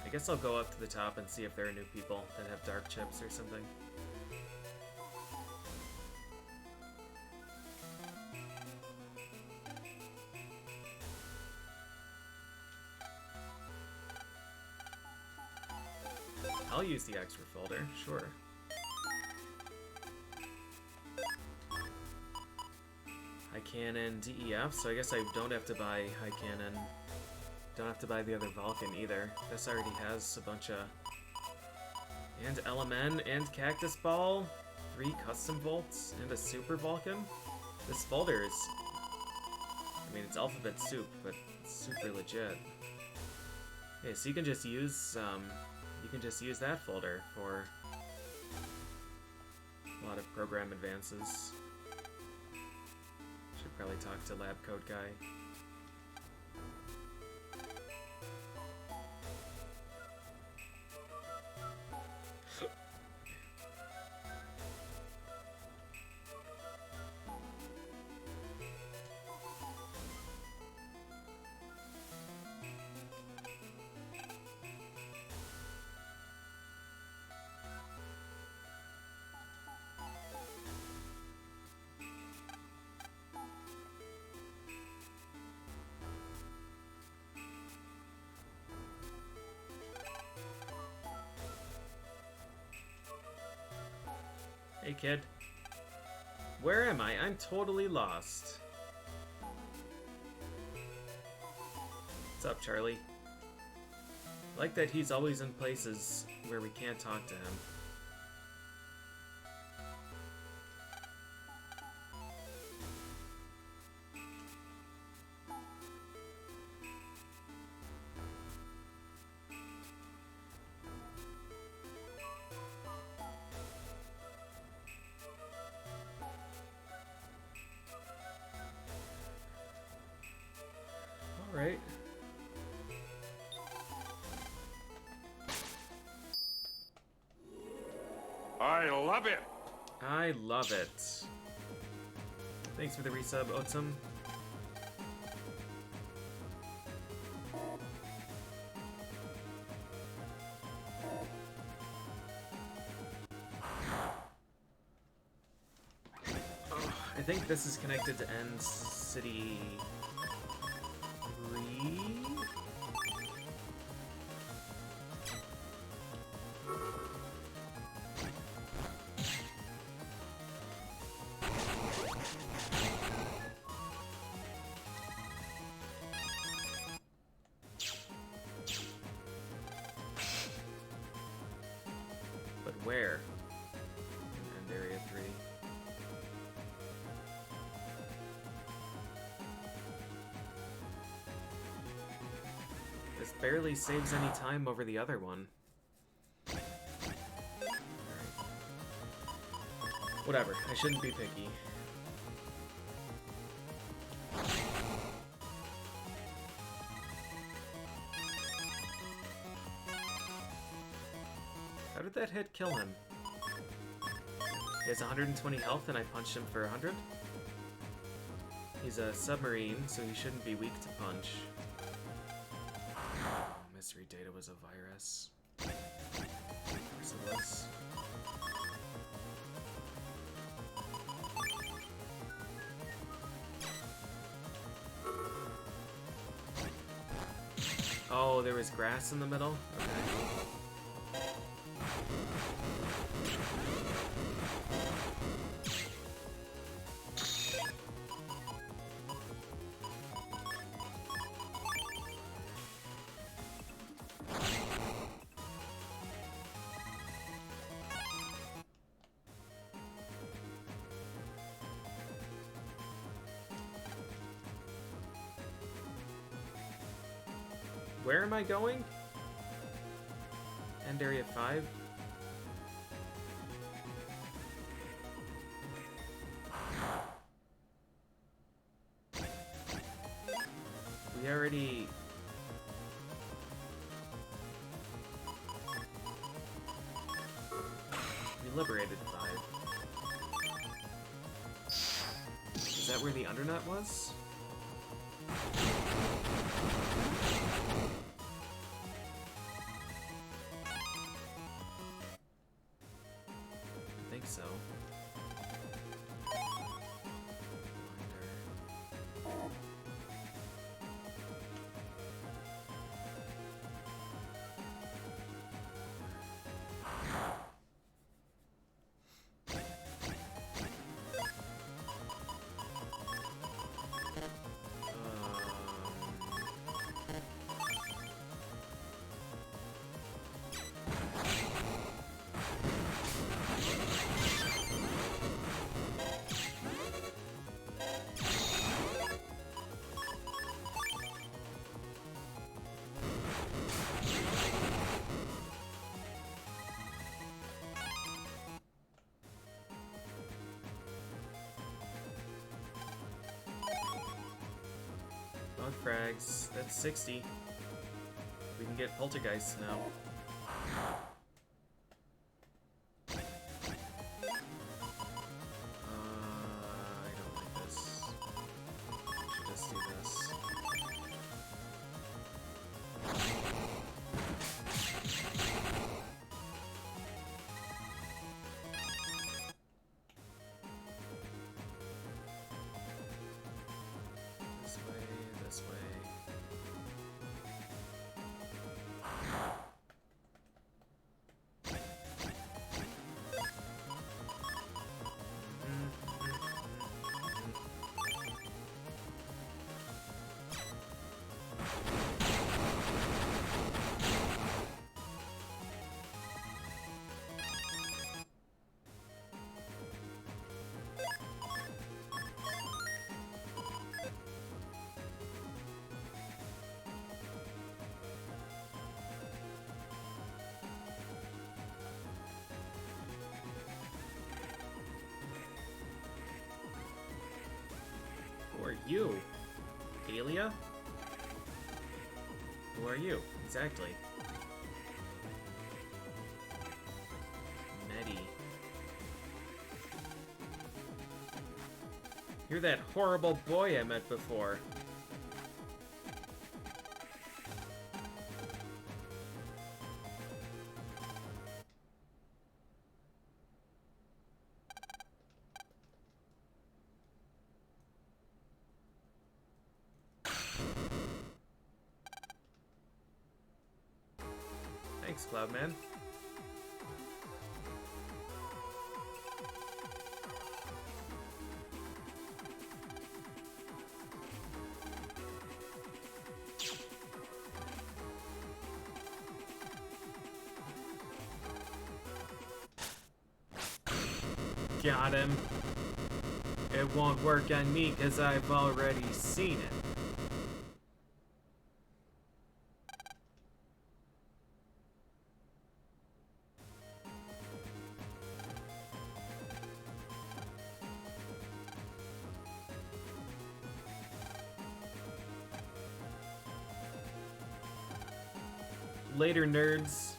I guess I'll go up to the top and see if there are new people that have dark chips or something. I'll use the extra folder, sure. High Cannon, DEF, so I guess I don't have to buy High Cannon. Don't have to buy the other Vulcan either. This already has a bunch of... And LMN and Cactus Ball, 3 custom volts, and a Super Vulcan. This folder is... I mean, it's alphabet soup, but it's super legit. Okay, so you can just use that folder for a lot of program advances. Should probably talk to Lab Code Guy. Hey kid. Where am I? I'm totally lost. What's up, Charlie? I like that he's always in places where we can't talk to him. Alright. I love it. I love it. Thanks for the resub, Otsum. Oh, I think this is connected to End City 3? But where? In End Area 3. This barely saves any time over the other one. Alright. Whatever, I shouldn't be picky. How did that hit kill him? He has 120 health and I punched him for 100? He's a submarine, so he shouldn't be weak to punch. Oh, mystery data was a virus. Of course it was. Oh, there was grass in the middle? Okay. Where am I going? End Area 5? We already... We liberated 5. Is that where the Undernet was? I think so. Bug frags. That's 60. We can get poltergeists now. I don't like this. I should just do this. This way. Who are you? Alia? Who are you? Exactly. Nettie. You're that horrible boy I met before. Thanks, Cloudman. Got him. It won't work on me because I've already seen it. Later, nerds.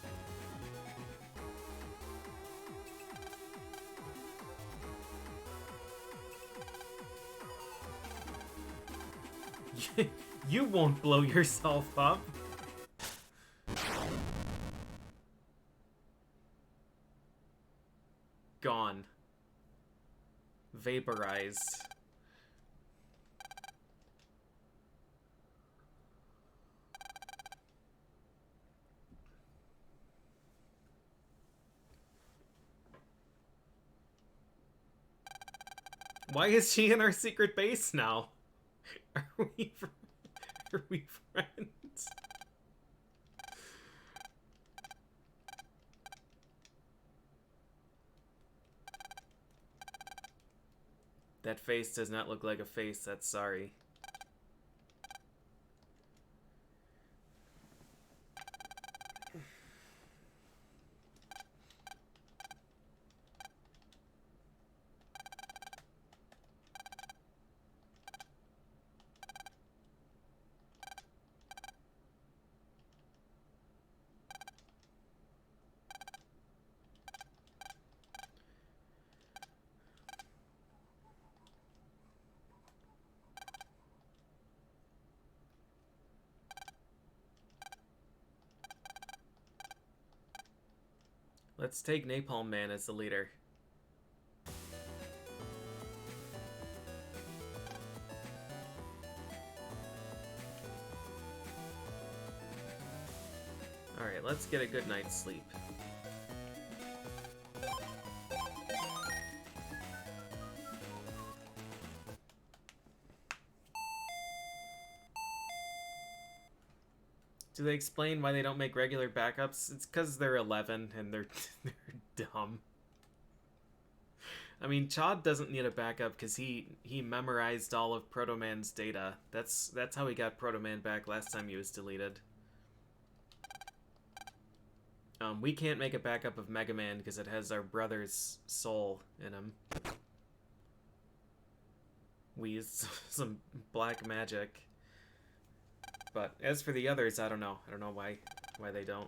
You won't blow yourself up. Gone. Vaporize. Why is she in our secret base now? Are we friends? That face does not look like a face, that's sorry. Let's take Napalm Man as the leader. Alright, let's get a good night's sleep. Do they explain why they don't make regular backups? It's because they're 11 and they're dumb. I mean, Chad doesn't need a backup because he memorized all of Protoman's data. That's how he got Protoman back last time he was deleted. We can't make a backup of Mega Man because it has our brother's soul in him. We use some black magic. But as for the others, I don't know. I don't know why they don't.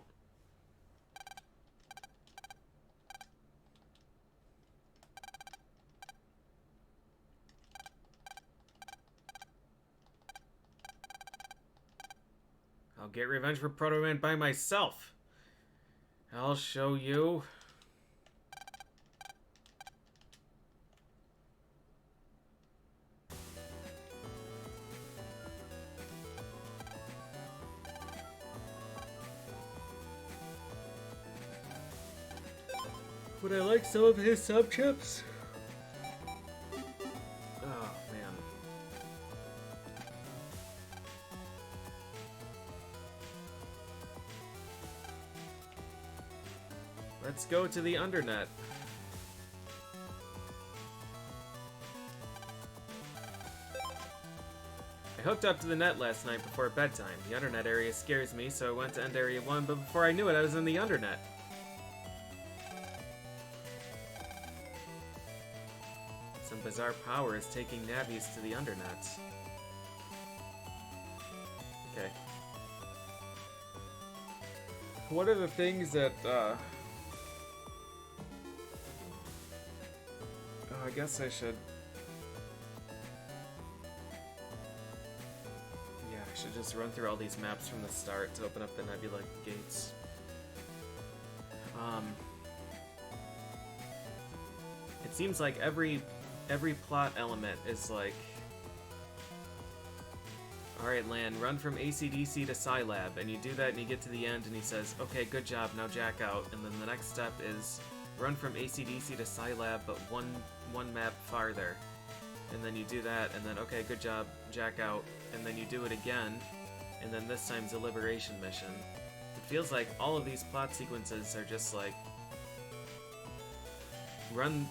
I'll get revenge for Protoman by myself. I'll show you. Would I like some of his sub-chips? Oh, man. Let's go to the Undernet. I hooked up to the net last night before bedtime. The Undernet area scares me, so I went to End Area 1, but before I knew it, I was in the Undernet. Some bizarre power is taking Navies to the Undernet. Okay. What are the things that, Oh, I guess I should... Yeah, I should just run through all these maps from the start to open up the Nebula gates. It seems like every plot element is like, alright, Lan, run from ACDC to Scilab, and you do that and you get to the end and he says, okay, good job, now jack out, and then the next step is run from ACDC to Scilab, but one map farther, and then you do that, and then, okay, good job, jack out, and then you do it again, and then this time's a liberation mission. It feels like all of these plot sequences are just like, run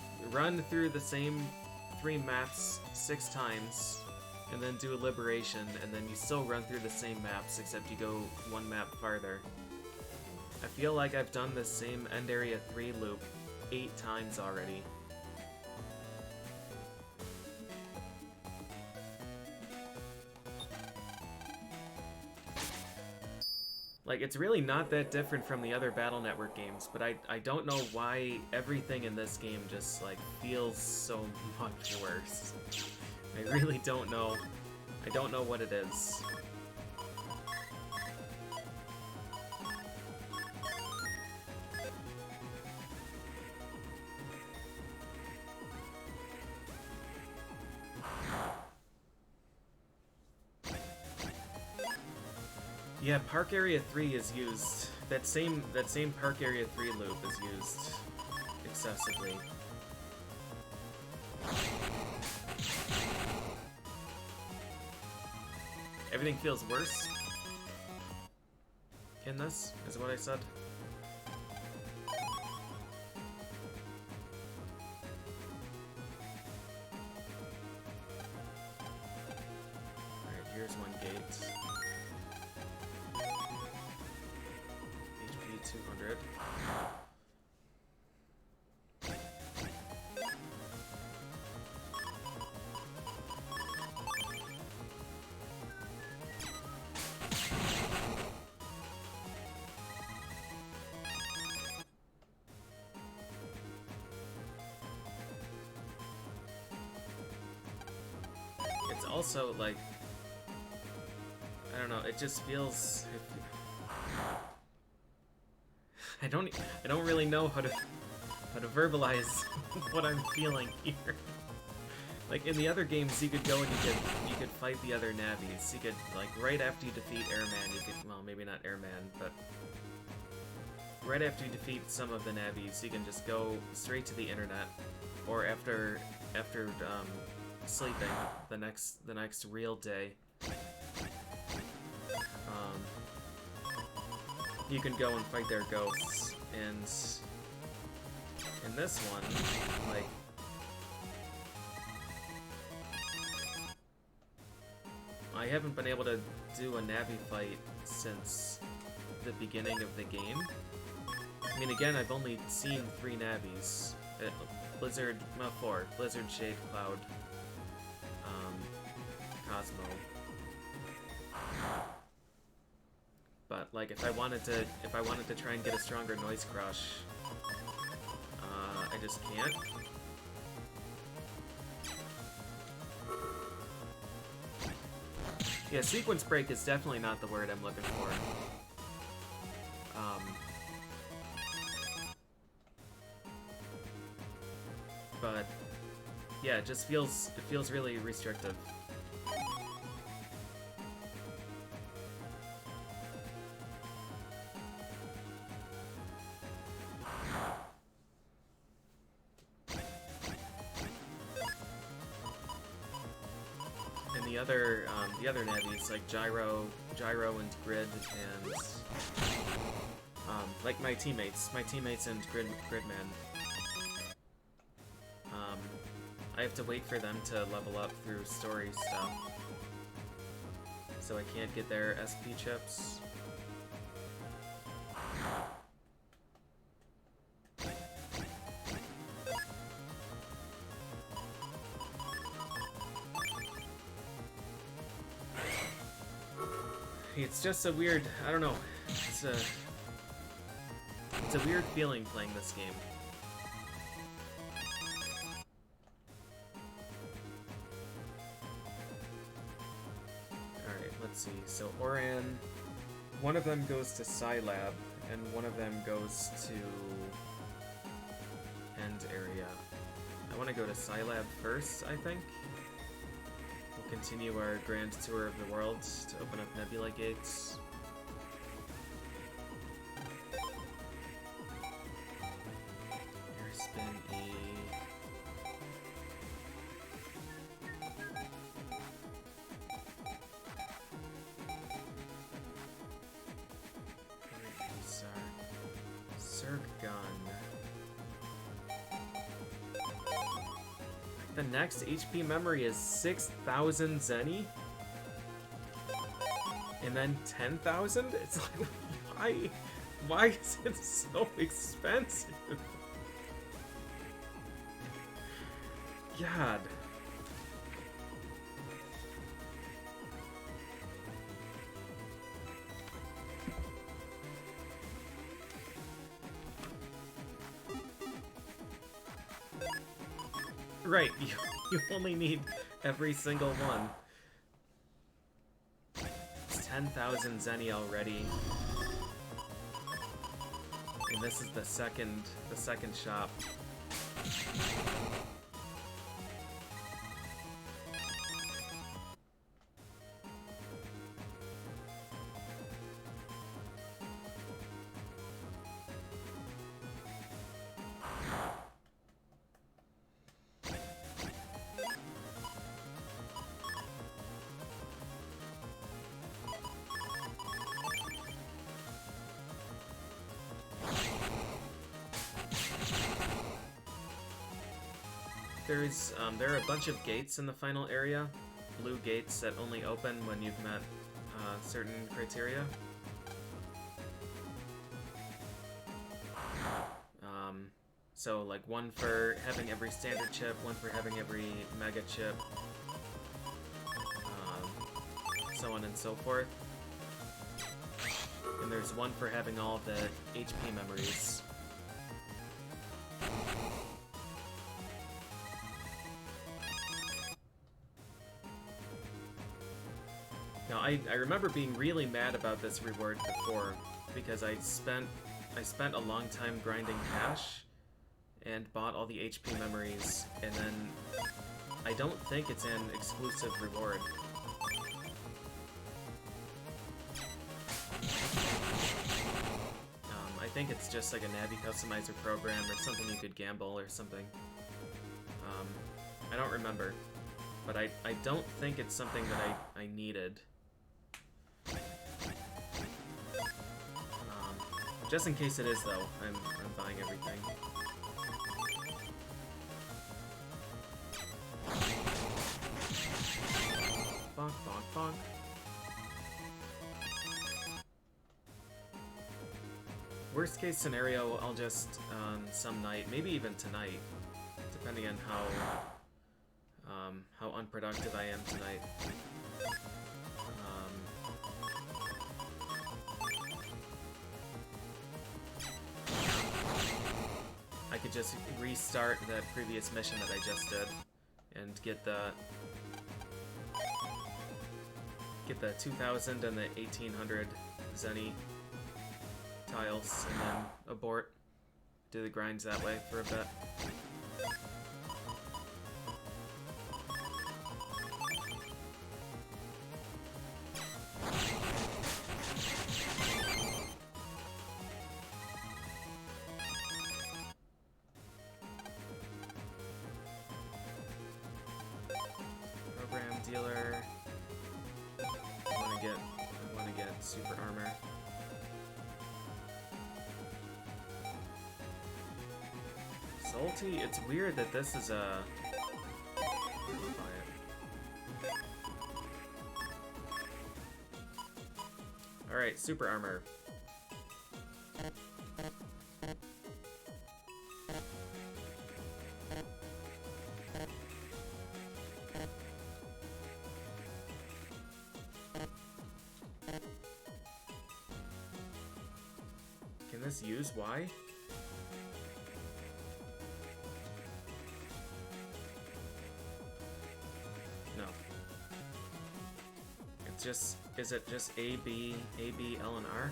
through the same 3 maps 6 times, and then do a liberation, and then you still run through the same maps, except you go 1 map farther. I feel like I've done this same End Area 3 loop 8 times already. Like, it's really not that different from the other Battle Network games, but I don't know why everything in this game just, like, feels so much worse. I really don't know. I don't know what it is. Yeah, Park Area 3 is used. That same Park Area 3 loop is used excessively. Everything feels worse in this, is what I said. Alright, here's one gate. HP 200. It's also like, I don't know, it just feels, I don't really know how to verbalize what I'm feeling here. Like in the other games, you could go and you could fight the other Navis. You could, like, right after you defeat Airman, you could, well, maybe not Airman, but right after you defeat some of the Navis, you can just go straight to the internet, or after sleeping the next real day, you can go and fight their ghosts. And in this one, like, I haven't been able to do a Navi fight since the beginning of the game. I mean, again, I've only seen 3 Navis. Blizzard, well, 4. Blizzard, Shade, Cloud, Cosmo. But like, if I wanted to try and get a stronger Noise Crush, I just can't. Yeah, sequence break is definitely not the word I'm looking for. But yeah, it just feels really restrictive. And the other navies, like Gyro and Grid, and like my teammates and Gridman. I have to wait for them to level up through story stuff, so I can't get their SP chips. It's just a weird, I don't know, it's a weird feeling playing this game. Alright, let's see. So Oran, one of them goes to Scilab, and one of them goes to End Area. I want to go to Scilab first, I think. We'll continue our grand tour of the world to open up Nebula Gates. Airspin E. Zerg Gun. The next HP memory is 6,000 Zenny? And then 10,000? It's like, why is it so expensive? God. Right, you only need every single one. It's 10,000 Zenny already. And this is the second shop. There are a bunch of gates in the final area, blue gates that only open when you've met certain criteria. So like one for having every standard chip, one for having every mega chip, so on and so forth. And there's one for having all of the HP memories. Now, I remember being really mad about this reward before, because I spent a long time grinding cash, and bought all the HP memories, and then I don't think it's an exclusive reward. I think it's just like a Navi customizer program or something you could gamble or something. I don't remember, but I don't think it's something that I needed. Just in case it is, though, I'm buying everything. Bonk, bonk, bonk. Worst case scenario, I'll just, some night, maybe even tonight, depending on how unproductive I am tonight. I could just restart that previous mission that I just did and get the 2,000 and the 1,800 Zenny tiles, and then abort. Do the grinds that way for a bit. Program dealer. I wanna get super armor. Salty, it's weird that this is a... Alright, super armor. Can this use Y? No. It's just, is it just A, B, L, and R?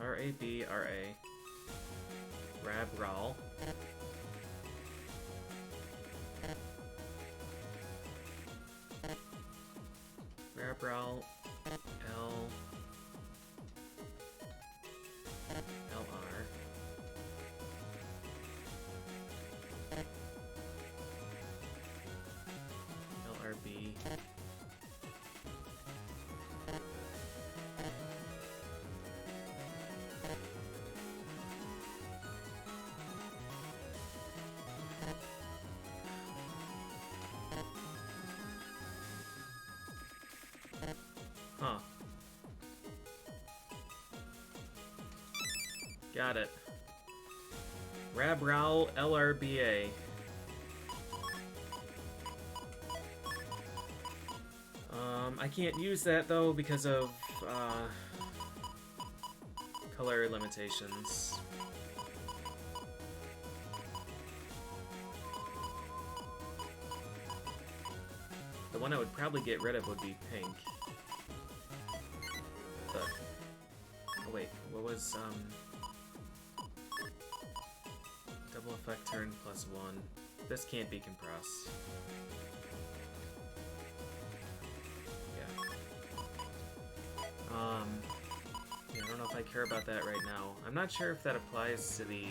R-A-B, R-A. Rab, Ral. Rabral, L, LR, LRB, huh. Got it. Rabrow LRBA. I can't use that though because of color limitations. The one I would probably get rid of would be pink. But oh wait, what was double effect turn +1? This can't be compressed. Yeah, I don't know if I care about that right now. I'm not sure if that applies to the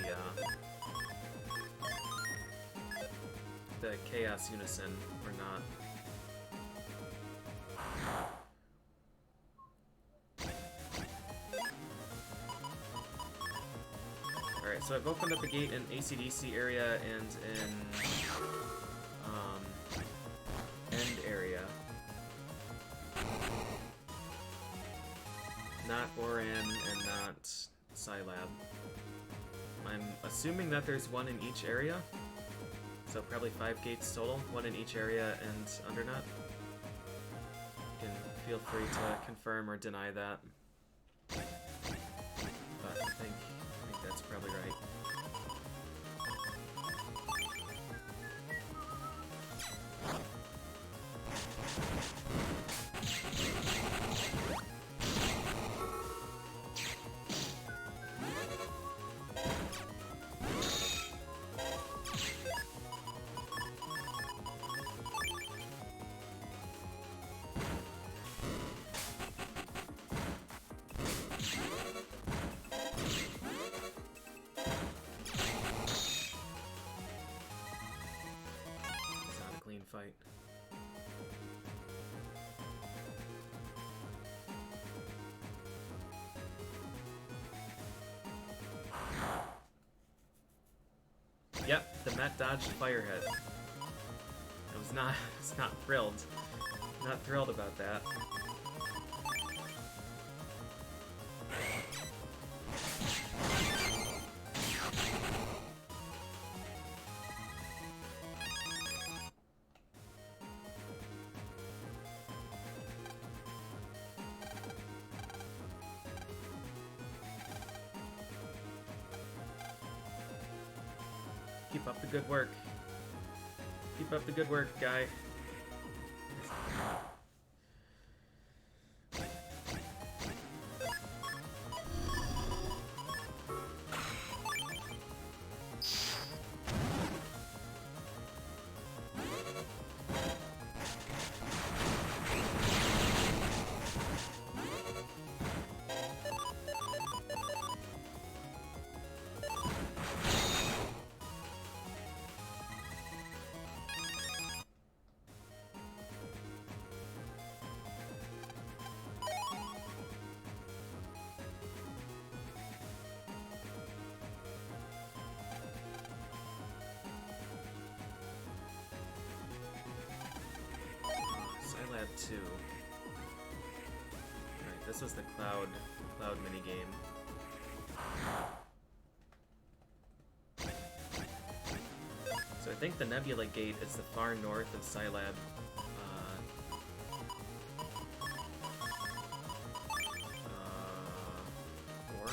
Chaos Unison or not. Alright, so I've opened up a gate in AC/DC area and in end area. Not Oran and not Scilab. I'm assuming that there's one in each area. So probably 5 gates total, one in each area and Undernet. You can feel free to confirm or deny that. But I think that's probably right. Fight. Yep, the Met dodged Firehead. I was not thrilled. Not thrilled about that. Keep up the good work. Keep up the good work, guy. Scilab 2. Alright, this is the cloud minigame. So I think the Nebula Gate is the far north of Scilab. 4.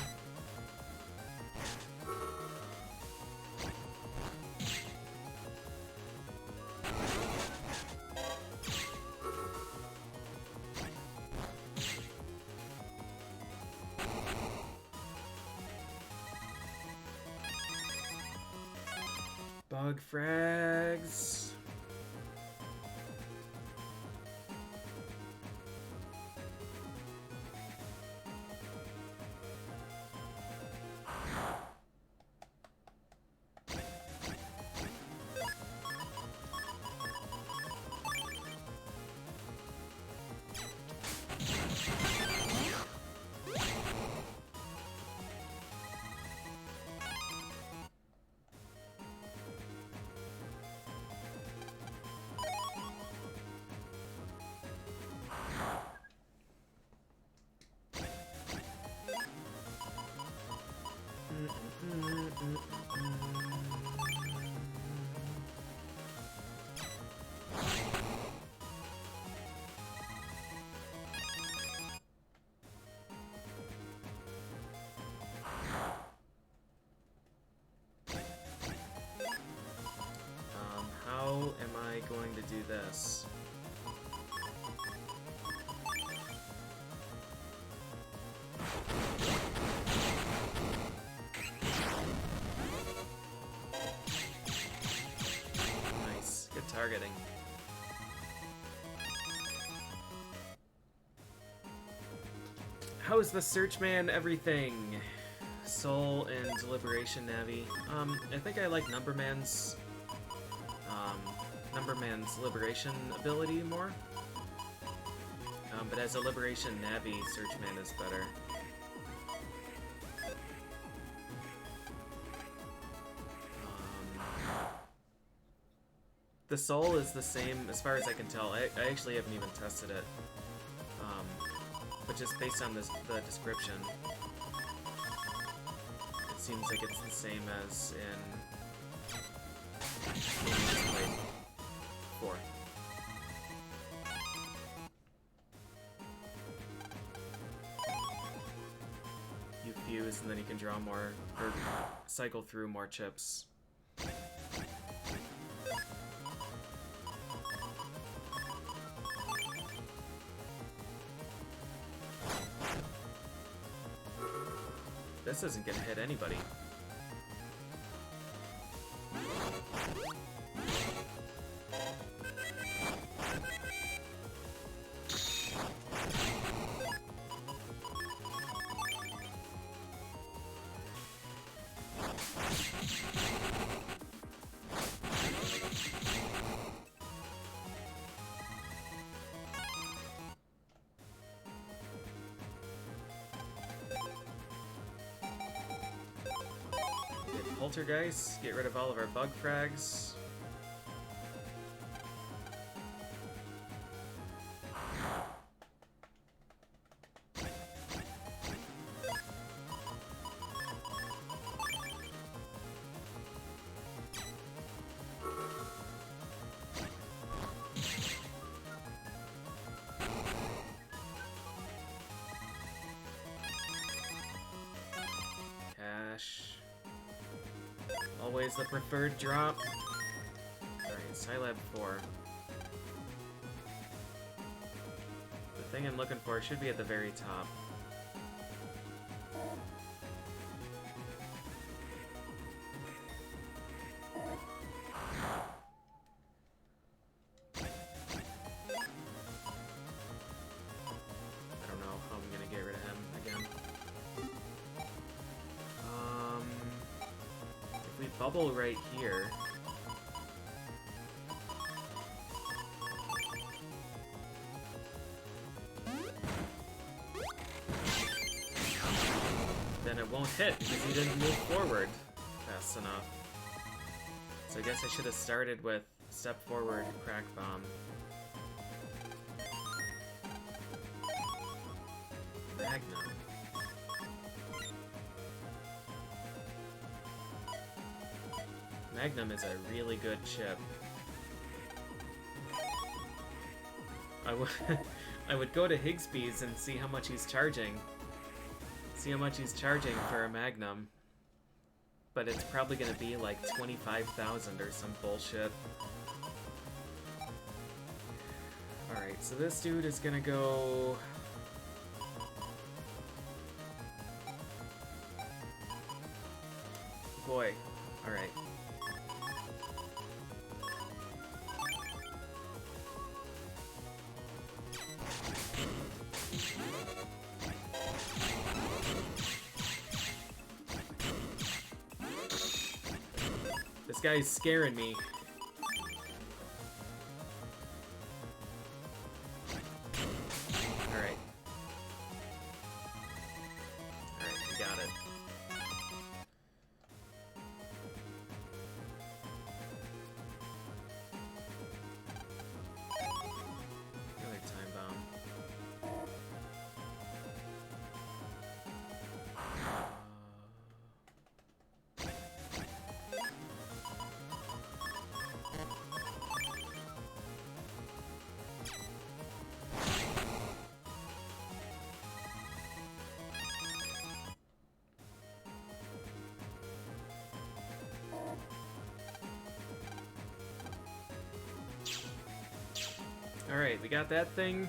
Bug frags. targeting. How's the Searchman everything? Soul and Liberation Navi. I think I like Numberman's Liberation ability more. But as a Liberation Navi, Searchman is better. The Soul is the same, as far as I can tell. I actually haven't even tested it. But just based on the description, it seems like it's the same as in 4. You fuse, and then you can draw more, or cycle through more chips. This isn't gonna hit anybody. Poltergeist, get rid of all of our bug frags. Cash. Always the preferred drop. Alright, Scilab 4. The thing I'm looking for should be at the very top. I don't know how I'm gonna get rid of him again. We bubble right here. Then it won't hit because he didn't move forward fast enough. So I guess I should have started with step forward, crack bomb. Magnum. Magnum is a really good chip. I would go to Higsby's and see how much he's charging. See how much he's charging for a Magnum. But it's probably gonna be like 25,000 or some bullshit. Alright, so this dude is gonna go... Boy. Alright. This guy's scaring me. Alright. Alright, we got it. Another time bomb. Alright, we got that thing.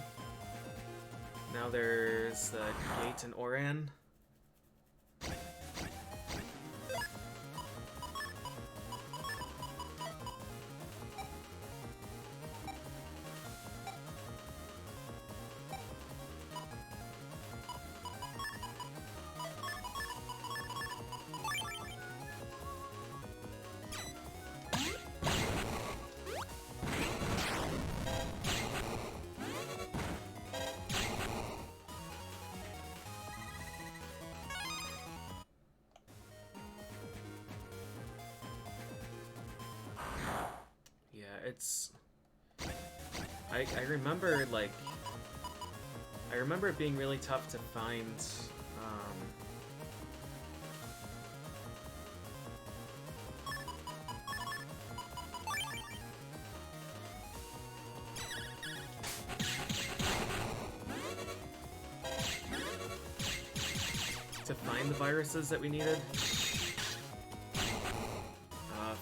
Now there's the gate and Oran. it's... I remember, like... I remember it being really tough to find, the viruses that we needed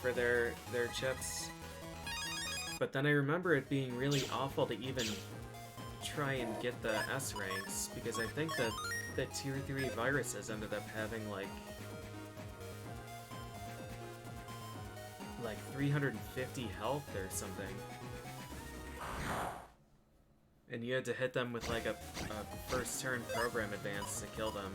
for their chips. But then I remember it being really awful to even try and get the S ranks, because I think that the tier 3 viruses ended up having like 350 health or something. And you had to hit them with like a first turn program advance to kill them.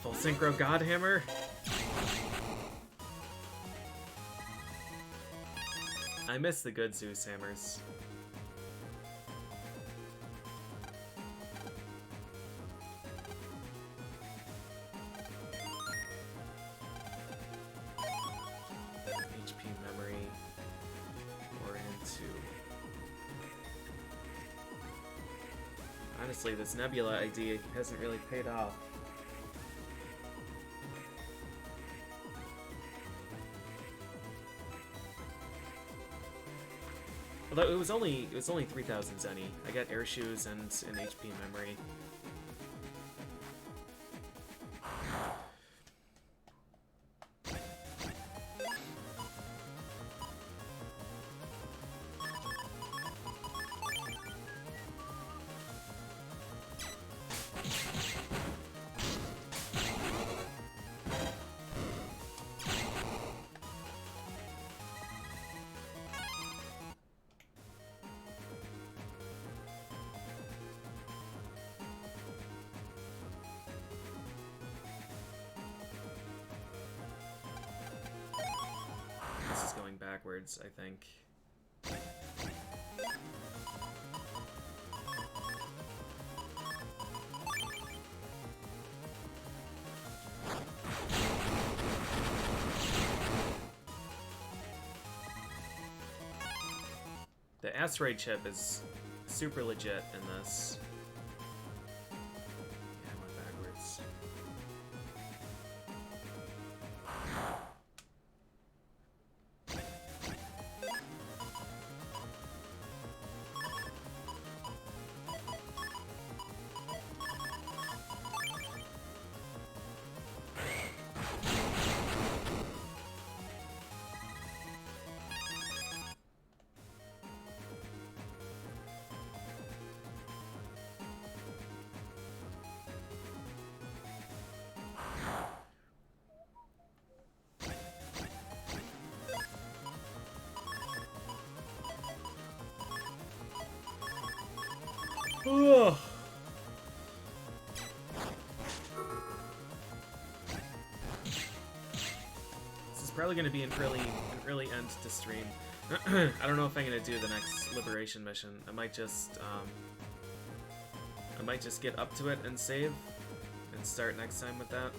Full synchro Godhammer? I miss the good Zeus hammers. HP memory or into... Honestly, this Nebula ID hasn't really paid off. Although it was only 3,000 Zenny. I got air shoes and an HP memory. Backwards, I think. The asteroid chip is super legit in this. Yeah, I went backwards. Ugh. This is probably going to be an early end to stream. I don't know if I'm going to do the next liberation mission. I might just get up to it and save and start next time with that.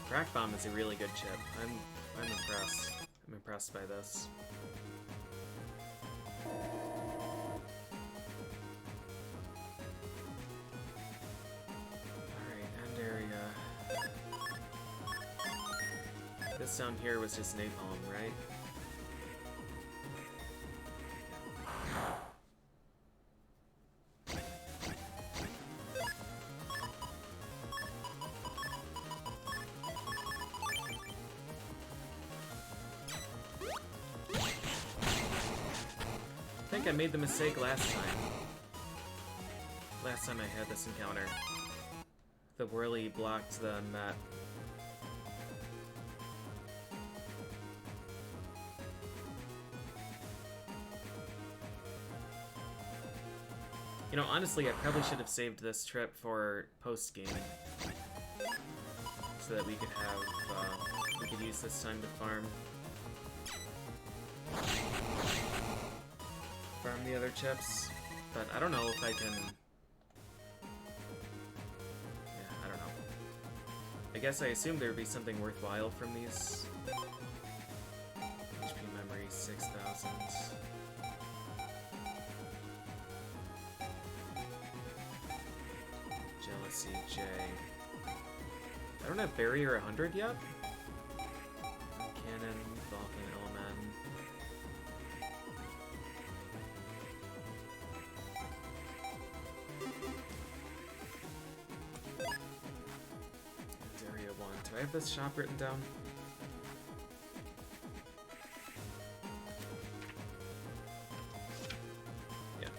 Crack Bomb is a really good chip. I'm impressed. I'm impressed by this. Alright, end area. This down here was just napalm, right? I think I made the mistake last time. Last time I had this encounter. The whirly blocked the Met. You know, honestly, I probably should have saved this trip for post-game. So that we could have, we could use this time to farm the other chips. But I don't know if I can... Yeah, I don't know. I guess I assumed there would be something worthwhile from these. HP memory, 6,000. Jealousy, J. I don't have Barrier 100 yet? Cannon, Vulcan, Element. Area 1. Do I have this shop written down? Yeah.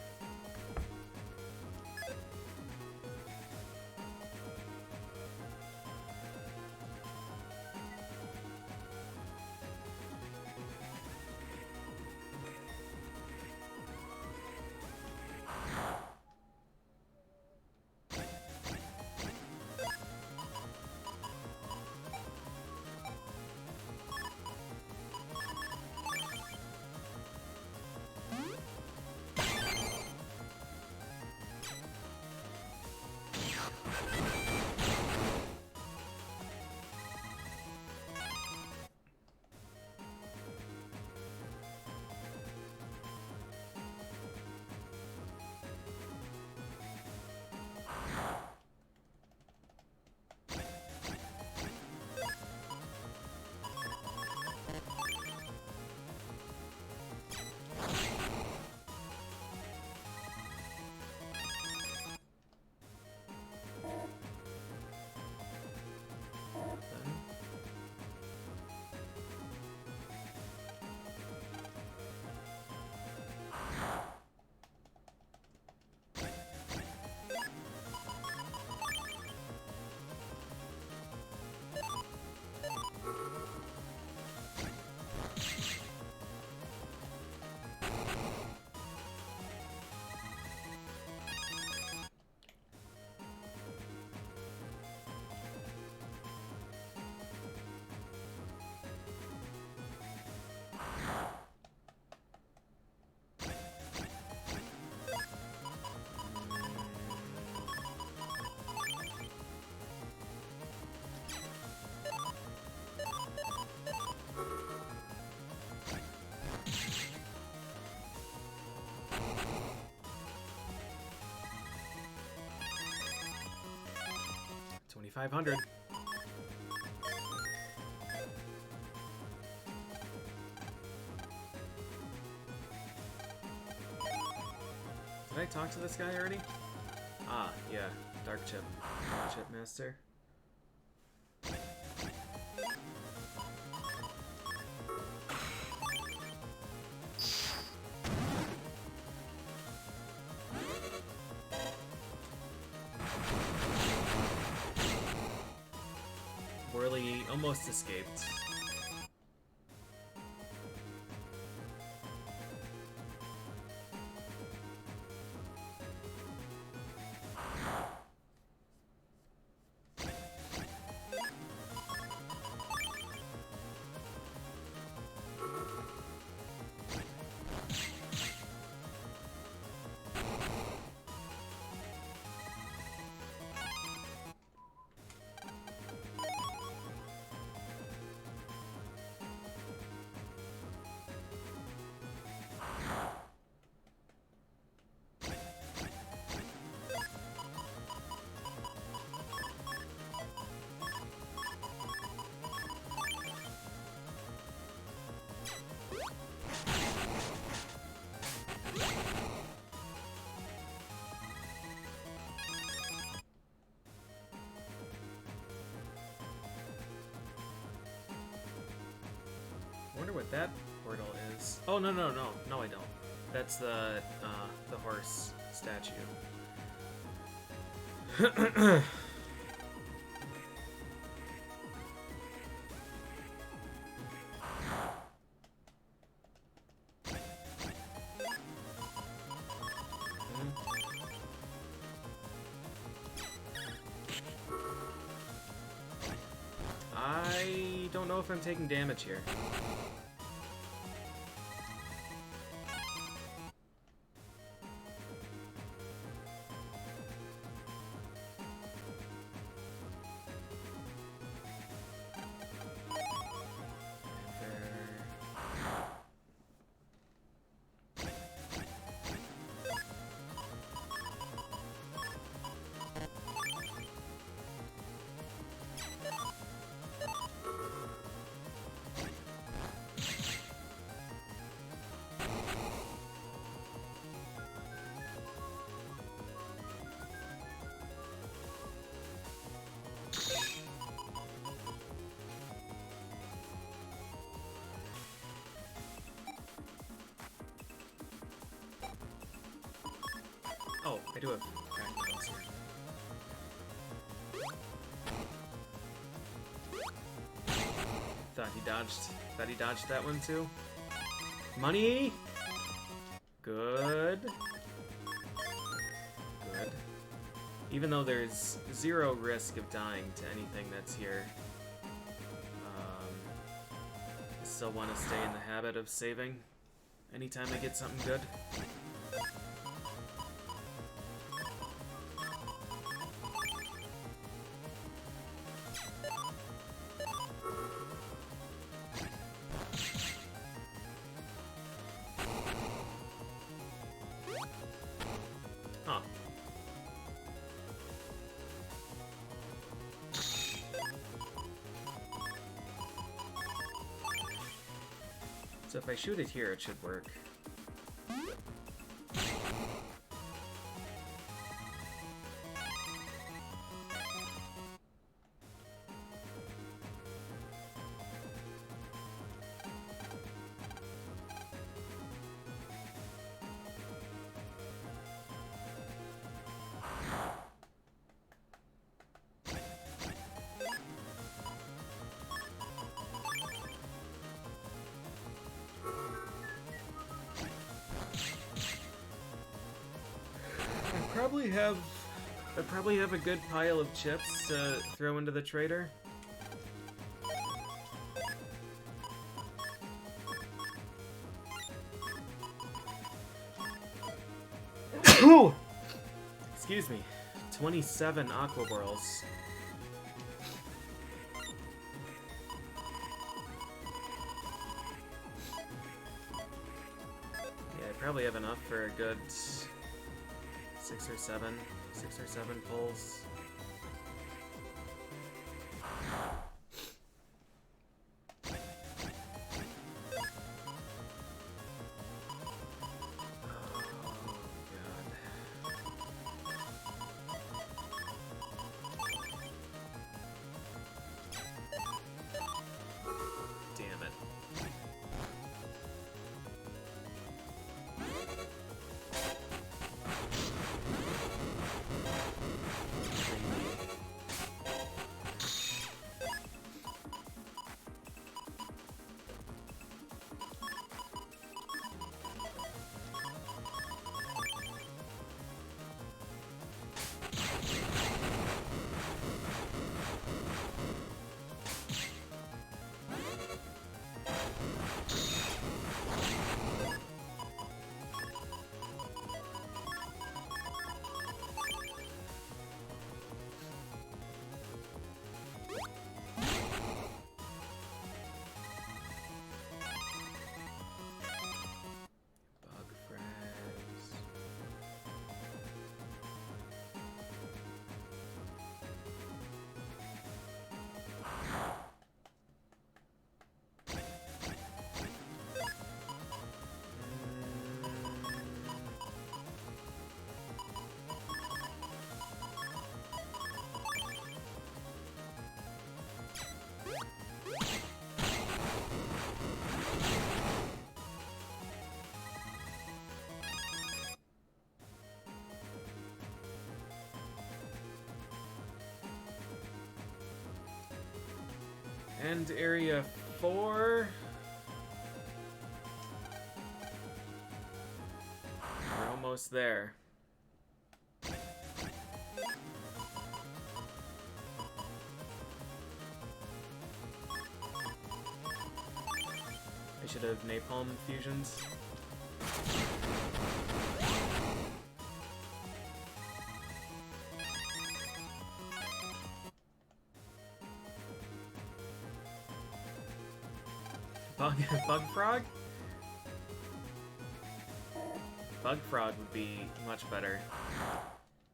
$2,500. Did I talk to this guy already? Ah, yeah. Dark Chip. Chip Master. Whirly almost escaped. I wonder what that portal is. Oh, no, no, no. No, I don't. That's the horse statue. don't know if I'm taking damage here. Oh, I do have backgrounds here. Thought he dodged that one too. Money! Good. Good. Even though there's 0 risk of dying to anything that's here, I still want to stay in the habit of saving anytime I get something good. So if I shoot it here, it should work. I probably have a good pile of chips to throw into the trader. Excuse me. 27 aqua whirls. Yeah, I probably have enough for a good 6 or 7 pulls. And area 4. We're almost there. should have napalm fusions. Bug frog? Bug frog would be much better.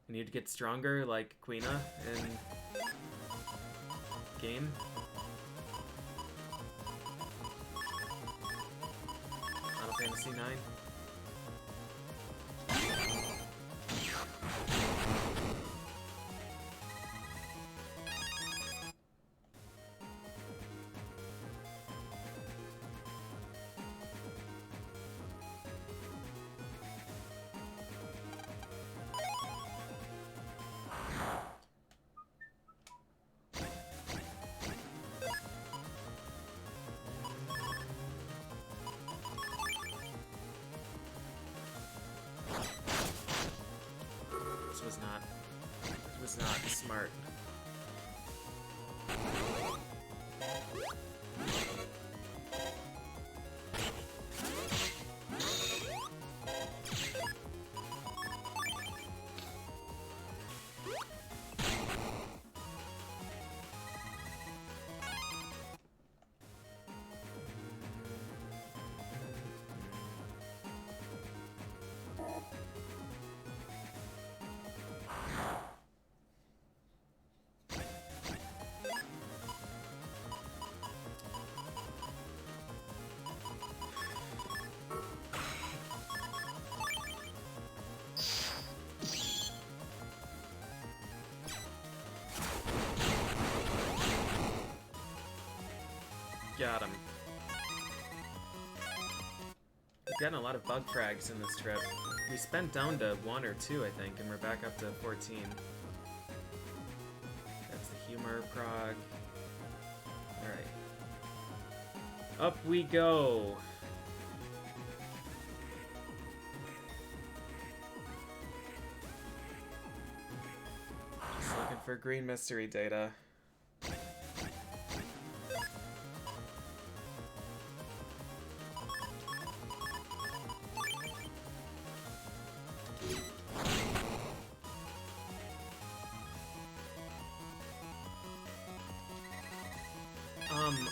And you'd get stronger like Queena in game. Final Fantasy 9. This was not smart. Got him. We've gotten a lot of bug frags in this trip. We spent down to 1 or 2, I think, and we're back up to 14. That's the humor prog. Alright. Up we go! Just looking for green mystery data.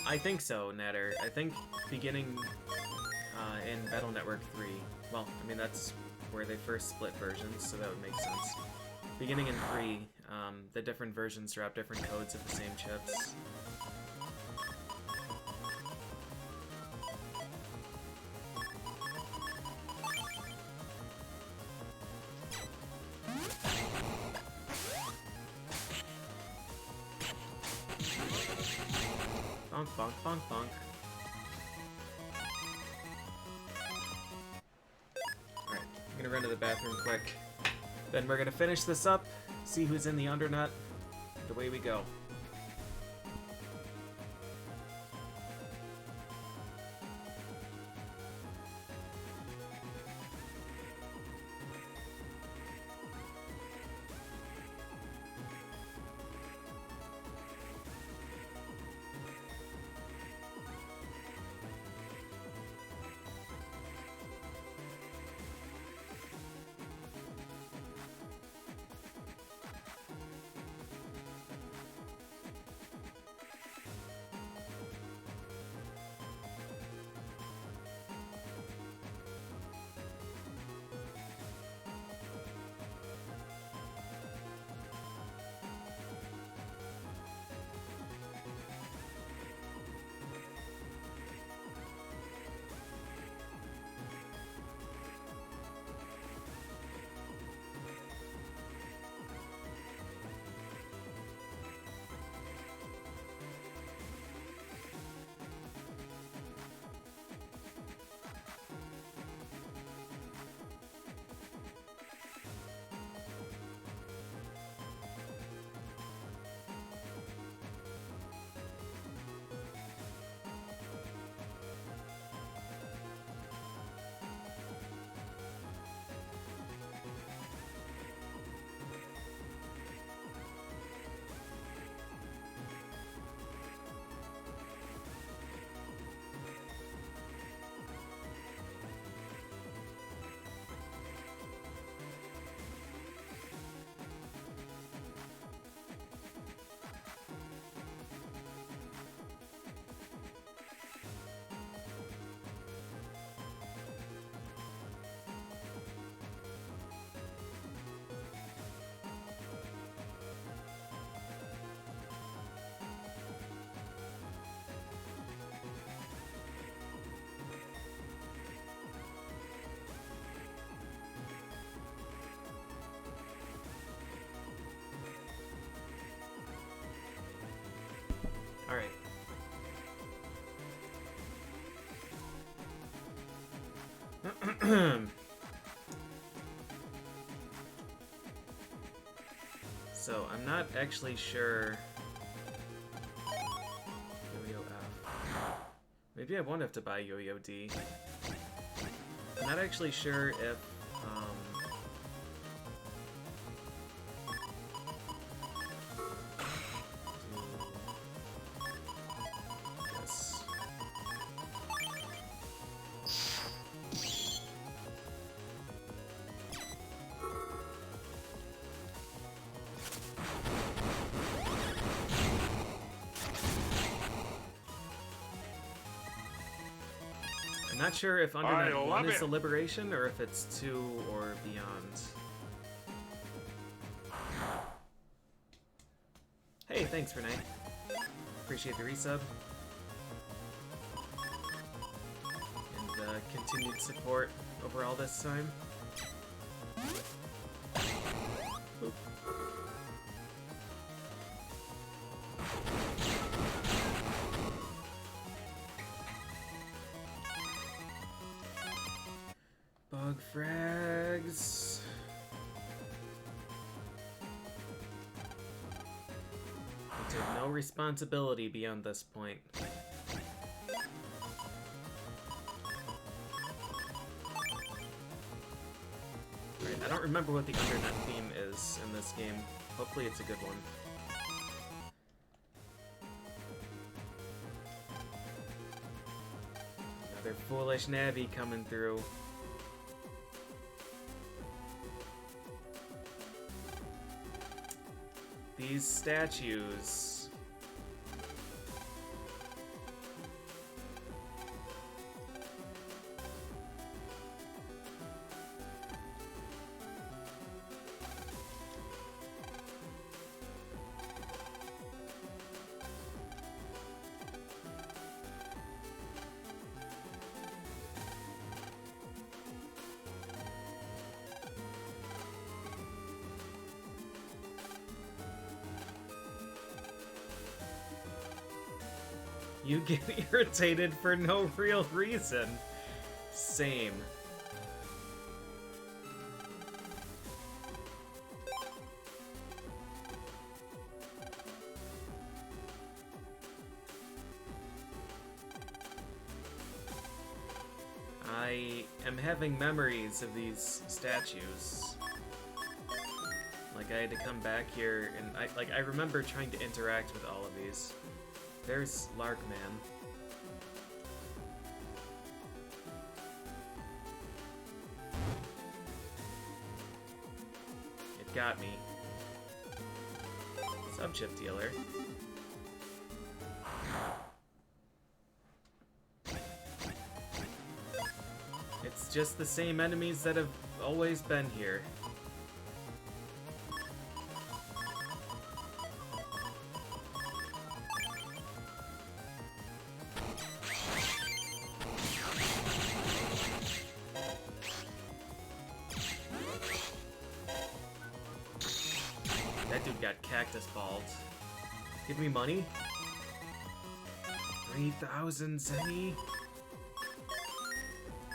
I think so, Natter. I think beginning in Battle Network 3, well, I mean, that's where they first split versions, so that would make sense. Beginning in 3, the different versions drop different codes of the same chips. Bonk, bonk, bonk, bonk. Alright, I'm gonna run to the bathroom quick. Then we're gonna finish this up, see who's in the Undernet, and away we go. So, I'm not actually sure... Yo-Yo F. Maybe I won't have to buy Yo-Yo D. I'm not actually sure if... Yes. I'm not sure if Undernet 1 is the liberation or if it's 2 or beyond. Hey, thanks, Renee. Appreciate the resub. And continued support over all this time. Oop. Bug frags. I took no responsibility beyond this point. Right, I don't remember what the Undernet theme is in this game. Hopefully it's a good one. Another foolish Navi coming through. These statues. You get irritated for no real reason. Same. I am having memories of these statues. Like, I had to come back here, and I remember trying to interact with all of these. There's Larkman. It got me. Subchip dealer. It's just the same enemies that have always been here. That dude got cactus balled. Give me money? 3,000 zenny?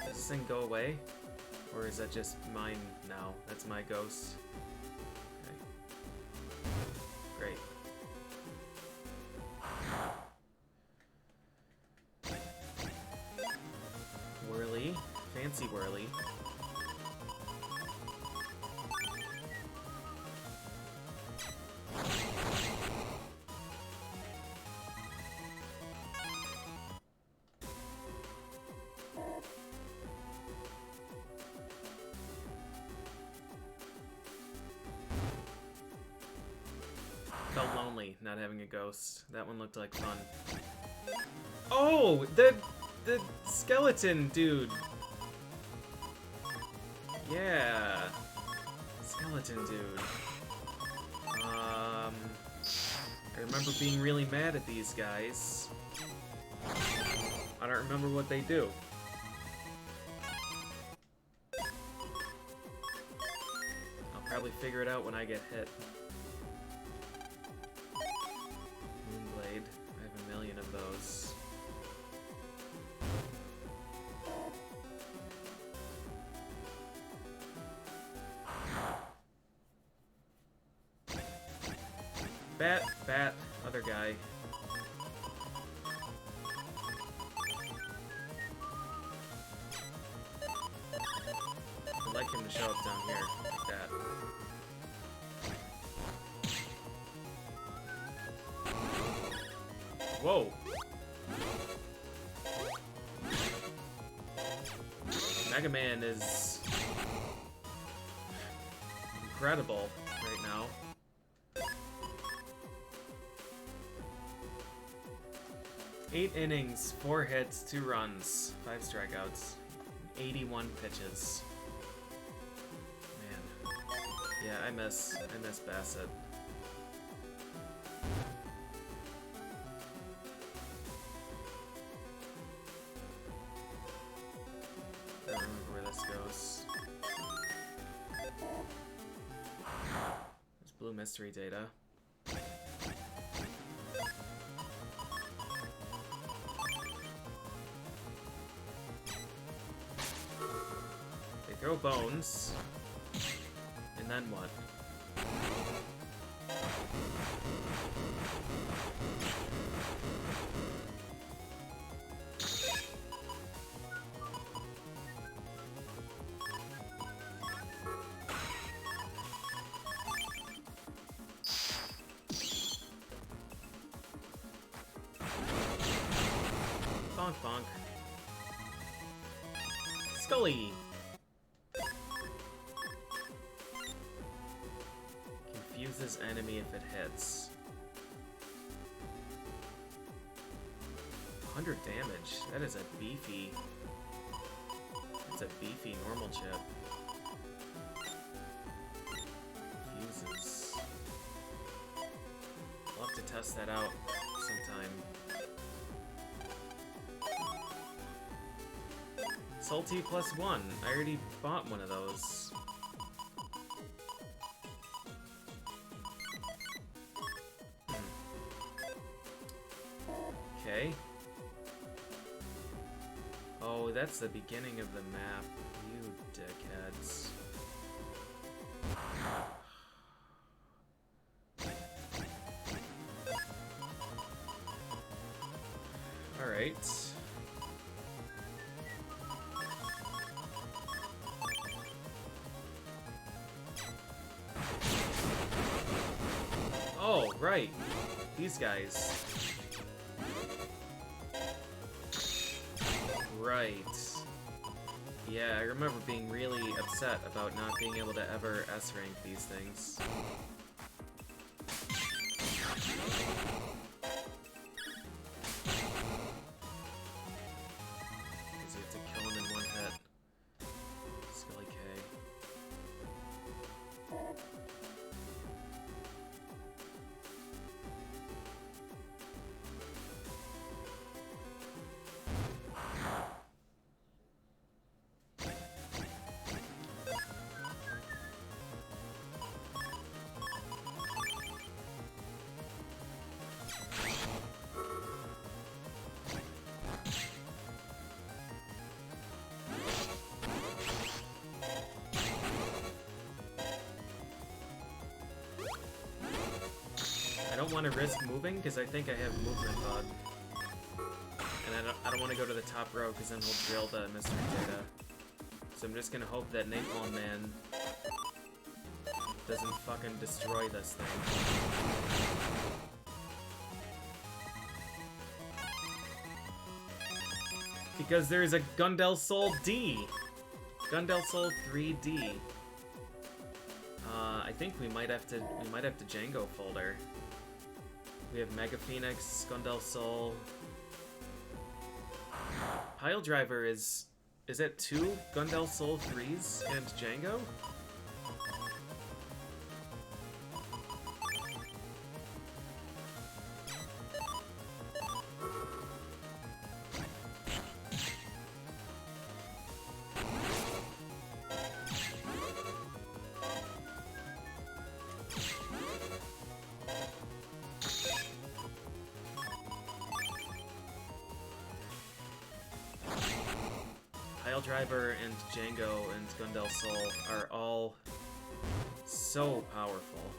Does this thing go away? Or is that just mine now? That's my ghost. Okay. Great. Whirly. Fancy whirly. Felt lonely not having a ghost. That one looked like fun. Oh, the skeleton dude. Yeah, skeleton dude. I remember being really mad at these guys. I don't remember what they do. I'll probably figure it out when I get hit. Moonblade. I have a million of those. Bat, other guy. I'd like him to show up down here, like that. Whoa! Mega Man is incredible right now. Eight innings, 4 hits, 2 runs, 5 strikeouts, 81 pitches. Man, yeah, I miss Bassett. I don't remember where this goes. There's blue mystery data. They throw bones, and then what? Bonk bonk. Scully! Confuses enemy if it hits. 100 damage. That is a beefy... That's a beefy normal chip. Confuses. I'll have to test that out sometime. Salty +1. I already bought one of those. Okay. Oh, that's the beginning of the map. You dickheads. Alright. Oh, right. These guys. Right. Yeah, I remember being really upset about not being able to ever S-rank these things. Because you have to kill him in one hit. Scully K. I don't want to risk moving because I think I have movement bug. And I don't want to go to the top row because then he'll drill the mystery data. So I'm just gonna hope that Napalm Man doesn't fucking destroy this thing. Because there's a Gundel Soul D! Gundel Soul 3D. I think we might have to Django folder. We have Mega Phoenix, Gundel Soul. Pile Driver is it 2 Gundel Soul 3s and Django? Pile Driver and Django and Gundel Soul are all so powerful.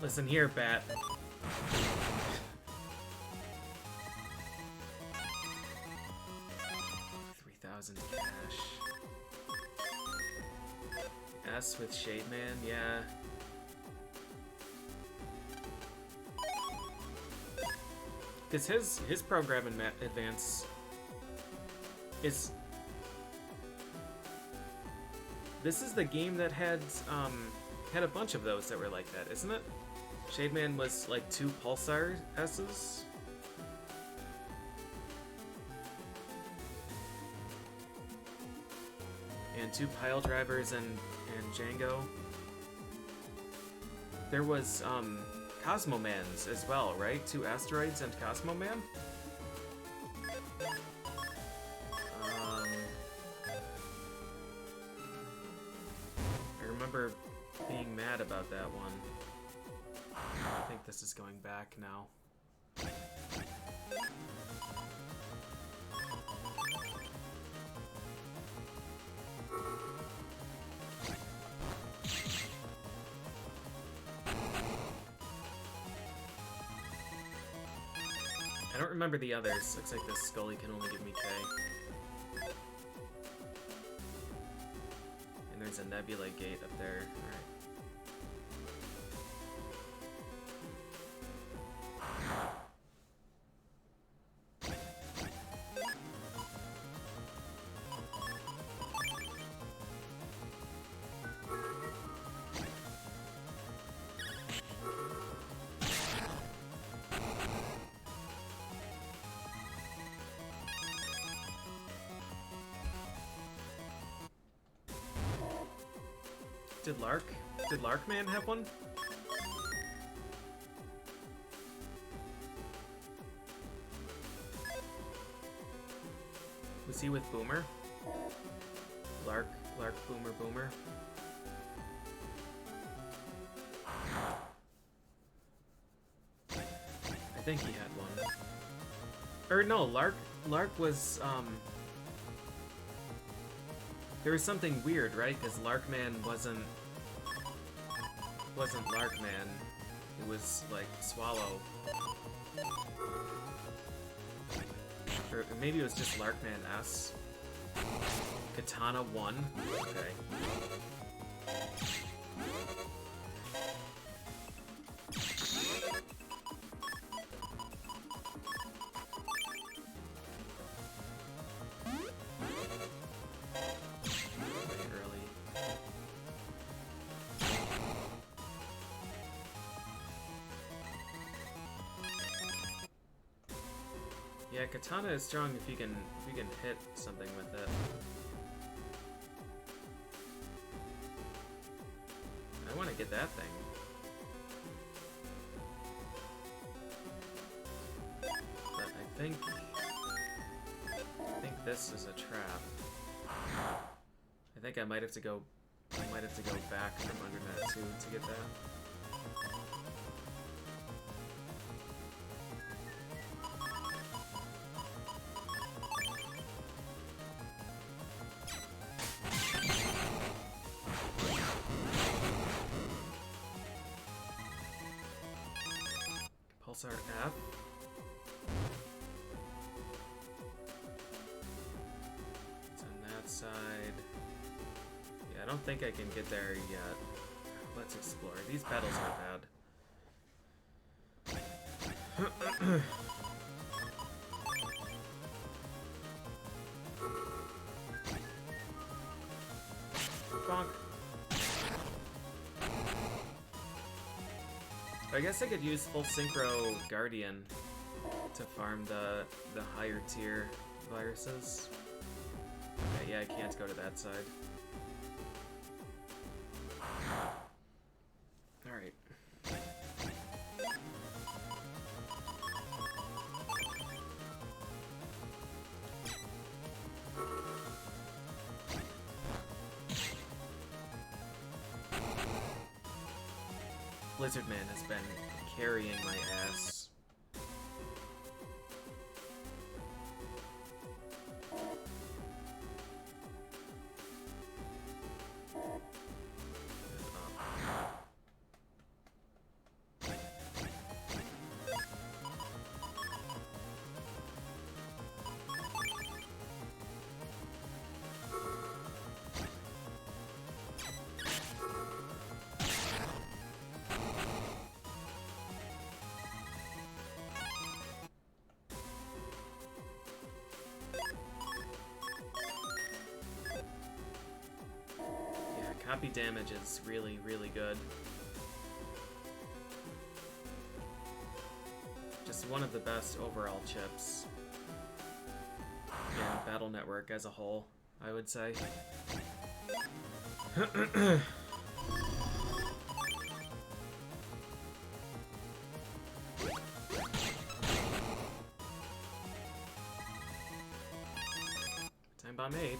Listen here, Bat. 3,000 cash. S with Shade Man, yeah. Because his program in Advance is... This is the game that had a bunch of those that were like that, isn't it? Shade Man was like 2 Pulsar S's. And 2 Pile Drivers and Django. There was Cosmo Mans as well, right? 2 Asteroids and Cosmo Man? I remember being mad about that one. I think this is going back now. I don't remember the others. Looks like this Scully can only give me K. And there's a Nebula Gate up there. Alright. Did Larkman have one? Was he with Boomer? Lark, Boomer, Boomer. I think he had one. Or no, Lark was, there was something weird, right? Because Larkman wasn't Larkman. It was like Swallow. Or maybe it was just Larkman S. Katana 1. Okay. Yeah, Katana is strong if you can hit something with it. I want to get that thing. But I think this is a trap. I think I might have to go back from Undernet too to get that. Pulsar F. It's on that side. Yeah, I don't think I can get there yet. Let's explore. These battles are bad. Bonk. I guess I could use full synchro Guardian to farm the higher tier viruses. Okay, yeah, I can't go to that side. Alright. Blizzard Man has been carrying my ass. copy damage is really, really good. Just one of the best overall chips in Battle Network as a whole, I would say. Time Bomb H.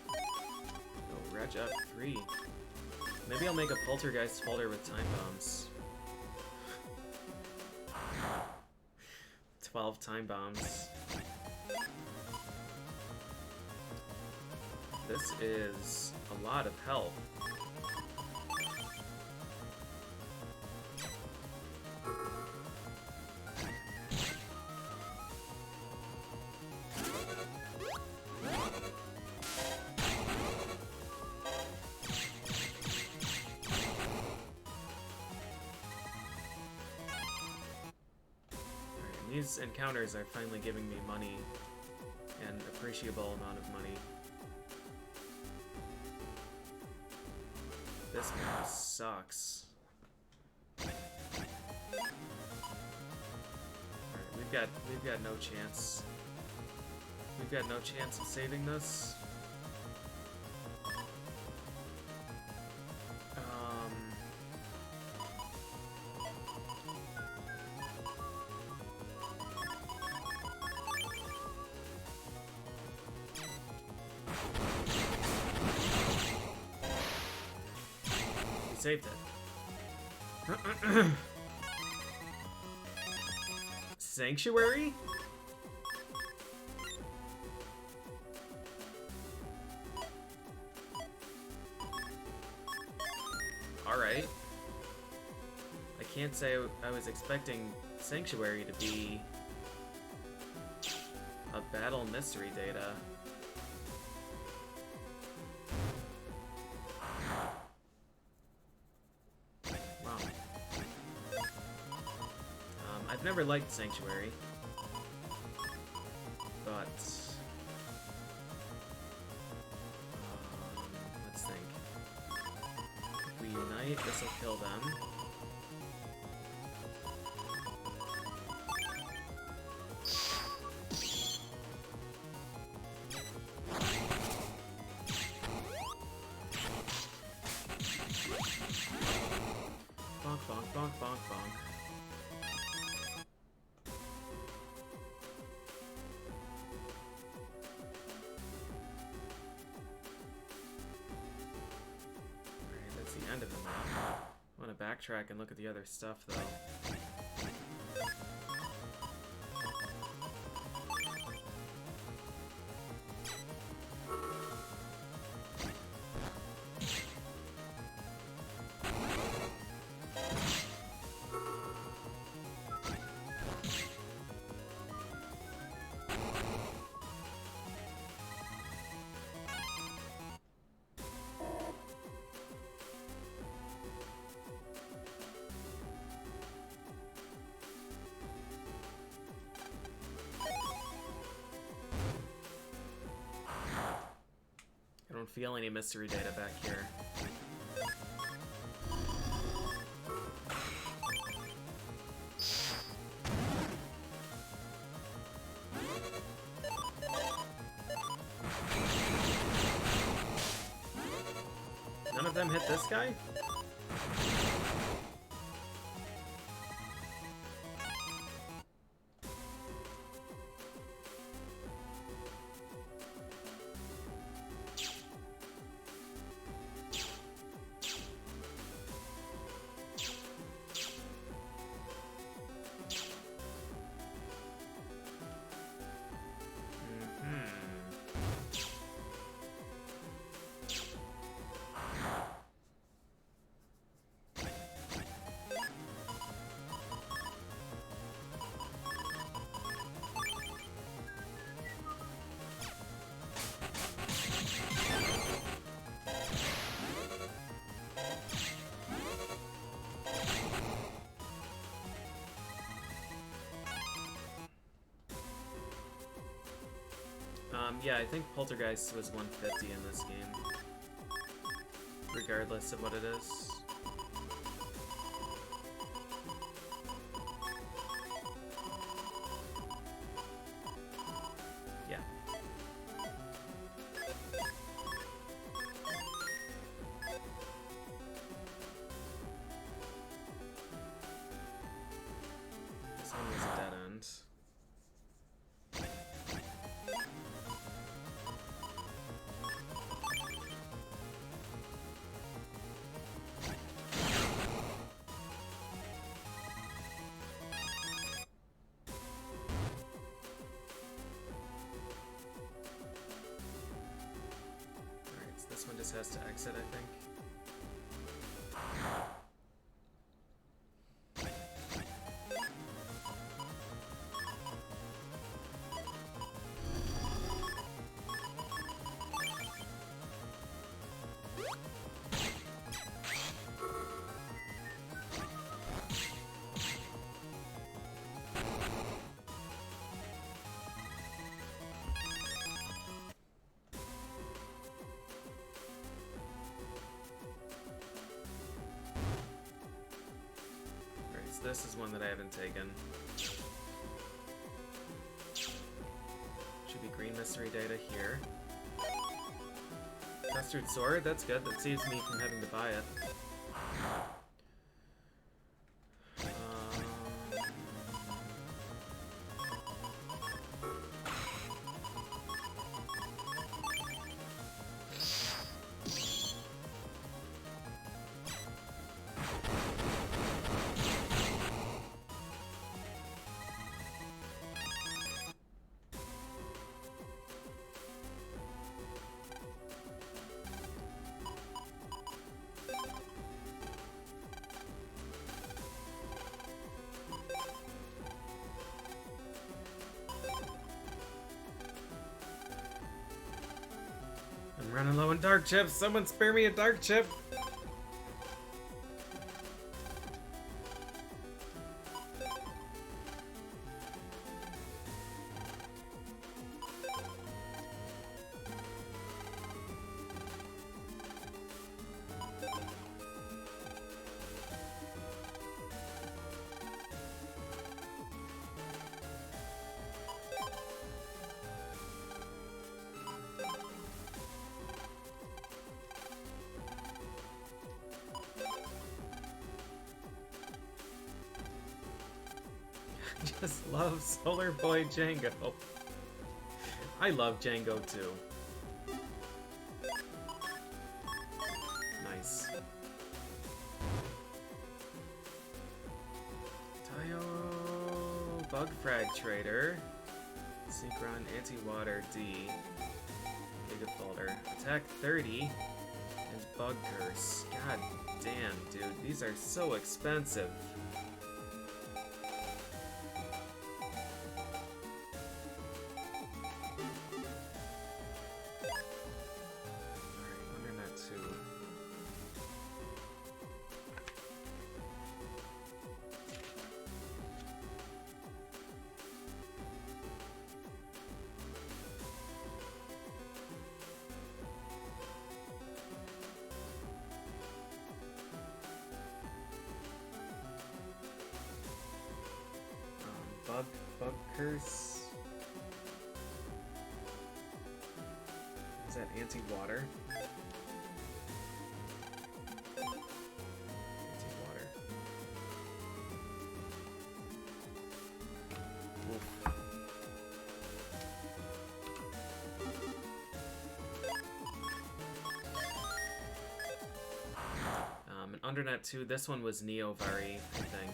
Oh, Reg up 3. Maybe I'll make a Poltergeist folder with time bombs. 12 time bombs. This is a lot of health. These encounters are finally giving me money, an appreciable amount of money. This map sucks. Alright, we've got no chance. We've got no chance of saving this. Saved it. Sanctuary? Alright. I can't say I was expecting Sanctuary to be a battle mystery data. I've never liked Sanctuary, but let's think. If we unite, this will kill them. Bonk, bonk, bonk, bonk, bonk. End of the map. I want to backtrack and look at the other stuff, though. I don't feel any mystery data back here. None of them hit this guy? Yeah, I think Poltergeist was 150 in this game. Regardless of what it is. Yeah. This one was a dead end. This one just has to exit, I think. This is one that I haven't taken. Should be green mystery data here. Custard sword, that's good. That saves me from having to buy it. I'm running low on dark chips. Someone spare me a dark chip. Just love Solar Boy Django. I love Django too. Nice. Tayo Bug Frag Trader. Synchron Anti-Water D. Giga Folder. Attack 30. And Bug Curse. God damn, dude. These are so expensive. Bug Curse. Is that anti-water? Anti-water. Oof. And Undernet 2, this one was Neovari, I think.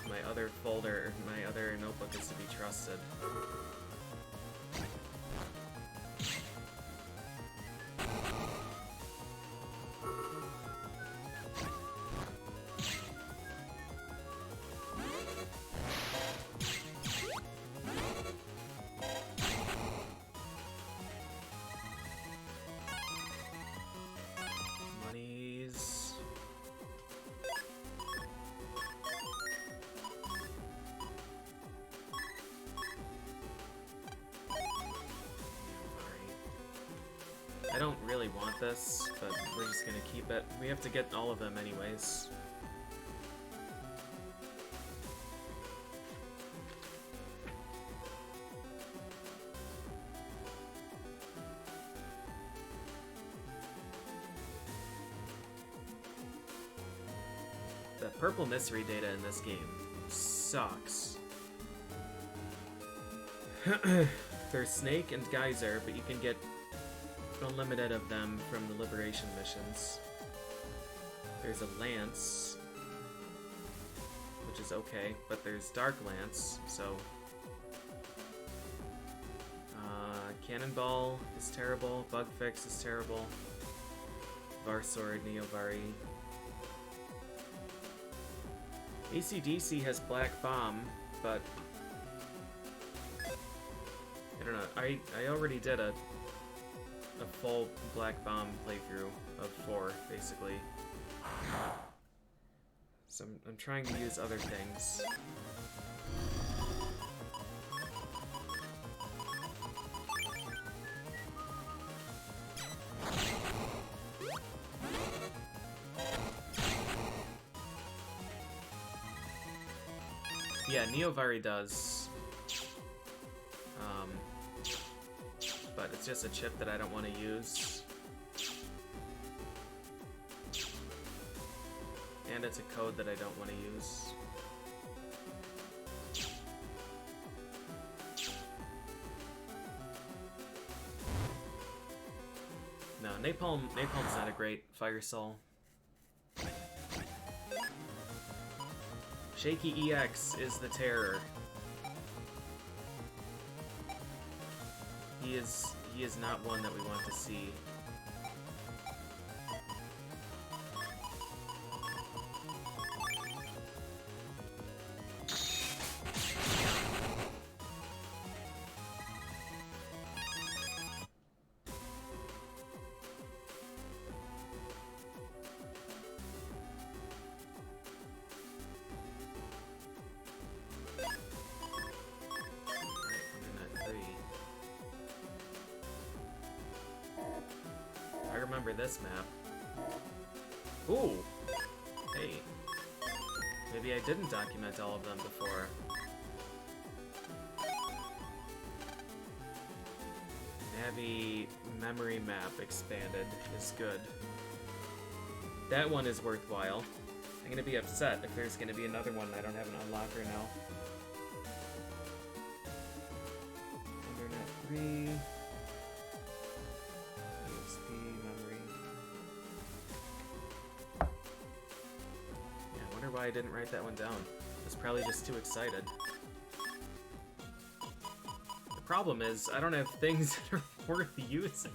My other folder, my other notebook is to be trusted. want this, but we're just gonna keep it. We have to get all of them anyways. The purple mystery data in this game sucks. There's Snake and Geyser, but you can get unlimited of them from the Liberation missions. There's a Lance, which is okay, but there's Dark Lance, so... Cannonball is terrible, Bug Fix is terrible, Varsword, Neovari. AC/DC has Black Bomb, but... I don't know, I already did a full Black Bomb playthrough of 4, basically. So I'm trying to use other things. Yeah, Neovari does. But it's just a chip that I don't want to use. And it's a code that I don't want to use. No, Napalm's not a great Fire Soul. Shaky EX is the terror. He is not one that we want to see. This map. Ooh! Hey. Maybe I didn't document all of them before. Navi memory map expanded is good. That one is worthwhile. I'm gonna be upset if there's gonna be another one I don't have an unlocker now. Undernet 3. Why I didn't write that one down. I was probably just too excited. The problem is, I don't have things that are worth using.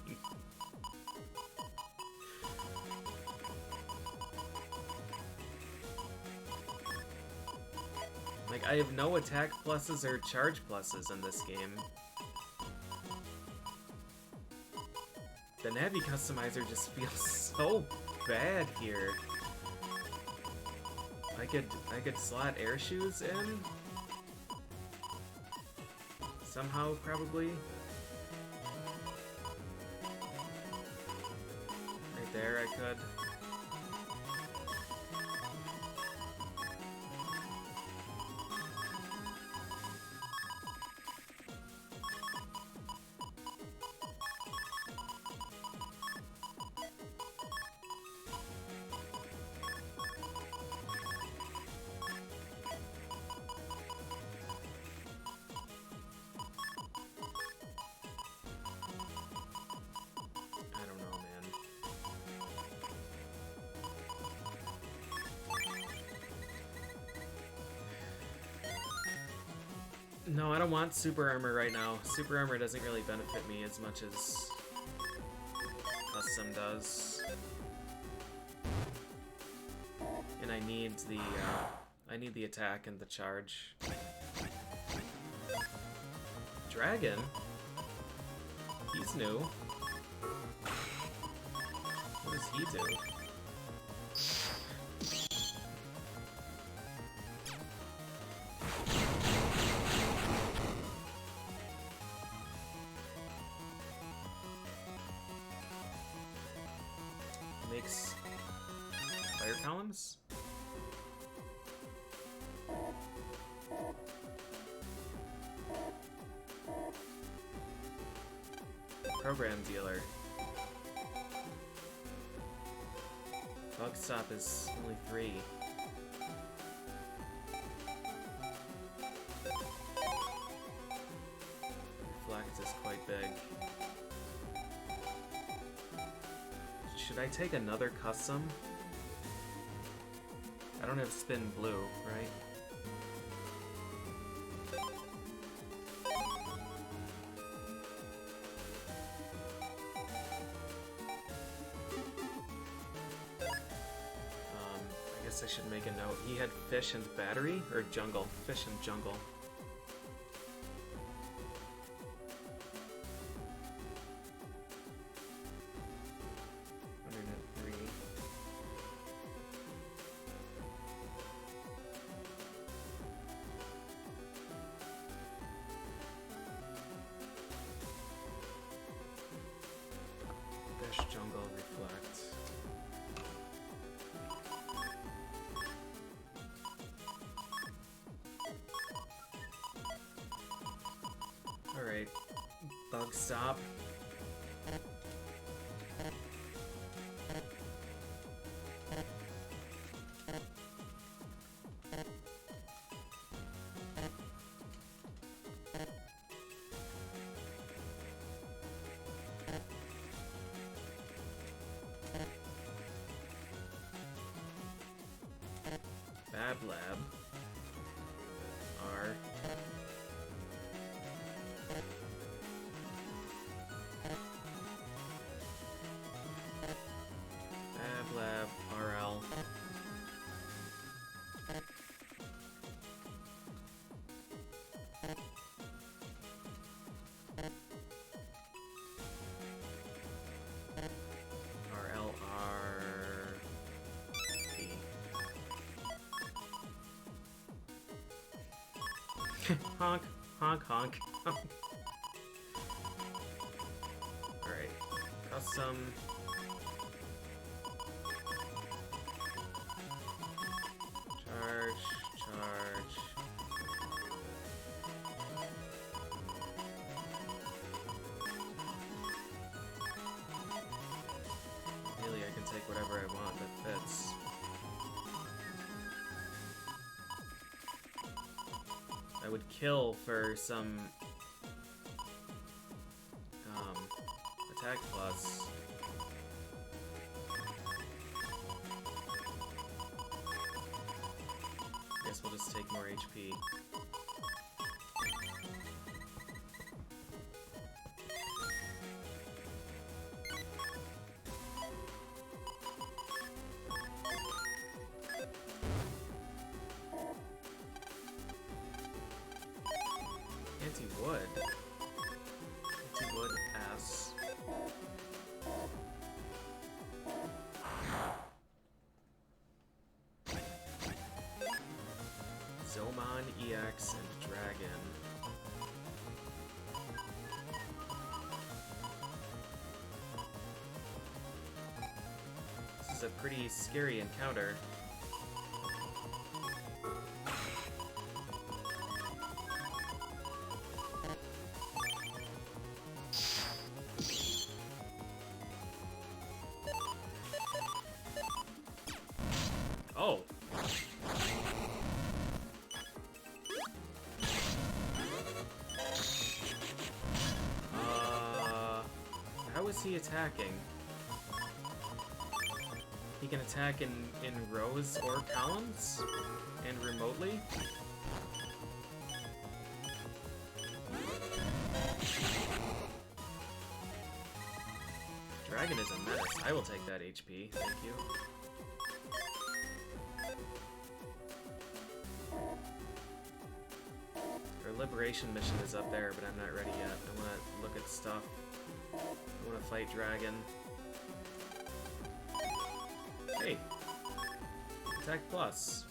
Like, I have no attack pluses or charge pluses in this game. The Navi customizer just feels so bad here. I could slot air shoes in? Somehow, probably. Right there, I could. No, I don't want Super Armor right now. Super Armor doesn't really benefit me as much as Custom does. And I need the attack and the charge. Dragon? He's new. What does he do? columns? Program dealer. Bug stop is only 3. Reflect is quite big. Should I take another custom? I don't have spin blue, right? I guess I should make a note. He had fish and battery, or jungle? Fish and jungle. Undernet 3. Fish, jungle, reflect. Alright, bug stop. Bab Lab. R. Bab Lab, RL. Honk, honk, honk, honk. Alright, custom. Charge, charge. Really, I can take whatever I want that fits. I would kill for some attack plus. Guess we'll just take more HP. Anti-wood. Anti-wood S. Zomon, EX, and Dragon. This is a pretty scary encounter. Oh. How is he attacking? He can attack in rows or columns? And remotely? Dragon is a menace. I will take that HP. Thank you. Our liberation mission is up there, but I'm not ready yet. I want to look at stuff. I want to fight Dragon. Hey! Attack plus.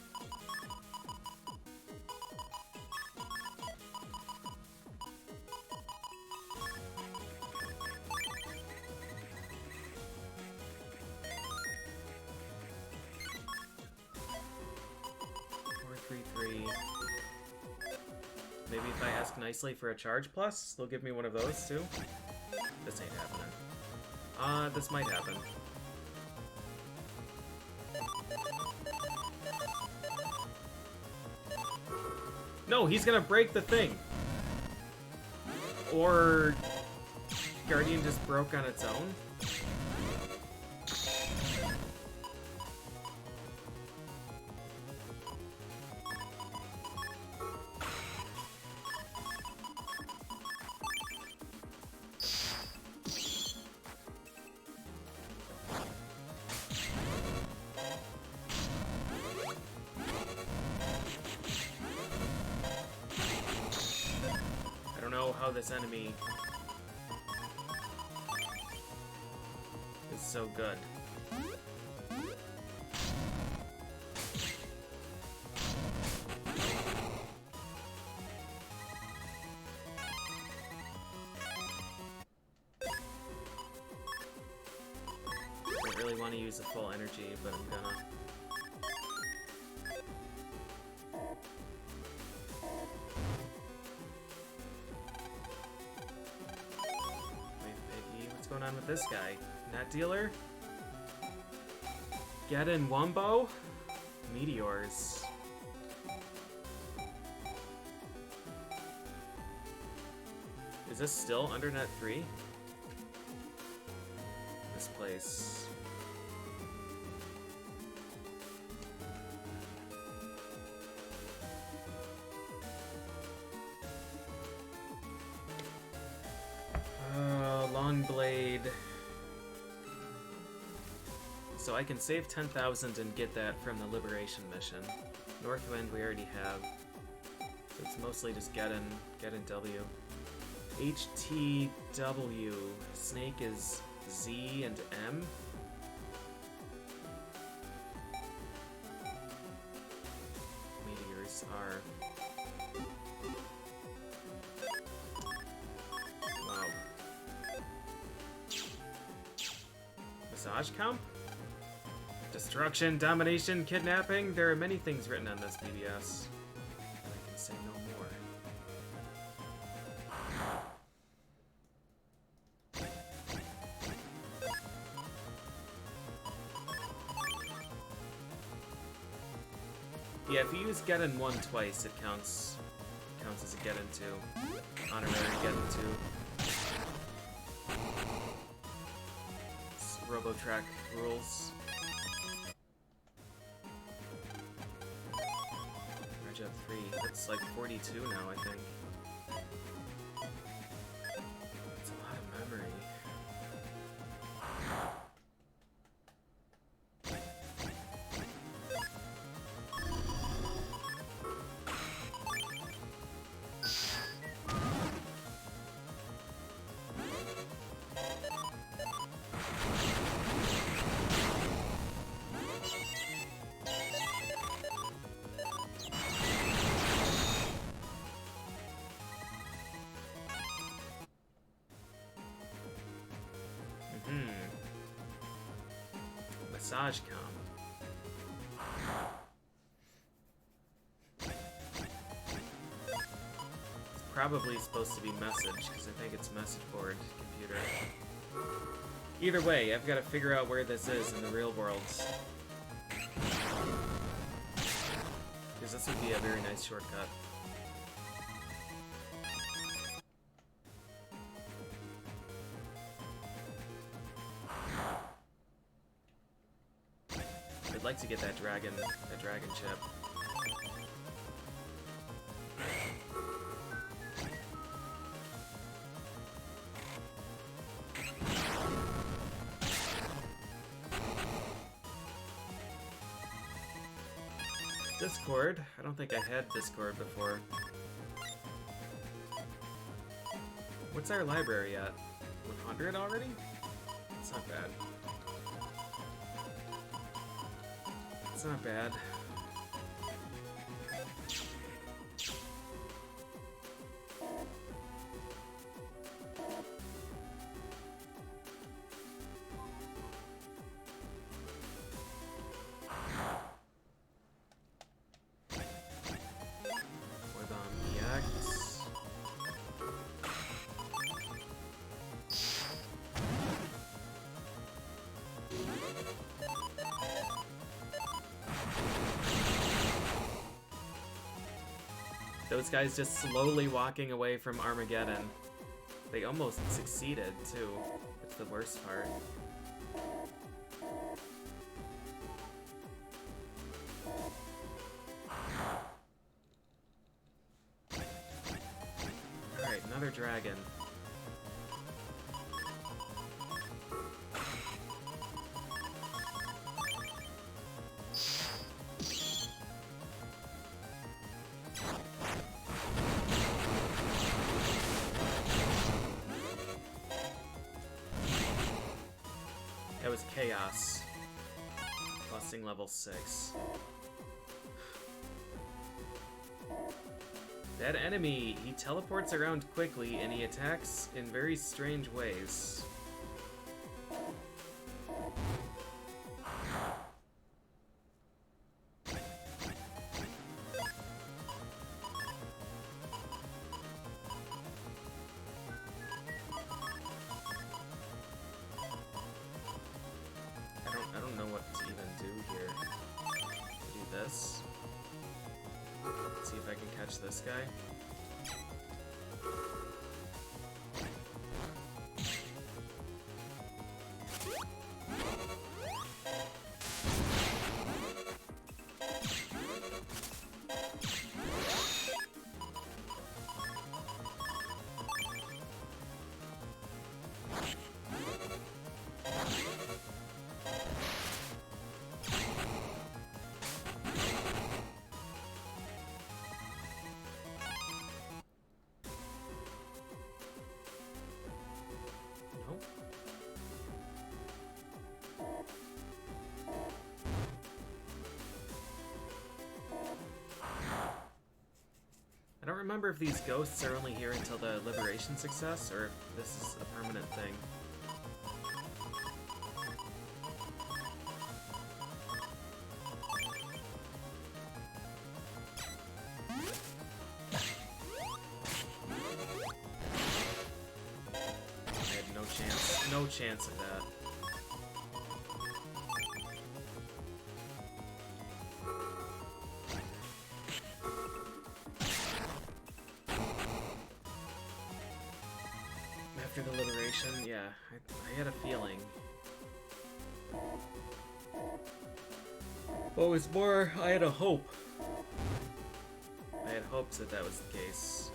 3-3. Maybe if I ask nicely for a charge plus, they'll give me one of those too. This ain't happening. This might happen. No, he's gonna break the thing! Or... Guardian just broke on its own? How this enemy is so good. Don't really want to use the full energy, but I'm gonna. What's going on with this guy? Net dealer? Get in Wumbo? Meteors. Is this still Undernet 3? This place. Long blade. So I can save 10,000 and get that from the Liberation mission. Northwind we already have. So it's mostly just get in W. HTW. Snake is Z and M. Meteors are... Wow. Massage comp? Destruction, domination, kidnapping. There are many things written on this BBS. And I can say no more. Yeah, if you use get in 1 twice, it counts as a get in 2. Honorary get in 2. It's Robotrack rules. Reg up 3. That's like 42 now, I think. That's a lot of memory. Massage com. It's probably supposed to be message, because I think it's message board computer. Either way, I've got to figure out where this is in the real world. Because this would be a very nice shortcut. I'd like to get that dragon chip. Discord? I don't think I had Discord before. What's our library at? 100 already? It's not bad. It's not bad. Those guys just slowly walking away from Armageddon. They almost succeeded, too. That's the worst part. Alright, another dragon. That was chaos. Busting level 6. That enemy, he teleports around quickly and he attacks in very strange ways. I don't know what to even do here. Do this. Let's see if I can catch this guy. Nope. I don't remember if these ghosts are only here until the liberation success, or if this is a permanent thing. I had no chance of that. After the liberation, yeah, I had a feeling. Well, it was more, I had a hope. I had hopes that that was the case.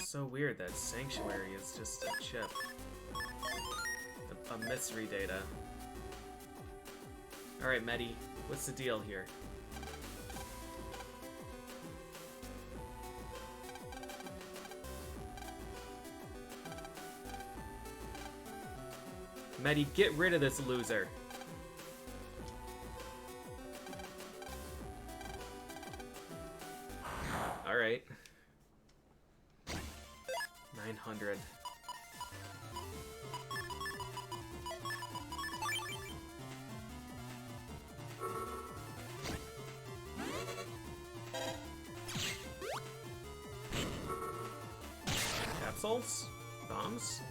So weird that Sanctuary is just a chip. A mystery data. Alright, Medi, what's the deal here? Medi, get rid of this loser. Alright. 900. Capsules? Bombs?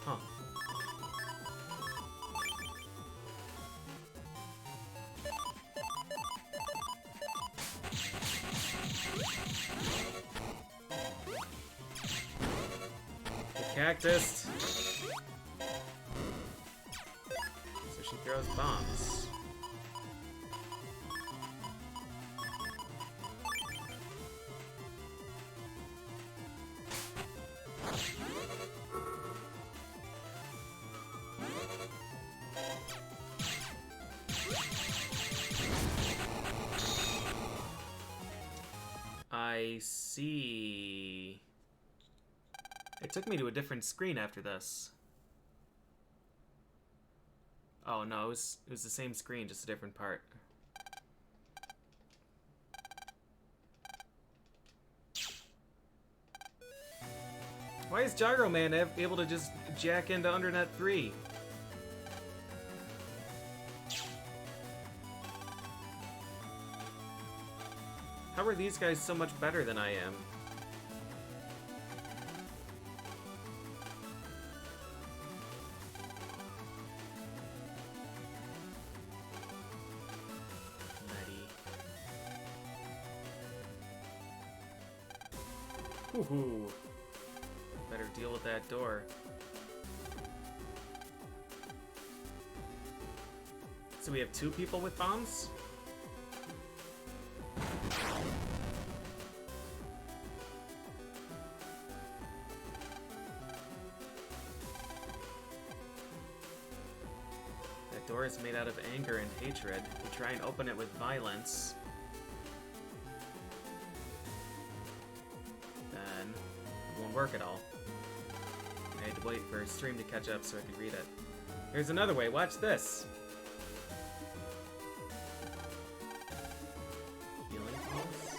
Huh. Cactus. So she throws bombs. I see. It took me to a different screen after this. Oh no, it was the same screen, just a different part. Why is Gyro Man able to just jack into Undernet 3? How are these guys so much better than I am? Woohoo! Better deal with that door. So we have 2 people with bombs? That door is made out of anger and hatred. We try and open it with violence. Work at all. I had to wait for a stream to catch up so I could read it. Here's another way, watch this! Healing pulse?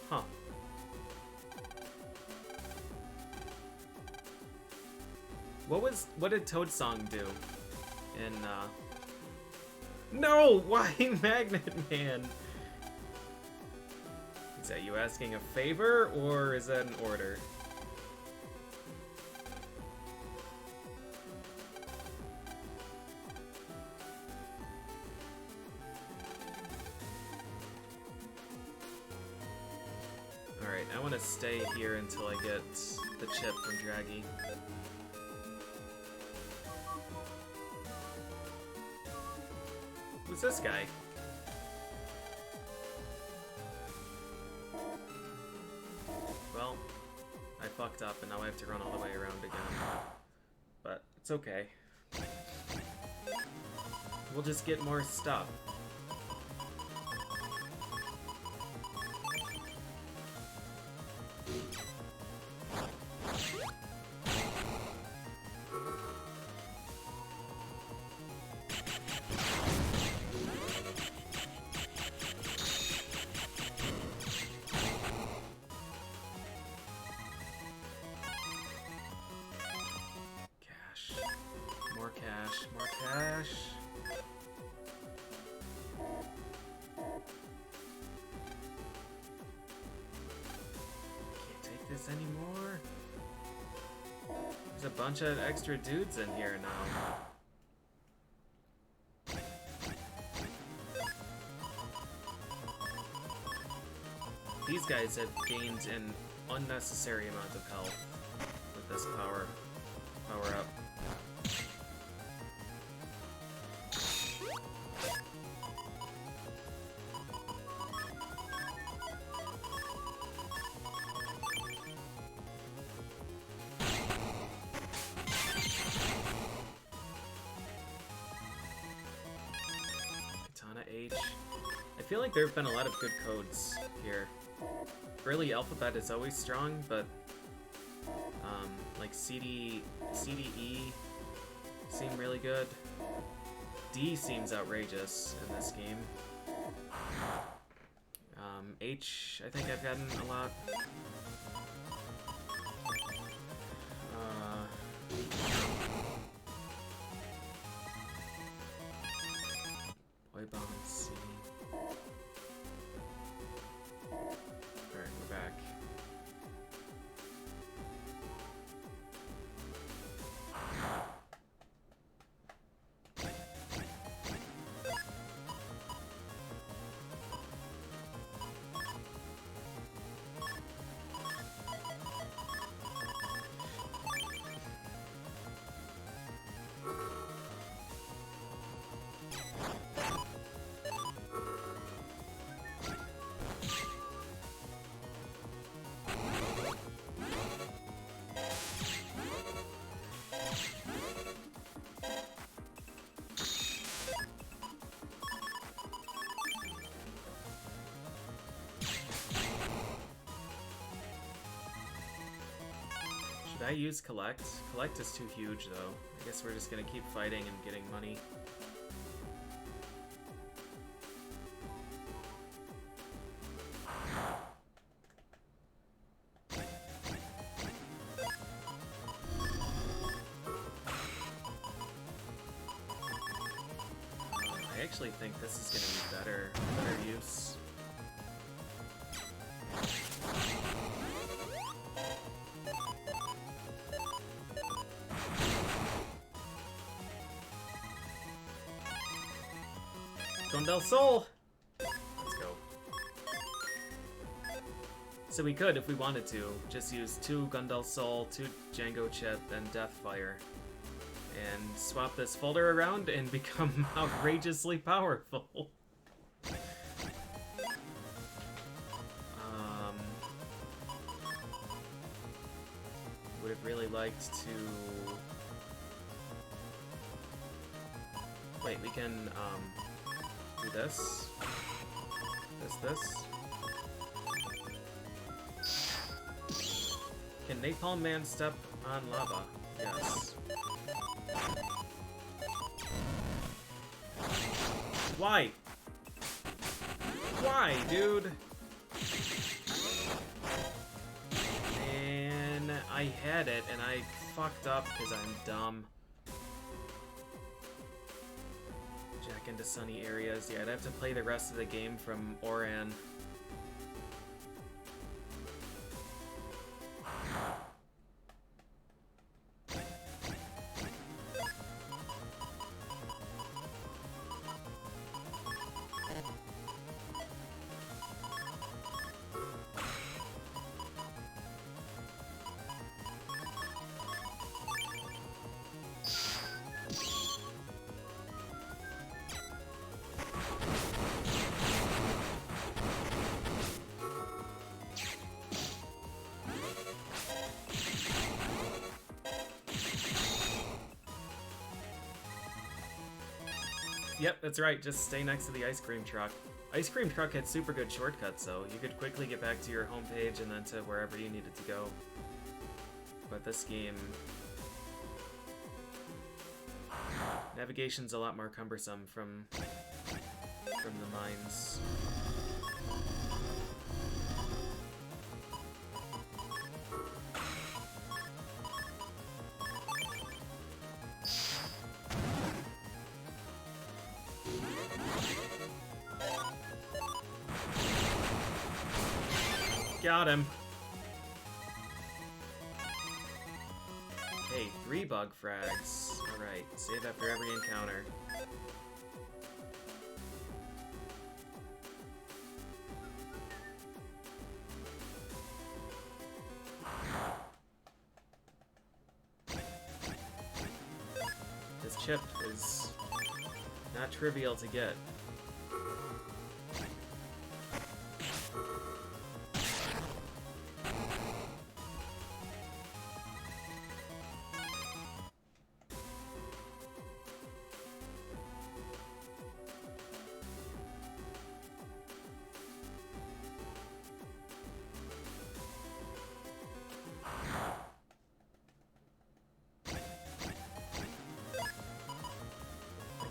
Huh. What did Toad Song do in, No! Why Magnet Man? Is that you asking a favor, or is that an order? Alright, I want to stay here until I get the chip from Draggy. Who's this guy? Well, I fucked up and now I have to run all the way around again. But it's okay. We'll just get more stuff. Anymore. There's a bunch of extra dudes in here now. These guys have gained an unnecessary amount of health with this power up. I feel like there have been a lot of good codes here. Early Alphabet is always strong, but like CDE seem really good. D seems outrageous in this game. H, I think I've gotten a lot. Boy Bomb C. Alright, we're back. Should I use Collect? Collect is too huge, though. I guess we're just gonna keep fighting and getting money. actually think this is gonna be better use. Gondel Soul! Let's go. So we could, if we wanted to, just use 2 Gondel Soul, 2 Django Chip, and Deathfire. And swap this folder around and become outrageously powerful. Would have really liked to... Wait, we can, do this. This. Can Napalm Man step on lava? Yes. Why? Why, dude? And I had it, and I fucked up because I'm dumb. Jack into sunny areas. Yeah, I'd have to play the rest of the game from Oran. Yep, that's right, just stay next to the ice cream truck. Ice cream truck had super good shortcuts, though. You could quickly get back to your homepage and then to wherever you needed to go. But this game... navigation's a lot more cumbersome from the mines. Got him. Hey, 3 bug frags. Alright, save after every encounter. This chip is not trivial to get.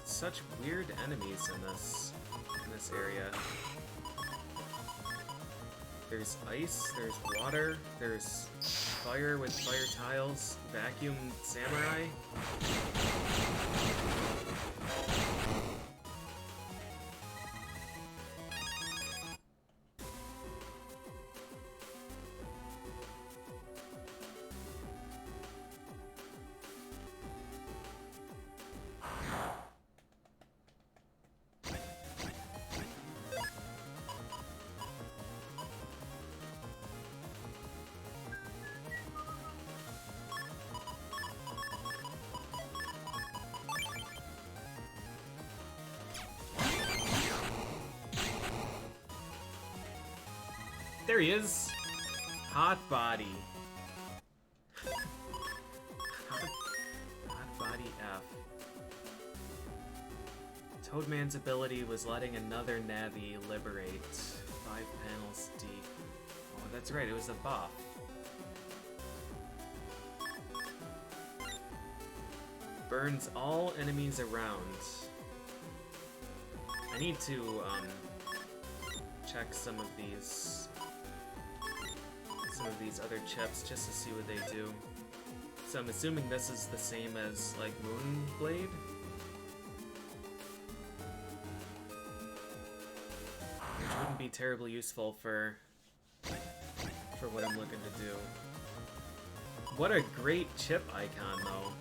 Such weird enemies in this area. There's ice, there's water, there's fire with fire tiles, vacuum samurai. There he is! Hot Body. Hot Body F. Toadman's ability was letting another Navi liberate 5 panels deep. Oh, that's right, it was a buff. Burns all enemies around. I need to, check some of these other chips just to see what they do. So I'm assuming this is the same as, like, Moonblade? be terribly useful for what I'm looking to do. What a great chip icon, though.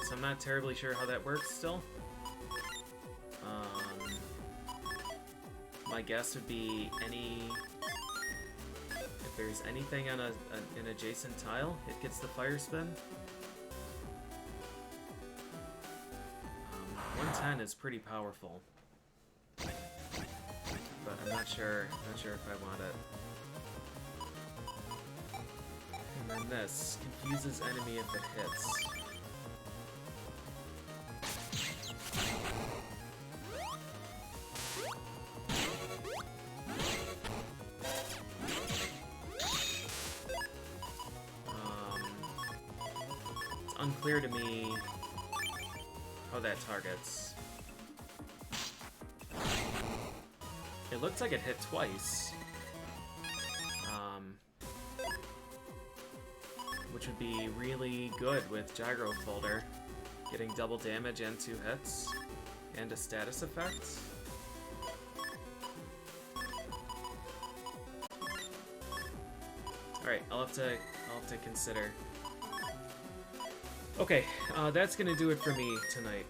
So I'm not terribly sure how that works still. My guess would be if there's anything on an adjacent tile, it gets the fire spin. 110 is pretty powerful, but I'm not sure if I want it. And then this confuses enemy if it hits. Unclear to me how that targets. It looks like it hit twice, which would be really good with Gyro Folder, getting double damage and 2 hits, and a status effect. All right, I'll have to consider. Okay, that's gonna do it for me tonight.